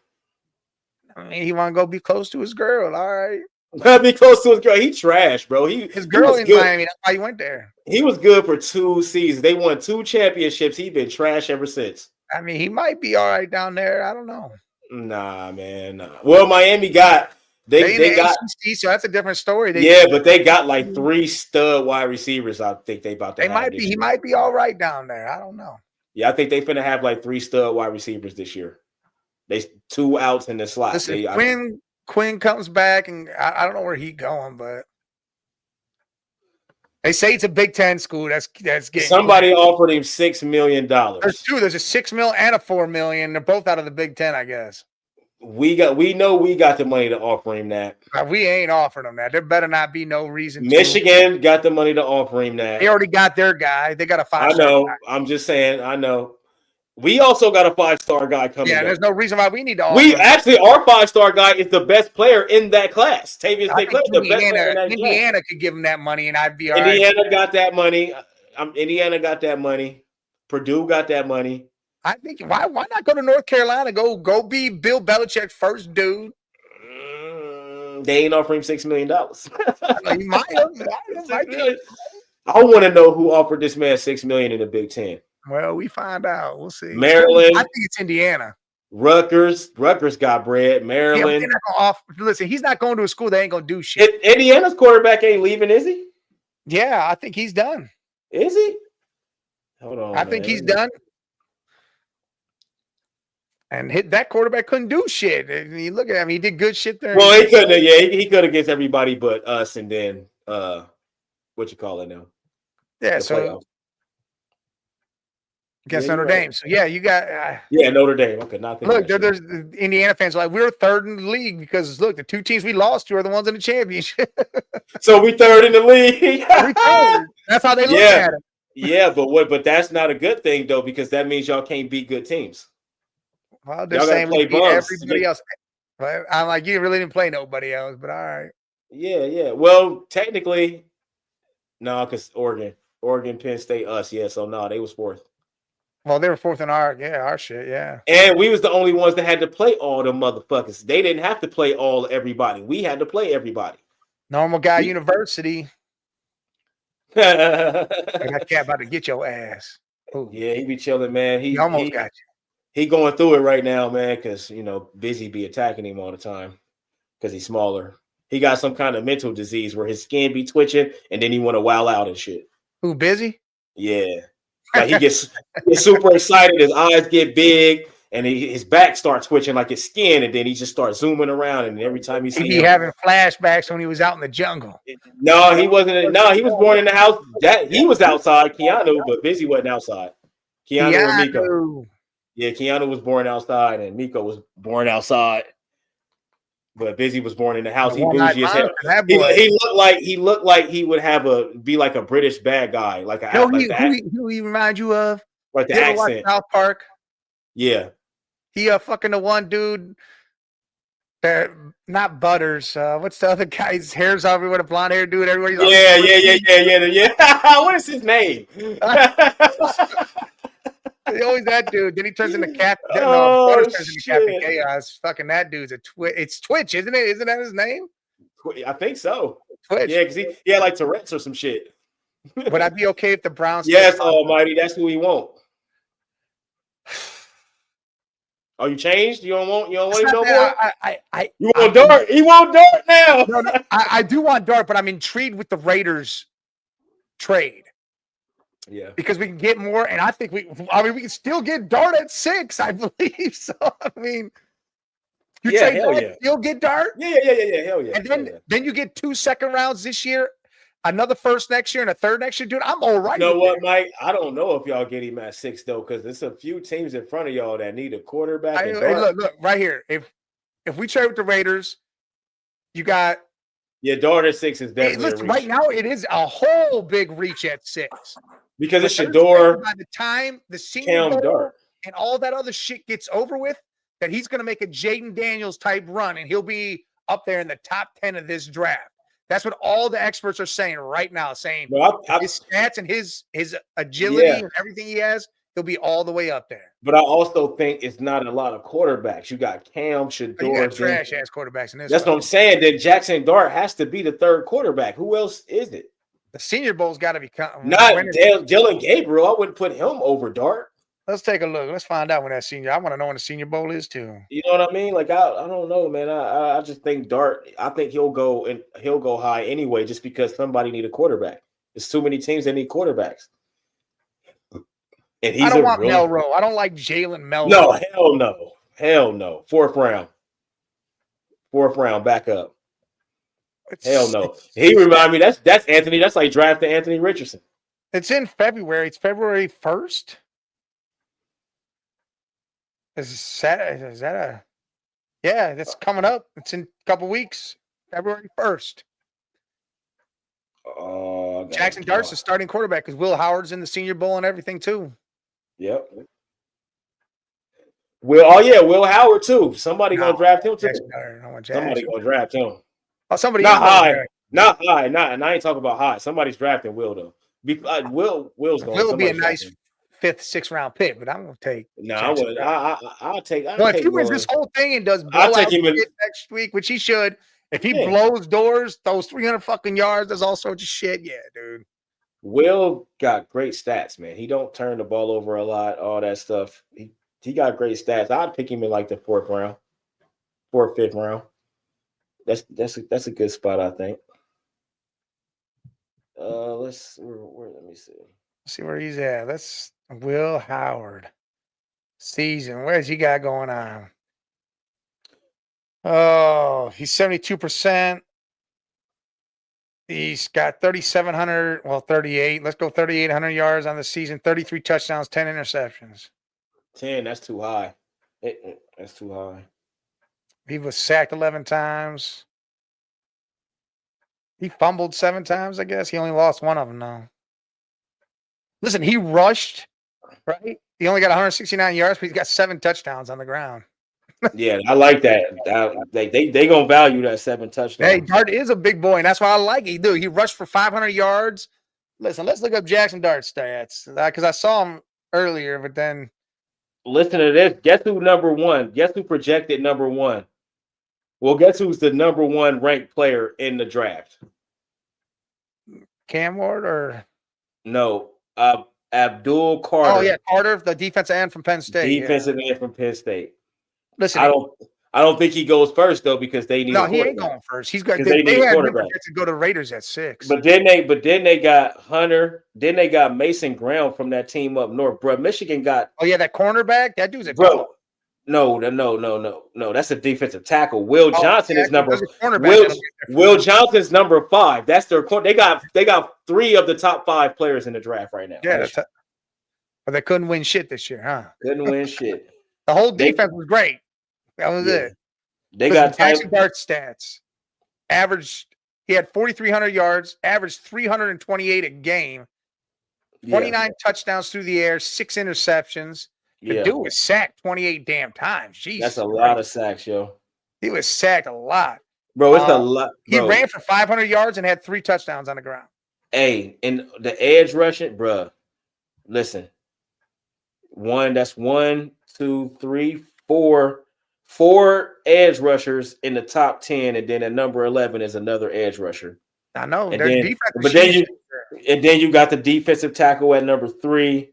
I mean, he want to go be close to his girl. All right. Be close to his girl. He trash, bro. His He girl was in good. Miami. That's why he went there. He was good for 2 seasons. They won 2 championships. He's been trash ever since. I mean, he might be all right down there. I don't know. Nah, man. Nah. Well, Miami got They in the got ACC, so that's a different story. but they got like 3 stud wide receivers. I think they about to have might this be. year. He might be all right down there. I don't know. Yeah, I think they finna have like 3 stud wide receivers this year. They 2 outs in the slot. Listen, Quinn comes back, and I don't know where he's going, but they say it's a Big Ten school. That's getting somebody offered him $6 million. There's two. There's a $6 million and a $4 million. They're both out of the Big Ten, I guess. We know we got the money to offer him that. We ain't offering them that. There better not be no reason. Michigan got the money to offer him that. They already got their guy. They got a 5-star. I know. Guy. I'm just saying. I know. We also got a 5-star guy coming. Yeah, there's no reason why we need to offer. Our 5-star guy is the best player in that class. Tavius St. Clair, the best player in that Indiana class. could give him that money, and I'd be all Indiana right. got that money. Indiana got that money. Purdue got that money. I think why not go to North Carolina? Go be Bill Belichick's first dude. They ain't offering $6 million. He might have. I want to know who offered this man $6 million in the Big Ten. Well, we find out. We'll see. Maryland. I think it's Indiana. Rutgers got bread. Maryland. Yeah, listen, he's not going to a school that ain't gonna do shit. Indiana's quarterback ain't leaving, is he? Yeah, I think he's done. Is he? Hold on. I think he's done. And that quarterback couldn't do shit. And you look at him; he did good shit there. Well, he couldn't. Yeah, he could against everybody but us, and then what you call it now? Yeah, the so playoffs. Against Notre Dame. So yeah, you got Notre Dame. I could not think. Look, there's Indiana fans are like, we're third in the league because look, the 2 teams we lost to are the ones in the championship. So we third in the league. That's how they look at it. Yeah, but that's not a good thing though, because that means y'all can't beat good teams. Well, they're saying we beat everybody else. But I'm like, you really didn't play nobody else, but all right. Yeah. Well, technically, no, because Oregon, Penn State, us. Yeah, so no, they was 4th. Well, they were 4th in our shit, yeah. And we was the only ones that had to play all the motherfuckers. They didn't have to play everybody. We had to play everybody. Normal guy university. That cat about to get your ass. Ooh. Yeah, he be chilling, man. He almost got you. He going through it right now, man, because, Busy be attacking him all the time because he's smaller. He got some kind of mental disease where his skin be twitching and then he want to wow out and shit. Who, Busy? Yeah. Like he gets super excited. His eyes get big and his back starts twitching like his skin. And then he just starts zooming around. And every time he see him having flashbacks when he was out in the jungle. No, he wasn't. No, he was born in the house. He was outside, Keanu, but Busy wasn't outside. Keanu and Miko. Yeah, Keanu was born outside and Miko was born outside. But Busy was born in the house. He bougie as hell. He looked like he would be like a British bad guy, like a who he remind you of? Like the accent. South Park. Yeah. He fucking the one dude that not Butters. What's the other guy's hair's everywhere, the blonde hair dude everywhere? Yeah. What is his name? Always that dude. Then he turns into Captain. Butters turns into Captain Chaos. Fucking that dude's a Twitch. It's Twitch, isn't it? Isn't that his name? I think so. Twitch. Yeah, because he had like Tourette's or some shit. Would I be okay if the Browns? Yes, Almighty. That's who he want. Oh, you changed? You don't want him no more? You want Dart? He want Dart now. No, I do want Dart, but I'm intrigued with the Raiders trade. Yeah, because we can get more, and I think we can still get Dart at 6, I believe. So I mean, you trade Dart, you'll get Dart. Yeah, hell yeah. And then you get 2 second rounds this year, another first next year, and a third next year, dude. I'm all right. You know what, Mike? I don't know if y'all get him at 6 though, because there's a few teams in front of y'all that need a quarterback. Look right here. If we trade with the Raiders, you got. Yeah, Dart at 6 is definitely a reach. Right now, it is a whole big reach at 6. Because it's Shador. By the time the Senior Bowl and all that other shit gets over with, that he's going to make a Jaden Daniels type run, and he'll be up there in the top 10 of this draft. That's what all the experts are saying right now, saying his stats and his agility and everything he has he'll be all the way up there. But I also think it's not a lot of quarterbacks. You got Cam, But you got Shador. trash ass quarterbacks in this. That's what I'm saying. That Jackson Dart has to be the third quarterback. Who else is it? The Senior Bowl's got to be Not Dylan Gabriel. I wouldn't put him over Dart. Let's take a look. Let's find out when that Senior. I want to know when the Senior Bowl is too. You know what I mean? Like I don't know, man. I just think Dart. I think he'll go high anyway, just because somebody need a quarterback. There's too many teams that need quarterbacks. And I don't want Melrose. I don't like Jalen Melrose. No, hell no. Fourth round, back up. Hell no. He remind me that's Anthony. That's like drafting Anthony Richardson. It's in February. It's February 1st. Is that a? Yeah, that's coming up. It's in a couple weeks. February 1st. Jackson Dart's the starting quarterback because Will Howard's in the Senior Bowl and everything too. Yep. Will Howard too. Somebody gonna draft him too. Somebody gonna draft him. Oh, somebody not high. And I ain't talking about high. Somebody's drafting Will though. Will's going. Will be a nice 5th, 6th round pick, but I'm gonna take. No, I would. I'll take. Well, if he wins this whole thing and does blow out next week, which he should, if he blows doors, those 300 fucking yards, does all sorts of shit. Yeah, dude. Will got great stats, man. He don't turn the ball over a lot, all that stuff. He got great stats. I'd pick him in like the 4th round, 4th, 5th round. That's a good spot, I think. Let me see. Let's see where he's at. That's Will Howard. Season. Where's he got going on? Oh, he's 72%. He's got 3,700, 38. Let's go 3,800 yards on the season, 33 touchdowns, 10 interceptions. 10, that's too high. That's too high. He was sacked 11 times. He fumbled 7 times, I guess. He only lost one of them now. Listen, he rushed, right? He only got 169 yards, but he's got 7 touchdowns on the ground. Yeah, I like that. They gonna value that 7 touchdowns. Hey, Dart is a big boy, and that's why I like it. Dude, he rushed for 500 yards. Listen, let's look up Jackson Dart's stats because I saw him earlier, but then listen to this. Guess who number 1? Guess who projected number 1? Well, guess who's the number 1 ranked player in the draft? Cam Ward or no? Abdul Carter. Oh yeah, Carter, the defensive end from Penn State. Defensive end from Penn State. Listen, I don't think he goes first though because they need. No, he ain't going first. He's got. They had him to go to Raiders at 6. But then they got Hunter. Then they got Mason Graham from that team up north, bro. Michigan got. Oh yeah, that cornerback. That dude's a bro. No. That's a defensive tackle. Will Johnson is number. Will Johnson's number 5. That's their. They got 3 of the top 5 players in the draft right now. Yeah, but they couldn't win shit this year, huh? Couldn't win shit. The whole defense was great. That was it. They got Jackson Dart stats. Averaged. He had 4,300 yards. Averaged 328 a game. 29 touchdowns through the air. 6 interceptions. The dude was sacked 28 damn times. Jesus, that's a lot of sacks, yo. He was sacked a lot, bro. It's a lot. Bro. He ran for 500 yards and had 3 touchdowns on the ground. Hey, and the edge rushing, bro. Listen, that's 1, 2, 3, 4. 4 edge rushers in the top 10, and then at number 11 is another edge rusher. I know. And then you got the defensive tackle at number 3.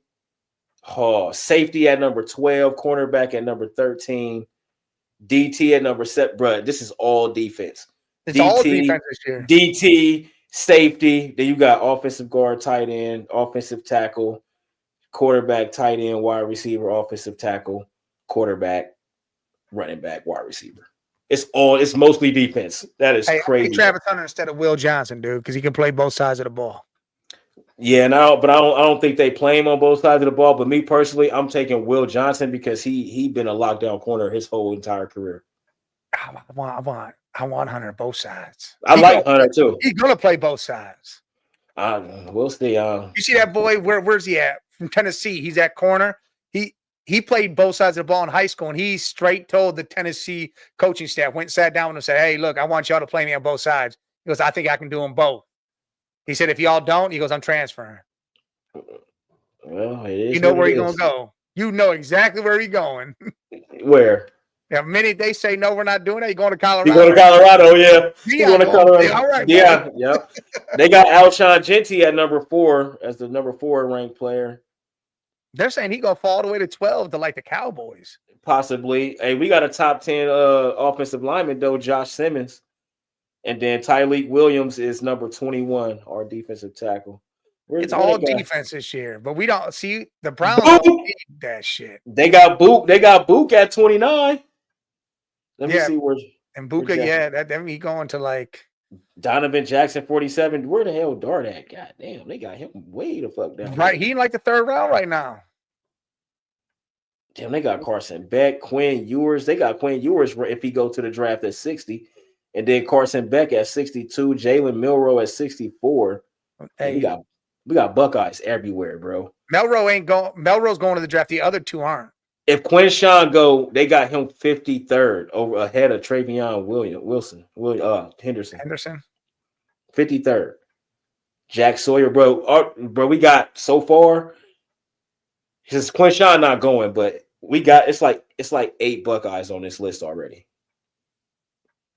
Oh, safety at number 12, cornerback at number 13, DT at number 7. Bro, this is all defense. It's all defense this year. DT, safety. Then you got offensive guard, tight end, offensive tackle, quarterback, tight end, wide receiver, offensive tackle, quarterback, running back, wide receiver. It's mostly defense. That is crazy. Travis Hunter instead of Will Johnson, dude, because he can play both sides of the ball. Yeah, but I don't think they play him on both sides of the ball. But me personally, I'm taking Will Johnson because he been a lockdown corner his whole entire career. I want Hunter both sides. I like Hunter too. He's gonna play both sides. We'll see. You see that boy? Where's he at? From Tennessee. He's at corner. He played both sides of the ball in high school, and he straight told the Tennessee coaching staff, went and sat down with him and said, "Hey, look, I want y'all to play me on both sides." He goes, "I think I can do them both." He said, "If y'all don't," he goes, "I'm transferring." Well, it is. You know what where it he's gonna is. go. You know exactly where he's going. Where? The minute they say no, we're not doing that, you're going to He Colorado. going to Colorado, yeah. He Yeah, going to Colorado. all right, Yeah, buddy. yep. They got Alshon Jenti at number 4 as the number 4 ranked player. They're saying he gonna fall all the way to 12 to like the Cowboys. Possibly. Hey, we got a top 10 offensive lineman though, Josh Simmons. And then Tyleek Williams is number 21, our defensive tackle. It's all defense this year, but we don't see the Browns Book. don't need that shit. They got Book at 29. Let me see where. And Buka, that he going to like Donovan Jackson 47. Where the hell Dart at? God damn, they got him way the fuck down. Right, he in like the 3rd round right now. Damn, they got Carson Beck, Quinn Ewers. They got Quinn Ewers if he go to the draft at 60. And then Carson Beck at 62, Jalen Milroe at 64. Hey, we got Buckeyes everywhere, bro. Melrose going to the draft. The other 2 aren't. If Quinshawn go, they got him 53rd over ahead of Travion Henderson. 53rd. Jack Sawyer, bro. We got so far. Because Quinshawn not going, but we got it's like 8 Buckeyes on this list already.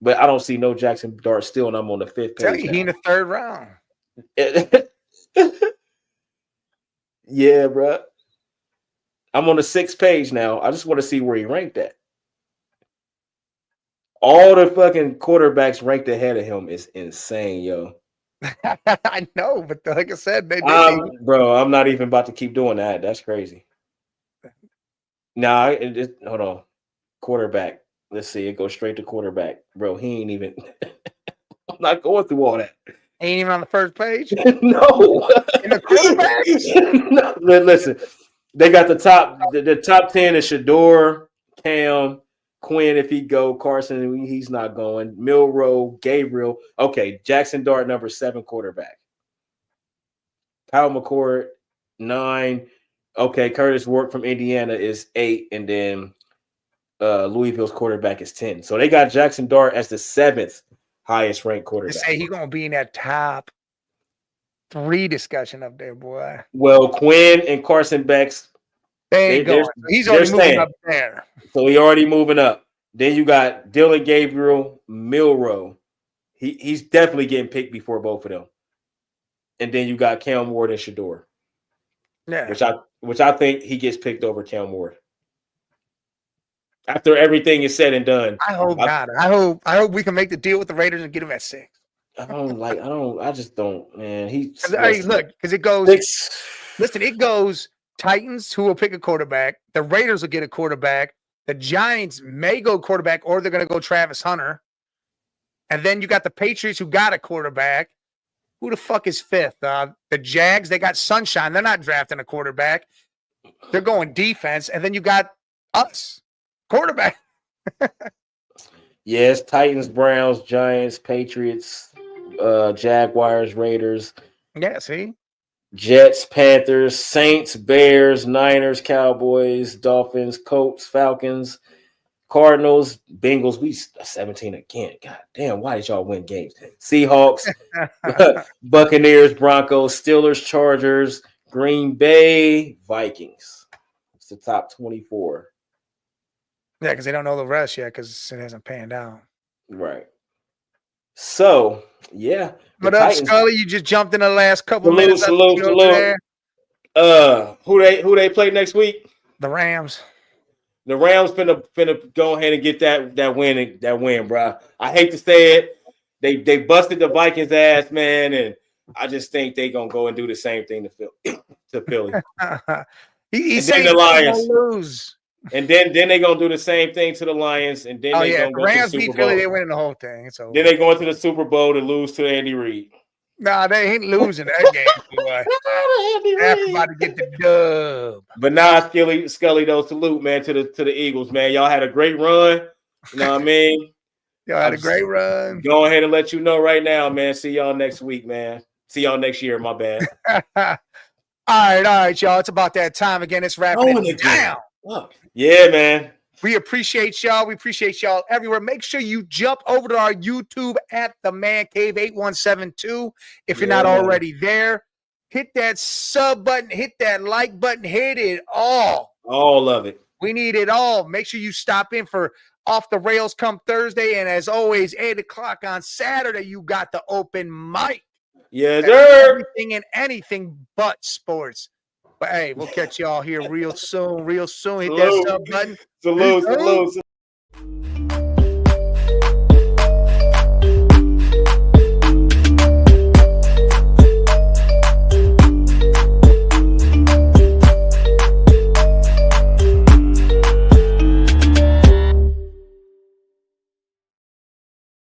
But I don't see no Jackson Dart still, and I'm on the 5th page. He in the 3rd round. Yeah, bro. I'm on the 6th page now. I just want to see where he ranked at. All the fucking quarterbacks ranked ahead of him is insane, yo. I know, but like I said, bro, I'm not even about to keep doing that. That's crazy. Nah, hold on. Quarterback. Let's see. It goes straight to quarterback. Bro, he ain't even. I'm not going through all that. Ain't even on the 1st page? No. In the quarterbacks? No. Listen, they got the top 10 is Shador, Cam, Quinn if he go, Carson, he's not going. Milroe, Gabriel. Okay, Jackson Dart, number 7 quarterback. Kyle McCord, 9. Okay, Curtis Work from Indiana is 8, and then Louisville's quarterback is 10. So they got Jackson Dart as the 7th highest ranked quarterback. They say he's gonna be in that top 3 discussion up there, boy. Well, Quinn and Carson Beck's he's already moving up there. So he already moving up. Then you got Dylan Gabriel, Milroe. He's definitely getting picked before both of them. And then you got Cam Ward and Shador. Yeah. Which I think he gets picked over Cam Ward. After everything is said and done. I hope not. I hope we can make the deal with the Raiders and get him at 6. I just don't, man. Because it goes 6. Listen, it goes Titans who will pick a quarterback, the Raiders will get a quarterback, the Giants may go quarterback, or they're gonna go Travis Hunter. And then you got the Patriots who got a quarterback. Who the fuck is 5th? The Jags, they got Sunshine. They're not drafting a quarterback. They're going defense. And then you got us, quarterback. Yes, Titans, Browns, Giants, Patriots, Jaguars, Raiders. Yeah, see? Jets, Panthers, Saints, Bears, Niners, Cowboys, Dolphins, Colts, Falcons, Cardinals, Bengals. We 17 again. God damn, why did y'all win games? Seahawks, Buccaneers, Broncos, Steelers, Chargers, Green Bay, Vikings. It's the top 24. Yeah, because they don't know the rest yet because it hasn't panned out. Right. So, yeah. What up, Titans, Scully? You just jumped in the last couple minutes. Salute. Who they play next week? The Rams. The Rams finna go ahead and get that win, bro. I hate to say it. They busted the Vikings ass, man, and I just think they gonna go and do the same thing to Philly. He's saying the Lions lose. And then they gonna do the same thing to the Lions, and then they gonna go Rams to the Super beat Bowl. Philly, they win the whole thing. It's over. Then they go into the Super Bowl to lose to Andy Reid. Nah, they ain't losing that game. Boy. They're about to get the dub. But nah, Scully, though, salute, man, to the Eagles, man. Y'all had a great run. You know what I mean? Y'all had a great run. Go ahead and let you know right now, man. See y'all next week, man. See y'all next year, my bad. All right, y'all. It's about that time again. It's wrapping it down. Yeah, man. We appreciate y'all. We appreciate y'all everywhere. Make sure you jump over to our YouTube at the Man Cave 8172 if you're not already there. Hit that sub button, hit that like button, hit it all. All of it. We need it all. Make sure you stop in for Off the Rails come Thursday. And as always, 8 o'clock on Saturday, you got the open mic. Yes, sir. Everything and anything but sports. But hey, we'll catch y'all here real soon. Hit that sub button. Salute.